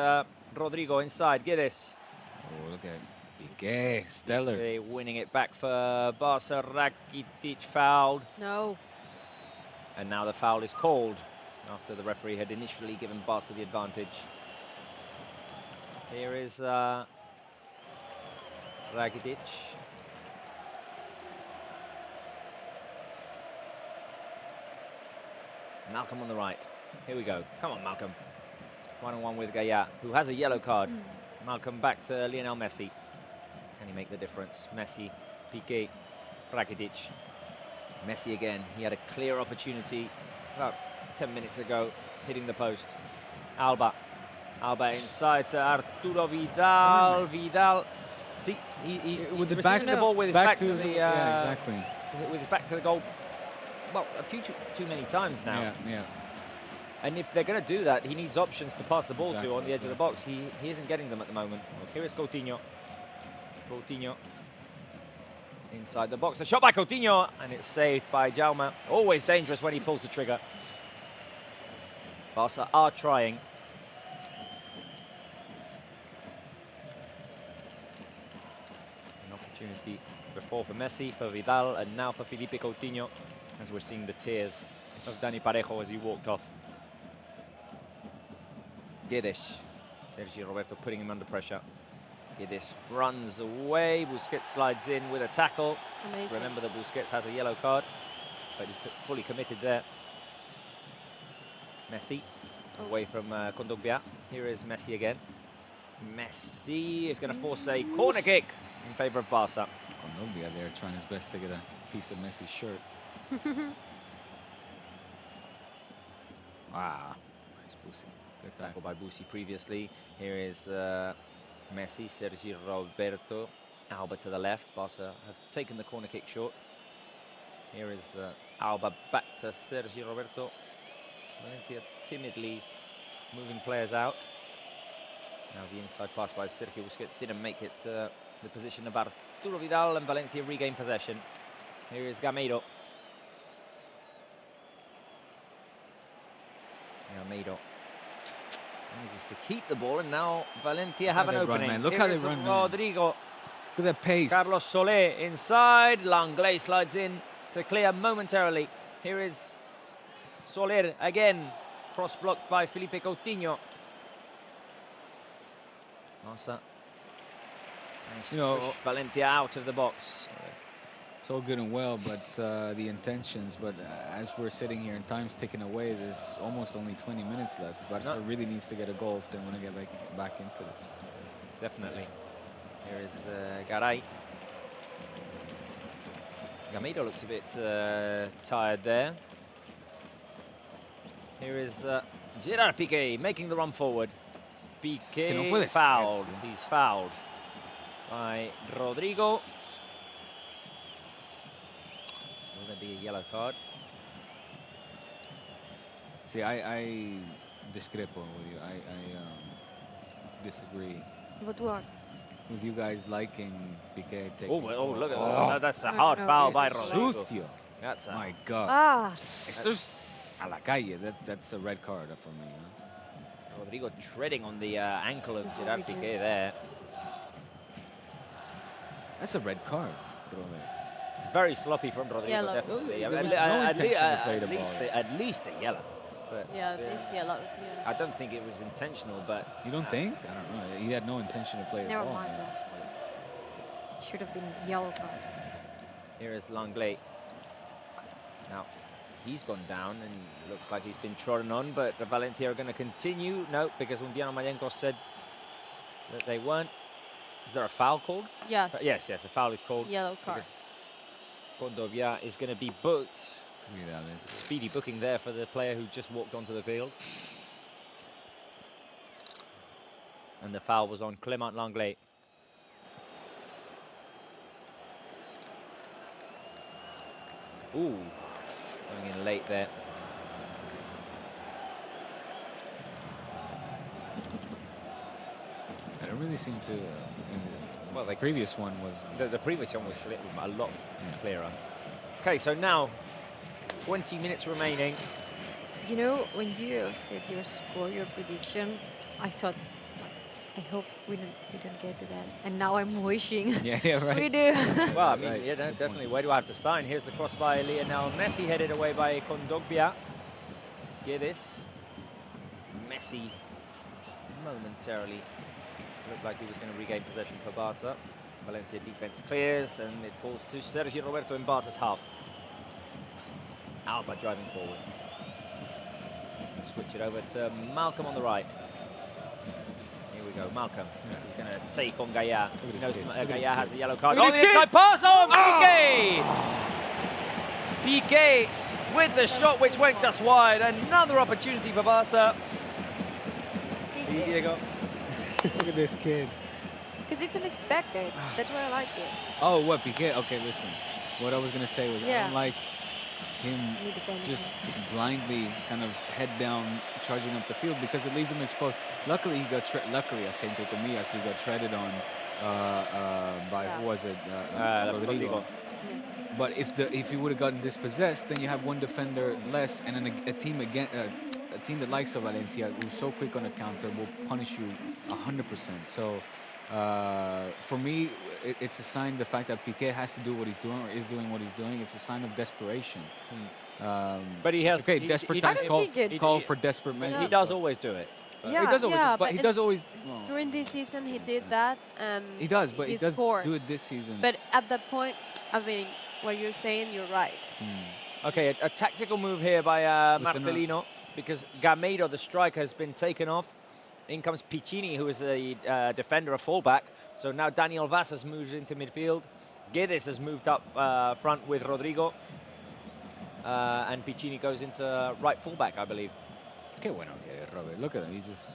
Rodrigo inside. Guedes. Oh, look at Piqué, stellar. They're winning it back for Barca. Rakitic fouled. No. And now the foul is called after the referee had initially given Barca the advantage. Here is Rakitic. Malcolm on the right. Here we go. Come on, Malcolm. 1-on-1 with Gaya, who has a yellow card. Malcolm back to Leonel Messi. Can he make the difference? Messi, Piqué, Rakitic. Messi again. He had a clear opportunity about 10 minutes ago, hitting the post. Alba. Alba inside to Arturo Vidal. Vidal. See, he's with the receiving back the ball with his back to the yeah, exactly. with his back to the goal. Well, a few too many times now. Yeah, yeah. And if they're going to do that, he needs options to pass the ball Exactly, to on the edge of the box. He isn't getting them at the moment. Here is Coutinho. Coutinho inside the box. The shot by Coutinho, and it's saved by Jaume. Always dangerous when he pulls the trigger. Barca are trying. An opportunity before for Messi, for Vidal, and now for Felipe Coutinho, as we're seeing the tears of Dani Parejo as he walked off. Guedes. Sergio Roberto putting him under pressure. Guedes runs away. Busquets slides in with a tackle. Amazing. Remember that Busquets has a yellow card, but he's fully committed there. Messi away from Kondogbia. Here is Messi again. Messi is going to force a corner kick in favour of Barca. Kondogbia there trying his best to get a piece of Messi's shirt. Ah, nice Busi. Good tackle by Busi previously. Here is Messi, Sergio Roberto, Alba to the left. Barca have taken the corner kick short. Here is Alba back to Sergio Roberto. Valencia timidly moving players out. Now the inside pass by Sergio Busquets didn't make it to the position of Arturo Vidal, and Valencia regain possession. Here is Gameiro. Gameiro manages to keep the ball, and now Valencia have an opening. Man. Look Here how they is run, man. Rodrigo. Look at that pace. Carlos Soler inside. Langley slides in to clear momentarily. Here is Soler again. Cross blocked by Felipe Coutinho. Barca managed to push Valencia out of the box. It's all good and well, but the intentions. But as we're sitting here and time's ticking away, there's almost only 20 minutes left. Barca really needs to get a goal if they want to get back into this. Definitely. Here is Garay. Gameiro looks a bit tired there. Here is Gerard Piqué making the run forward. Piqué fouled. He's fouled by Rodrigo. Will there be a yellow card? See, I discrepo with you. I disagree. But what? With you guys liking Piqué taking. Oh, look at that. That's a hard foul by Rodrigo. Sucio. That's a My God. Ah. Esto es a la calle. That's a red card for me. Huh? Rodrigo treading on the ankle of Gerard Piqué there. That's a red card, bro. Very sloppy from Rodrigo, Yellow. definitely. There was no intention to play the ball. At least a yellow. But Yeah, this yellow. Yeah. I don't think it was intentional, but... You don't think? I don't know. He had no intention to play the Never ball. mind, man. actually. Should have been yellow card. Here is Langley. Now, he's gone down and looks like he's been trodden on, but the Valencia are going to continue. No, because Undiano Mayenko said that they weren't. Is there a foul called? Yes. Yes, a foul is called. Yellow card. Because Condovia is going to be booked. Yeah, that is. Speedy booking there for the player who just walked onto the field. And the foul was on Clement Langley. Ooh, going in late there. I don't really seem to. Well, the previous one was. The previous one was a lot clearer. Okay, so now 20 minutes remaining. You know, when you said your score, your prediction, I thought, I hope we don't get to that. And now I'm wishing Yeah, right. we do. Well, I mean, yeah, no, definitely. Where do I have to sign? Here's the cross by Leonel Messi, headed away by Kondogbia. Guedes. Messi momentarily Looked like he was going to regain possession for Barça. Valencia defense clears, and it falls to Sergi Roberto in Barca's half. Alba driving forward. He's going to switch it over to Malcolm on the right. Here we go, Malcolm. He's going to take on Gaia. He knows Gaia has a yellow card. On the inside pass on Piqué! Piqué with the shot which went just wide. Another opportunity for Barça. Diego. Look at this kid. Because it's unexpected. That's why I like it. Oh, what, Piqué? Okay, listen. What I was going to say was I don't like him just blindly kind of head down charging up the field because it leaves him exposed. Luckily, he got luckily, I say entre comillas, he got treaded on by who was it? Rodrigo. But if he would have gotten dispossessed, then you have one defender less, and then a team that likes Valencia, who's so quick on a counter, will punish you 100%. So for me, it's a sign, the fact that Piqué has to do what he's doing or is doing what he's doing. It's a sign of desperation. But he has. Okay, desperate times call for desperate measures. He does always do it. He does always, but he does always. During this season, he did that, and he does, but he does scored. do it this season. But at that point, I mean, what you're saying, you're right. Okay, a tactical move here by Marcelino, because Gameiro, the striker, has been taken off. In comes Piccini, who is a defender, a fullback. So now Daniel Vaz has moved into midfield. Guedes has moved up front with Rodrigo. And Piccini goes into right fullback, I believe. Okay, bueno, okay, Robert. Look at him. He just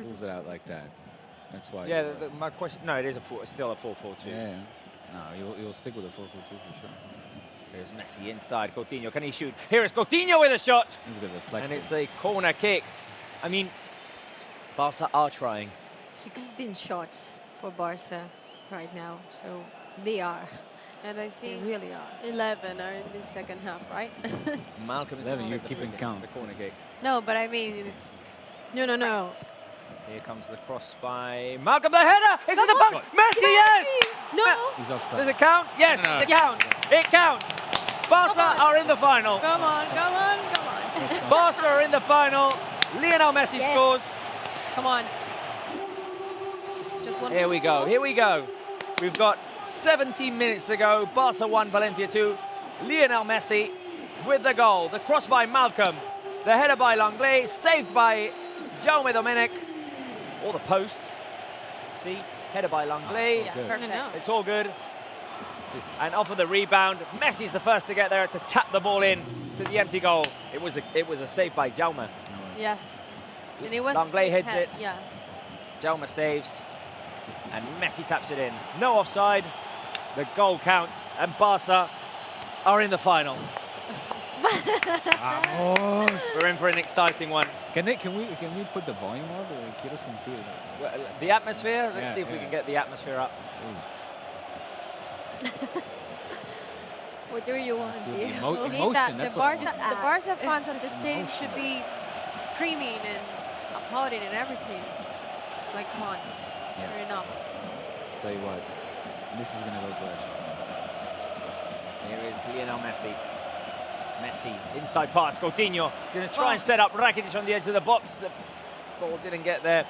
pulls it out like that. That's why. Yeah, my question. No, it is still a 4-4-2. Yeah. No, you'll stick with a 4-4-2 for sure. Here's Messi inside. Coutinho, can he shoot? Here is Coutinho with a shot. He's got the deflect. And it's a corner kick. I mean, Barca are trying. 16 shots for Barca right now, so they are. And I think they really are. 11 are in the second half, right? Malcolm is 11, you're keeping count. The corner kick. No, but I mean, it's... No. Here comes the cross by Malcolm, the header! It's in the box! Messi, yes! No! He's offside. Does it count? Yes, it counts. It counts. Barca are in the final. Come on. Barca are in the final. Leonel Messi scores. Come on. Just one. Here we go. We've got 17 minutes to go. Barca 1, Valencia 2. Leonel Messi with the goal. The cross by Malcolm. The header by Langlais. Saved by Jaume Domènech. Or the post. See? Header by Langlais. Yeah, perfect. It's all good. And off of the rebound. Messi's the first to get there to tap the ball in to the empty goal. It was a save by Jaume. Yes. And it was Langlais heads it. Yeah. Jaume saves. And Messi taps it in. No offside. The goal counts. And Barca are in the final. We're in for an exciting one. Can we put the volume up? Quiero sentir that. The atmosphere? Let's see if we can get the atmosphere up. What do you want? Emotion, the Barca fans on the stadium should be screaming and applauding and everything. Like, come on. Turn it up. Tell you what, this is going to go to extra time. Here is Lionel Messi. Messi, inside pass, Coutinho. He's going to try and set up Rakitic on the edge of the box. The ball didn't get there.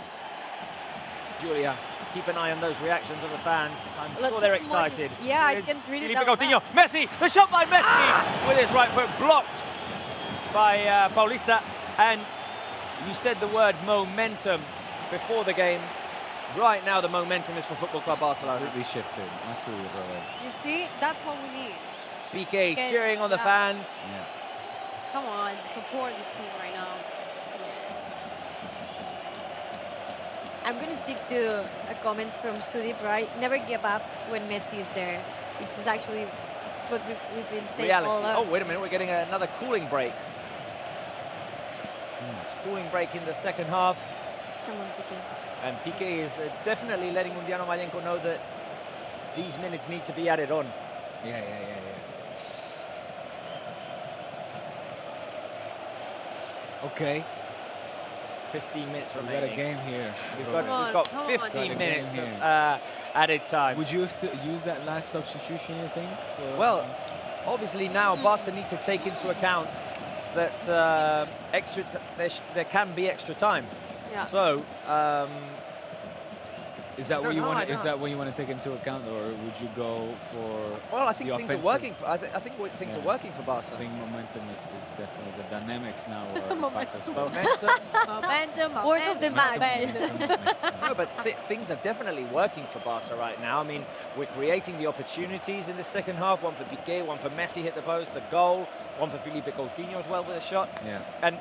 Julia, keep an eye on those reactions of the fans. I'm sure they're excited. Yeah, I can really tell. Coutinho, Messi, the shot by Messi with his right foot blocked by Paulista. And you said the word momentum before the game. Right now, the momentum is for Football Club Barcelona. Completely shifted. Absolutely, brother. You see, that's what we need. Piqué cheering on the fans. Yeah. Come on, support the team right now. Yes. I'm going to stick to a comment from Sudeep, right? Never give up when Messi is there, which is actually what we've been saying all along. Oh, wait a minute, we're getting another cooling break. Cooling break in the second half. Come on, Piqué. And Piqué is definitely letting Undiano Mayenko know that these minutes need to be added on. Yeah. Okay. 15 minutes We've remaining. got a game here. We've got 15 minutes of added time. Would you use that last substitution, you think? Well, obviously now Barca need to take into account that there can be extra time. Yeah. So Is that what you want? Is that what you want to take into account, or would you go for? Well, I think the things are working. I think things are working for Barca. I think momentum is definitely the dynamics now. Are Momentum. Word of the match. No, but things are definitely working for Barca right now. I mean, we're creating the opportunities in the second half. One for Piqué, one for Messi hit the post, the goal. One for Felipe Coutinho as well with a shot. Yeah. And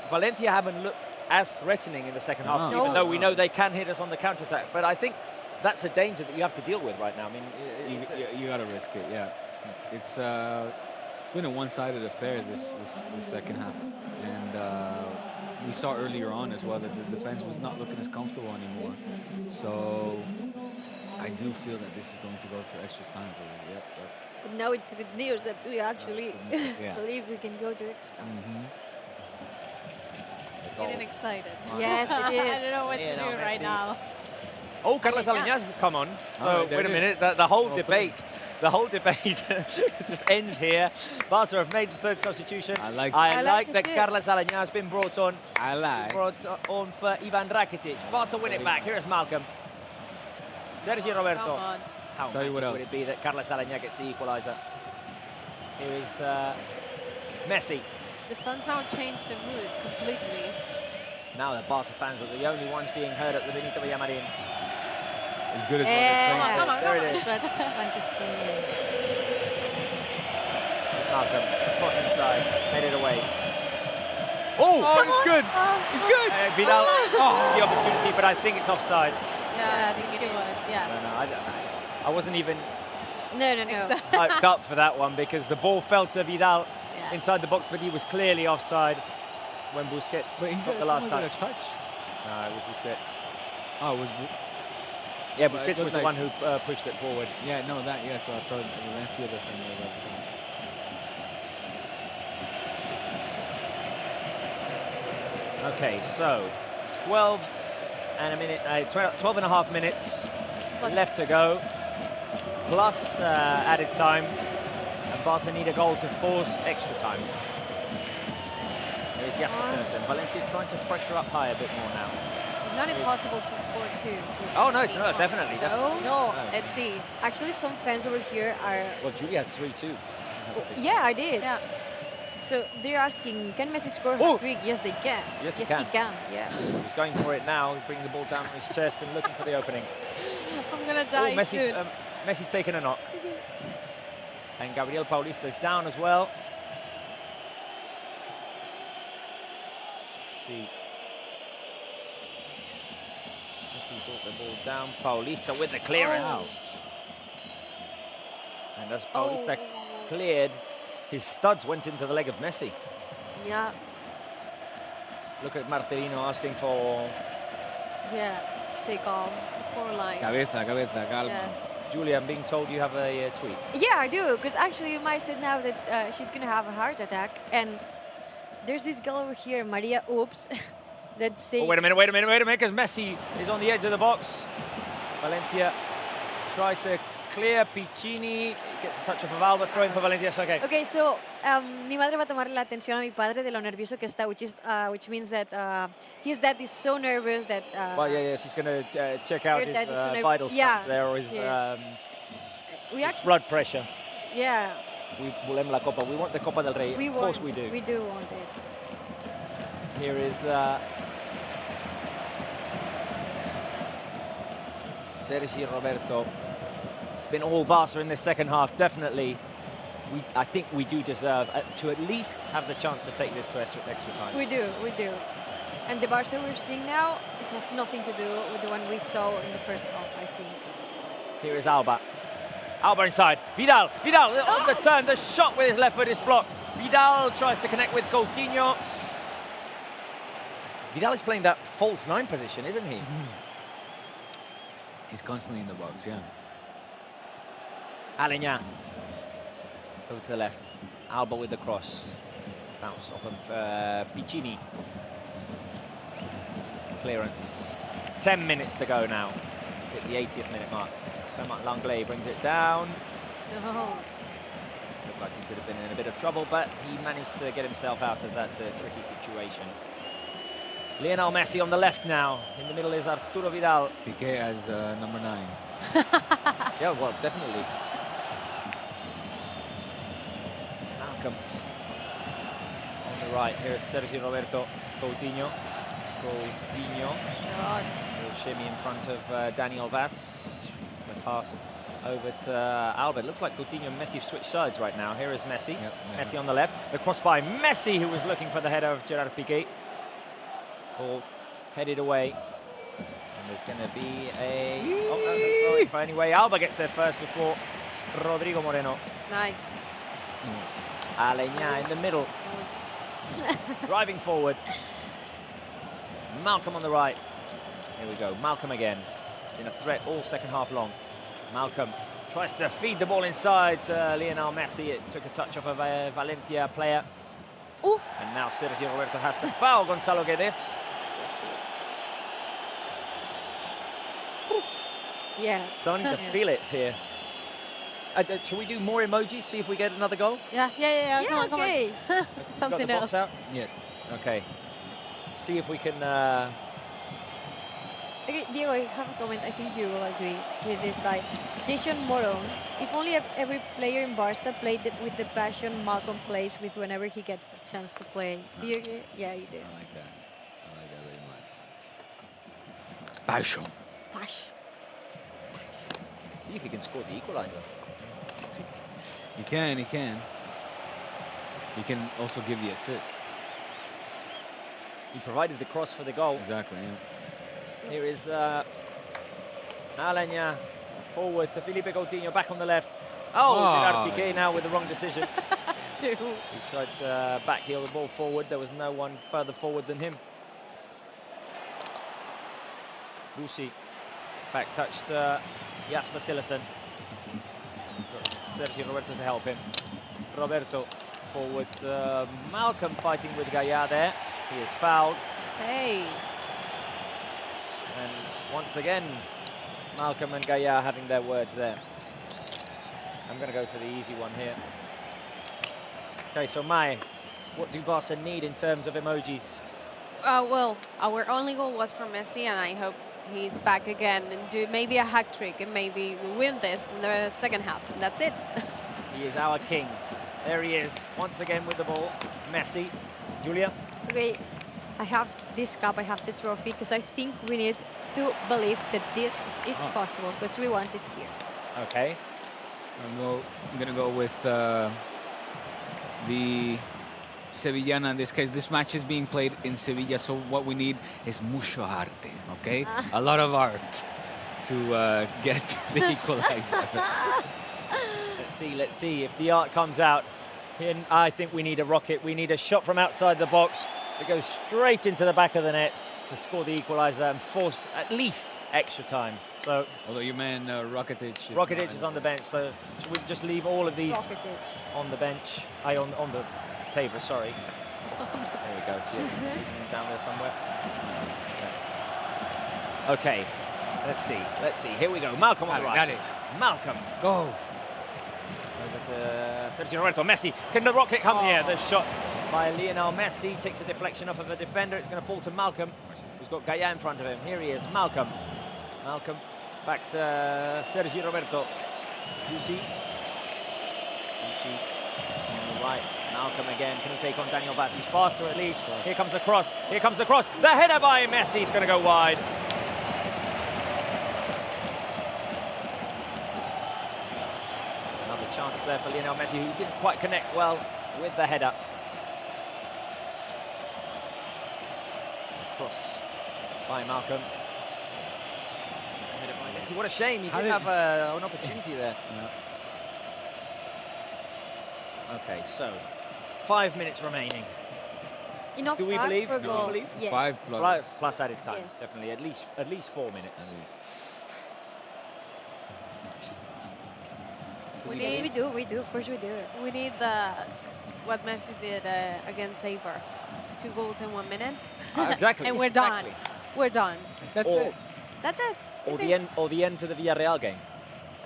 Valencia haven't looked as threatening in the second half, even though we know they can hit us on the counter-attack. But I think that's a danger that you have to deal with right now. I mean, you got to risk it. Yeah, it's been a one-sided affair this second half, and we saw earlier on as well that the defense was not looking as comfortable anymore. So I do feel that this is going to go through extra time. Yep. But now it's good news that we actually believe we can go to extra time. It's getting excited. Yes, it is. I don't know what to do right now. Oh, Carlos Aleñá's come on. So wait a minute. The whole debate just ends here. Barca have made the third substitution. I like that Carlos Aleñá has been brought on. Brought on for Ivan Rakitic. Barca win it back. Here is Malcolm. Sergi Roberto. How magic would it be that Carlos Aleñá gets the equaliser? Here is Messi. The fans now changed the mood completely. Now the Barca fans are the only ones being heard at the Benito Villamarín. As good as what they're playing. Come on. There it is. Want to see. Here's Malcolm. Cross inside. Headed away. Oh, it's good. It's good. Vidal the opportunity, but I think it's offside. Yeah, I think it was. Yeah. No, I wasn't even No. hyped up for that one because the ball fell to Vidal inside the box, but he was clearly offside when Busquets got the last touch. No, it was Busquets. Oh, it was. Yeah, Busquets was the one who pushed it forward. Yeah, no, that, yes, well, I thought Valencia defender. Okay, so 12 and a half minutes left to go, plus added time, and Barca need a goal to force extra time. There's Jasper Sinnesen. Valencia trying to pressure up high a bit more now. It's not impossible to score two. Oh, no, it's not, definitely. So, let's see. Actually, some fans over here are... Well, Julia has 3-2. Yeah, I did. Yeah. So they're asking, can Messi score a hat-trick? Yes, they can. Yes, he can. Yeah. He's going for it now, bringing the ball down on his chest and looking for the opening. I'm going to die soon. Messi's taken a knock. And Gabriel Paulista is down as well. Let's see. Messi brought the ball down. Paulista with the clearance. And as Paulista cleared, his studs went into the leg of Messi. Yeah. Look at Marcelino asking for... Yeah, stay calm. Scoreline. Cabeza, calma. Yes. Julia, I'm being told you have a tweet. Yeah, I do, because actually Mai said now that she's going to have a heart attack, and there's this girl over here, Maria Oops, that say... Oh, wait a minute, because Messi is on the edge of the box. Valencia try to clear. Piccini gets a touch of Alba, throwing for Valencia. It's okay. Okay, so mi madre va a tomarle la atención a mi padre de lo nervioso que está, which means that his dad is so nervous that... well, yeah, she's going to check out his vital stats there, or his blood pressure. Yeah. We volem la Copa. We want the Copa del Rey. Of course we do. We do want it. Here is Sergi Roberto. It's been all Barca in this second half, definitely. I think we do deserve to at least have the chance to take this to extra time. We do. And the Barca we're seeing now, it has nothing to do with the one we saw in the first half, I think. Here is Alba. Alba inside. Vidal on the turn. The shot with his left foot is blocked. Vidal tries to connect with Coutinho. Vidal is playing that false 9 position, isn't he? He's constantly in the box, yeah. Aleñá over to the left. Alba with the cross. Bounce off of Piccini. Clearance. 10 minutes to go now. Hit the 80th minute mark. Clement Langlais brings it down. Looked like he could have been in a bit of trouble, but he managed to get himself out of that tricky situation. Leonel Messi on the left now. In the middle is Arturo Vidal. Piqué as number 9. Yeah, well, definitely. Malcolm on the right. Here is Sergio Roberto Coutinho. Shot. Little shimmy in front of Daniel Vaz. The pass over to Albert. Looks like Coutinho and Messi have switched sides right now. Here is Messi. Yep, Messi on the left. The cross by Messi, who was looking for the header of Gerard Piqué. Ball headed away. And there's going to be a... Oh, no, throw it for anyway. Alba gets there first before Rodrigo Moreno. Nice. Aleñá in the middle. Driving forward. Malcolm on the right. Here we go. Malcolm again. It's been a threat all second half long. Malcolm tries to feed the ball inside to Leonel Messi. It took a touch off of a Valencia player. Ooh. And now Sergio Roberto has to foul Gonzalo Guedes. Yeah. Starting to feel it here. Shall we do more emojis, see if we get another goal? Yeah. Come on, okay. Something Got the box else. out? Yes. Okay. See if we can... Okay, Diego, I have a comment. I think you will agree with this guy. Jason Morons. If only every player in Barca played with the passion Malcolm plays with whenever he gets the chance to play. Do you agree? Yeah, you do. I like that. I like that very much. Passion. Passion. See if he can score the equalizer. He can. He can also give the assist. He provided the cross for the goal. Exactly, yeah. Here is Aleñá forward to Felipe Coutinho, back on the left. Gerard Piqué now with the wrong decision. Two. He tried to backheel the ball forward. There was no one further forward than him. Busi, back touch to Jasper Cillessen. He's got Sergio Roberto to help him. Roberto forward to Malcolm fighting with Gaya there. He is fouled. Hey. And once again, Malcolm and Gaya having their words there. I'm going to go for the easy one here. Okay, so Mai, what do Barca need in terms of emojis? Well, our only goal was from Messi, and I hope he's back again and do maybe a hat trick, and maybe we win this in the second half, and that's it. He is our king. There he is, once again with the ball. Messi. Julia? Okay, I have this cup, I have the trophy, because I think we need to believe that this is possible, because we want it here. Okay. I'm gonna go with the Sevillana in this case. This match is being played in Sevilla, so what we need is mucho arte, okay? A lot of art to get the equalizer. Let's see if the art comes out. And I think we need a rocket. We need a shot from outside the box that goes straight into the back of the net to score the equalizer and force at least extra time. So, although your man Rakitic is on the bench, so should we just leave all of these on the bench? On the table, sorry. There we go. Down there somewhere. Okay, let's see. Here we go. Malcolm on the right. Got it. Malcolm, go. Over to Sergio Roberto. Messi. Can the rocket come here? The shot by Leonel Messi takes a deflection off of a defender. It's going to fall to Malcolm, who's got Gaya in front of him. Here he is, Malcolm. Malcolm back to Sergio Roberto. Busi on the right. Malcolm again. Can he take on Daniel Vaz? He's faster at least. Here comes the cross. The header by Messi is going to go wide. Another chance there for Leonel Messi, who didn't quite connect well with the header. Cross by Malcolm. Header by Messi. What a shame. He didn't have an opportunity there. Yeah. Okay, so 5 minutes remaining. Enough Do we time believe? for a Do we goal. believe? Yes. 5 plus. Plus added time, Yes. definitely. At least 4 minutes. Yes, we do. Of course we do. We need what Messi did against Saver. 2 goals in 1 minute. Exactly. And we're done. We're done. That's it. That's it. Or the end to the Villarreal game.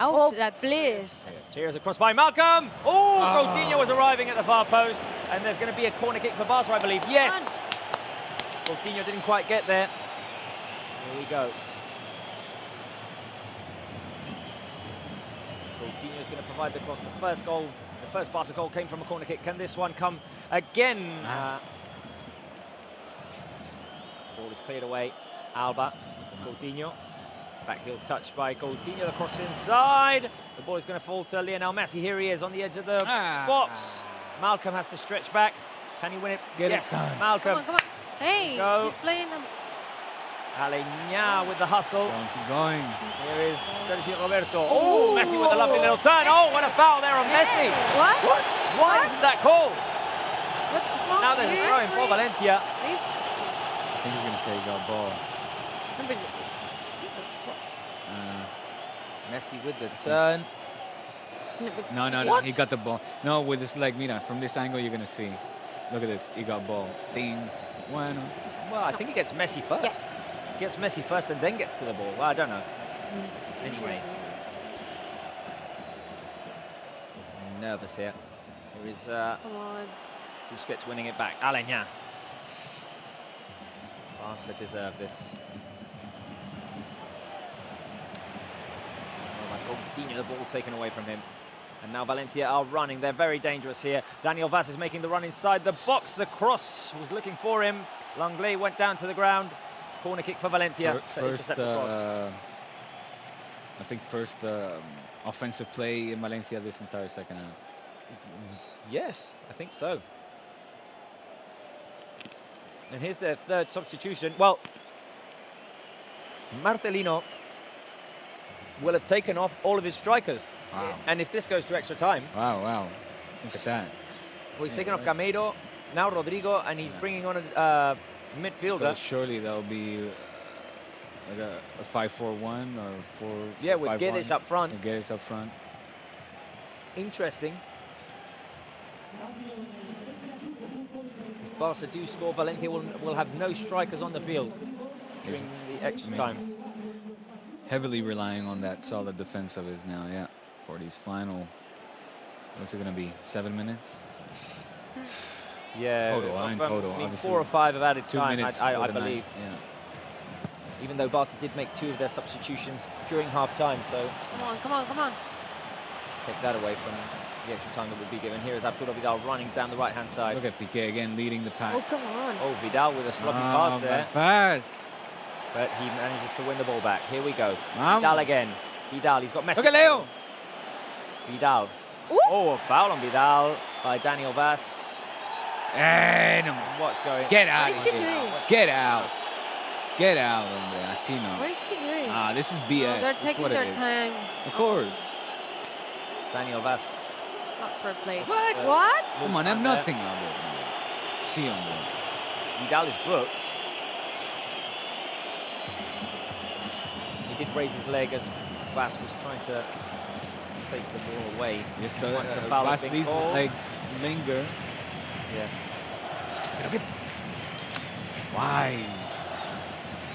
Oh, that's please. Here's a cross by Malcolm. Coutinho was arriving at the far post, and there's going to be a corner kick for Barca, I believe. Yes. Coutinho didn't quite get there. Here we go. Coutinho's going to provide the cross. The first goal, the first Barca goal came from a corner kick. Can this one come again? Ball is cleared away. Alba, Coutinho. Back heel touched by Coutinho. The cross inside. The ball is going to fall to Leonel Messi. Here he is on the edge of the box. Malcolm has to stretch back. Can he win it? Yes, Malcolm. Come on, come on. Hey, he's playing them. Alenya with the hustle. Keep going. Here is Sergio Roberto. Oh, Messi with a lovely little turn. Oh, what a foul there on Messi. What? Why isn't that called? What's wrong? Now there's a throw in for Valencia. I think he's going to say he got ball. No, but I think it was Messi with the turn. No, he got the ball. No, with this leg, mira, from this angle you're going to see. Look at this, he got ball. Ding. Bueno. Well, I think he gets Messi first. Yes. Gets Messi first and then gets to the ball. Well, I don't know. Anyway. I'm nervous here. Here is Come on. Busquets winning it back. Alenya. Barca deserve this. Oh my God, Coutinho, the ball taken away from him. And now Valencia are running. They're very dangerous here. Daniel Vaz is making the run inside the box. The cross was looking for him. Langley went down to the ground. Corner kick for Valencia to intercept the cross. I think first offensive play in Valencia this entire second half. Yes, I think so. And here's their third substitution. Well, Marcelino will have taken off all of his strikers. Wow. And if this goes to extra time... Wow. Look at that. Well, he's taken off Gameiro, now Rodrigo, and he's bringing on a midfielder. So surely that'll be like a 5-4-1 or 4. Yeah, with Guedes up front. With Guedes up front. Interesting. If Barca do score, Valencia will have no strikers on the field during the extra time. Heavily relying on that solid defense of his now, yeah, for these final, what's it going to be, 7 minutes? Yeah, total, total. I mean, 4 or 5 have added 2 time, minutes I believe. Yeah. Even though Barca did make 2 of their substitutions during half-time, so... Come on. Take that away from the extra time that will be given. Here is Arturo Vidal running down the right-hand side. Look at Piqué again leading the pack. Oh, come on. Oh, Vidal with a sloppy pass there. Fast. But he manages to win the ball back. Here we go. Vidal again. Vidal, he's got Messi. Look at Leo. Vidal. Ooh. Oh, a foul on Vidal by Daniel Vaz. What's going on? Get out What is of he here. doing? Get out. Get out, hombre. Así no. What is he doing? This is BS. Oh, they're That's taking what it their is. time. Of course. Daniel Vaz. Not for play. What? Come on, I have nothing on it, man. See, hombre. Vidal is booked. He did raise his leg as Vaz was trying to take the ball away. Just Once the foul has Vaz been leaves his called. leg linger. Yeah. Why?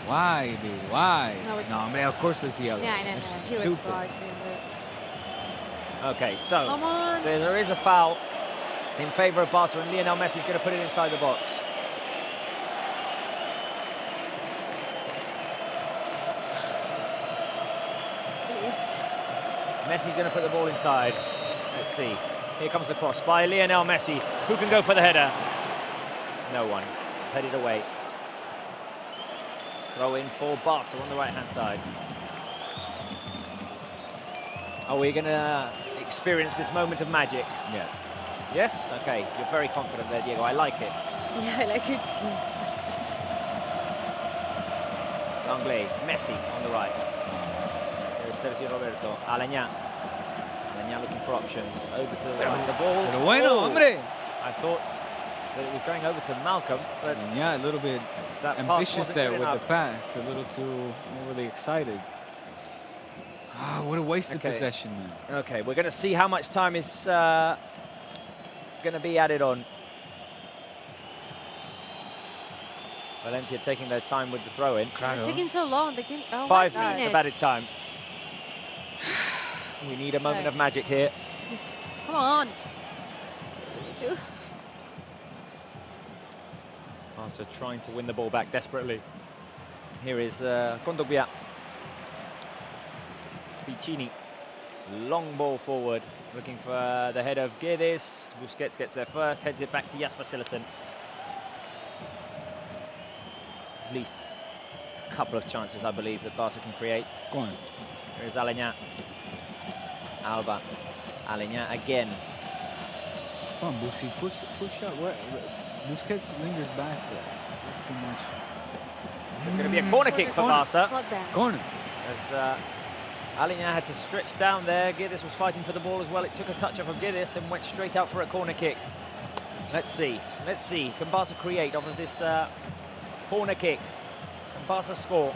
Why, dude? Why? No, I mean, of course it's yellow. No. That's just He was stupid. hard. Okay, so Come on. there is a foul in favour of Barca, and Lionel Messi is going to put it inside the box. Please. Messi's going to put the ball inside. Let's see. Here comes the cross by Lionel Messi. Who can go for the header? No one. It's headed away. Throw in for Barca on the right-hand side. Are we going to experience this moment of magic? Yes. Yes? Okay. You're very confident there, Diego. I like it. Yeah, I like it too. Langley, Messi on the right. There's Sergio Roberto. Alenya. Alenya looking for options. Over to the ball. Pero bueno, hombre. I thought that it was going over to Malcolm, but Yeah, a little bit that pass ambitious wasn't there good with enough. the pass. A little too overly excited. What a wasted Okay. possession, man. Okay, we're going to see how much time is going to be added on. Valencia taking their time with the throw-in. They're taking so long. They can. Oh 5 my minutes of God. added time. We need a moment Okay. of magic here. Come on. What do we do? Barca trying to win the ball back desperately. Here is Kondogbia. Piccini. Long ball forward, looking for the head of Guedes. Busquets gets there first, heads it back to Jasper Cillessen. At least a couple of chances, I believe, that Barca can create. Go on. Here is Aleñá. Alba. Aleñá again. Come on, Busi, push up. Busquets lingers back too much. There's going to be a corner kick for Barca. Corner. As Aleñá had to stretch down there. Guedes was fighting for the ball as well. It took a touch off of Guedes and went straight out for a corner kick. Let's see. Let's see. Can Barca create off of this corner kick? Can Barca score?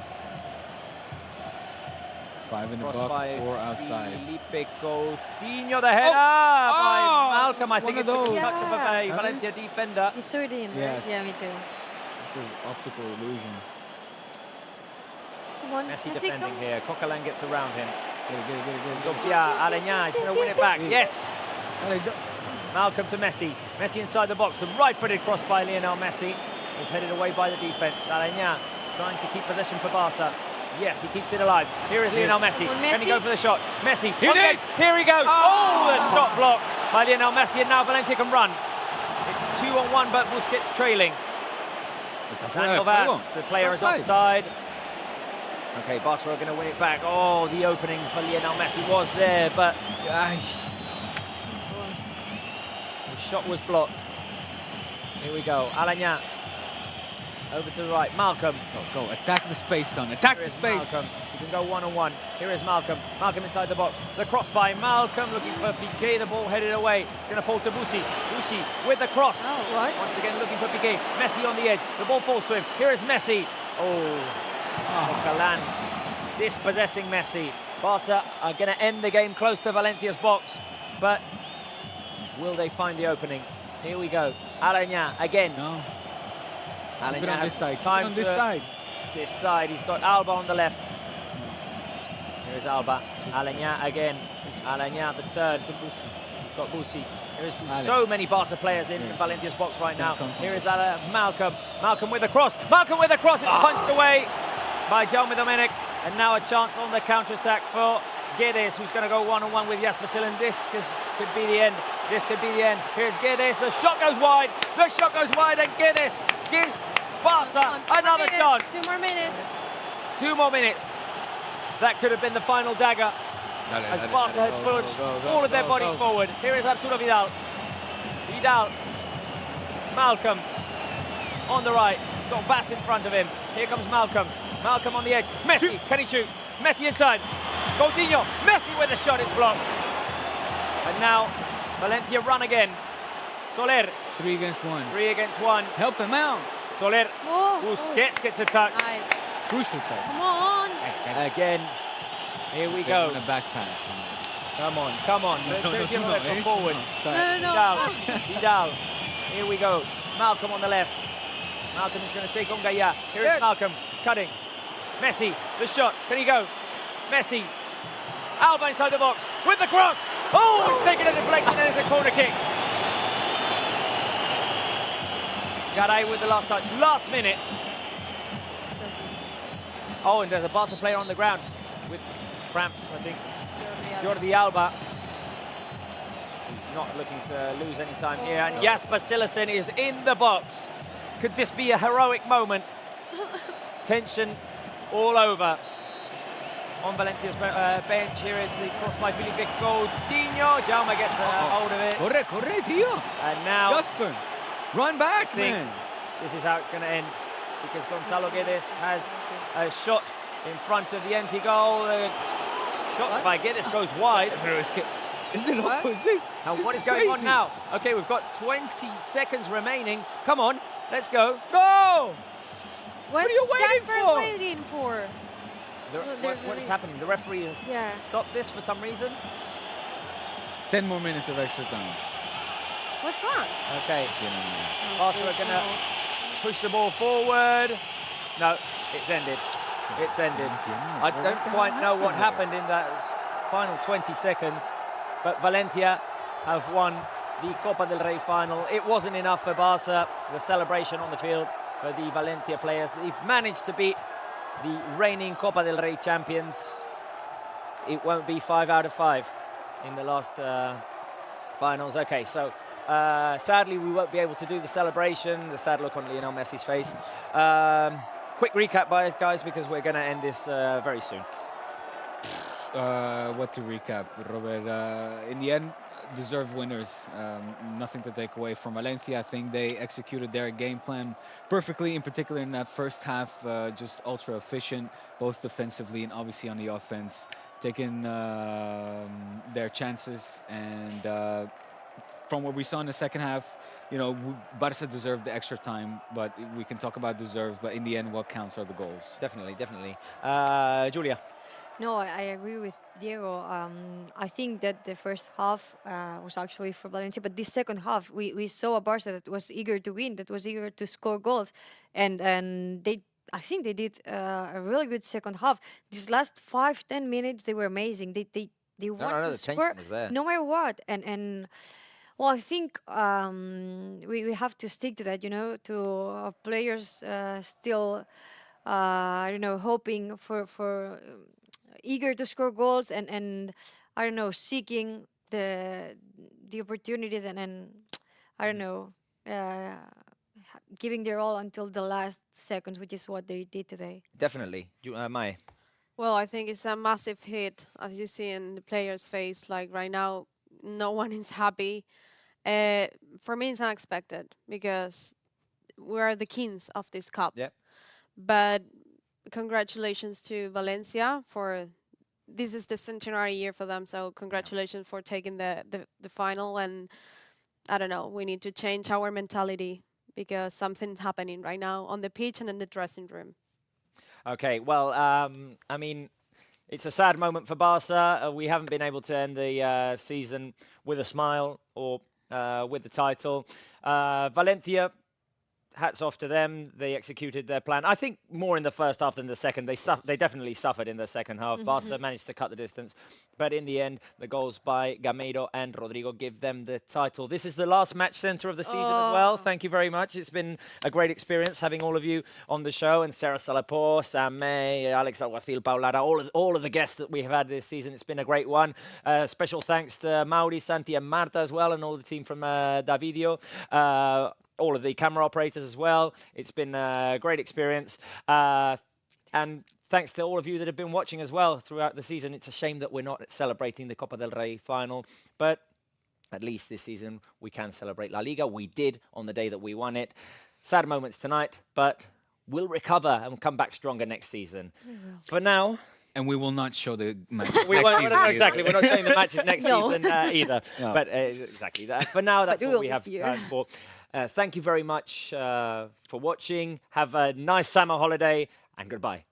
5 in the Cross box, by 4 outside. Felipe Coutinho, the header by Malcolm. I think it took a Yeah. touch of a Valencia defender. You saw it in, Yes. right? Yeah, me too. There's optical illusions. Come on, Messi Messi, defending come. here. Coquelin gets around him. Get it. Kondogbia, Aleñá is going to win it back. Yes. Yes. Malcolm to Messi. Messi inside the box. The right-footed cross by Leonel Messi is headed away by the defense. Aleñá trying to keep possession for Barca. Yes, he keeps it alive. Here is Leonel Messi. Come on, Can he Messi. go for the shot? Messi. Here it Okay, is. here he goes. Oh, the shot blocked by Leonel Messi, and now Valencia can run. It's 2-on-1, but Busquets trailing. Daniel Vaz, the player is offside. Okay, Barca are going to win it back. Oh, the opening for Leonel Messi was there, but the shot was blocked. Here we go. Aleñá. Over to the right. Malcolm. Go. Attack the space, son. Attack Here the is space. Malcolm. You can go one-on-one. Here is Malcolm. Malcolm inside the box. The cross by Malcolm, looking for Piqué. The ball headed away. It's going to fall to Busi. Busi with the cross. Oh, what? Once again looking for Piqué. Messi on the edge. The ball falls to him. Here is Messi. Coquelin dispossessing Messi. Barca are going to end the game close to Valencia's box, but will they find the opening? Here we go. Aleñá again. No. Aleñá on has this side. time on to this side. this side. He's got Alba on the left. Here is Alba. Aleñá again. Aleñá the third. He's got Busi. Here is Busi. So many Barca players in Valencia's box right now. Here is Malcolm. Malcolm with the cross. Malcolm with the cross. It's punched away by Jaume Domènech. And now a chance on the counter-attack for Guedes, who's going to go one-on-one with Jasper Cillessen. This could be the end. This could be the end. Here's Guedes. The shot goes wide. The shot goes wide, and Guedes gives Barca another chance. 2 more minutes. 2 more minutes. That could have been the final dagger, as Barca had pushed all of their bodies forward. Here is Arturo Vidal. Vidal. Malcolm on the right. He's got Vaz in front of him. Here comes Malcolm. Malcolm on the edge. Messi, can he shoot? Messi inside. Coutinho. Messi with a shot, it's blocked. And now Valencia run again. Soler. 3 against 1. 3 against 1. Help him out. Soler. Oh, Busquets gets a touch. Nice. Crucial touch. come on. Again. Here we go. On a back pass. Come on, come on. Sergio Roberto forward. No. Vidal. Here we go. Malcolm on the left. Malcolm is going to take on Gaia. Here is Malcolm cutting. Messi, the shot. Can he go? Messi. Alba inside the box with the cross. Oh, he's taking a deflection and it's a corner kick. Garay with the last touch. Last minute. Oh, and there's a Barca player on the ground with cramps, I think. Jordi Alba. He's not looking to lose any time here. And Jasper Cillessen is in the box. Could this be a heroic moment? Tension all over on Valencia's bench. Here is the cross by Felipe Coutinho. Jaume gets a hold of it. Corre, tío. And now Jasper, run back, man. this is how it's going to end, because Gonzalo Guedes has a shot in front of the empty goal. Shot by Guedes goes wide. Is this? Now what is going on now? Okay, we've got 20 seconds remaining. Come on, let's go. Go! What are you waiting for? What is happening? The referee has stopped this for some reason. 10 more minutes of extra time. What's wrong? Okay. Barca are going to push the ball forward. No, it's ended. It's ended. I don't quite know what happened in that final 20 seconds, but Valencia have won the Copa del Rey final. It wasn't enough for Barca. The celebration on the field for the Valencia players. They've managed to beat the reigning Copa del Rey champions. It won't be 5 out of 5 in the last finals. Okay, so sadly we won't be able to do the celebration. The sad look on Leonel Messi's face. Quick recap, guys, because we're going to end this very soon. What to recap, Robert? In the end, deserved winners. Nothing to take away from Valencia. I think they executed their game plan perfectly, in particular in that first half, just ultra efficient, both defensively and obviously on the offense, taking their chances. And from what we saw in the second half, you know, Barça deserved the extra time, but we can talk about deserved, but in the end, what counts are the goals. Definitely, definitely. Julia? No, I agree with Diego. I think that the first half was actually for Valencia, but this second half, we saw a Barça that was eager to win, that was eager to score goals, and I think they did a really good second half. These last 5-10 minutes, they were amazing. They want to score no matter what, and well, I think we have to stick to that, you know, to our players still, I don't know, hoping for eager to score goals and I don't know, seeking the opportunities and I don't know, giving their all until the last seconds, which is what they did today. Definitely. Mai? Well, I think it's a massive hit, as you see in the players' face. Like right now, no one is happy. For me, it's unexpected because we are the kings of this cup. Yep. But congratulations to Valencia for this is the centenary year for them. So congratulations for taking the final. And I don't know, we need to change our mentality because something's happening right now on the pitch and in the dressing room. Okay, well, I mean, it's a sad moment for Barca. We haven't been able to end the season with a smile or with the title. Valencia, hats off to them. They executed their plan. I think more in the first half than the second. They definitely suffered in the second half. Barca managed to cut the distance. But in the end, the goals by Gameiro and Rodrigo give them the title. This is the last match centre of the season as well. Thank you very much. It's been a great experience having all of you on the show. And Sarah Salapor, Sam May, Alex Alguacil, Paulara, all of the guests that we have had this season. It's been a great one. Special thanks to Mauri, Santi and Marta as well, and all the team from Davidio. All of the camera operators as well. It's been a great experience. And thanks to all of you that have been watching as well throughout the season. It's a shame that we're not celebrating the Copa del Rey final, but at least this season we can celebrate La Liga. We did on the day that we won it. Sad moments tonight, but we'll recover and come back stronger next season. For now... And we will not show the matches next season. Exactly, we're not showing the matches next No. season either. No. But exactly, for now, that's what we have time for. Thank you very much for watching. Have a nice summer holiday and goodbye.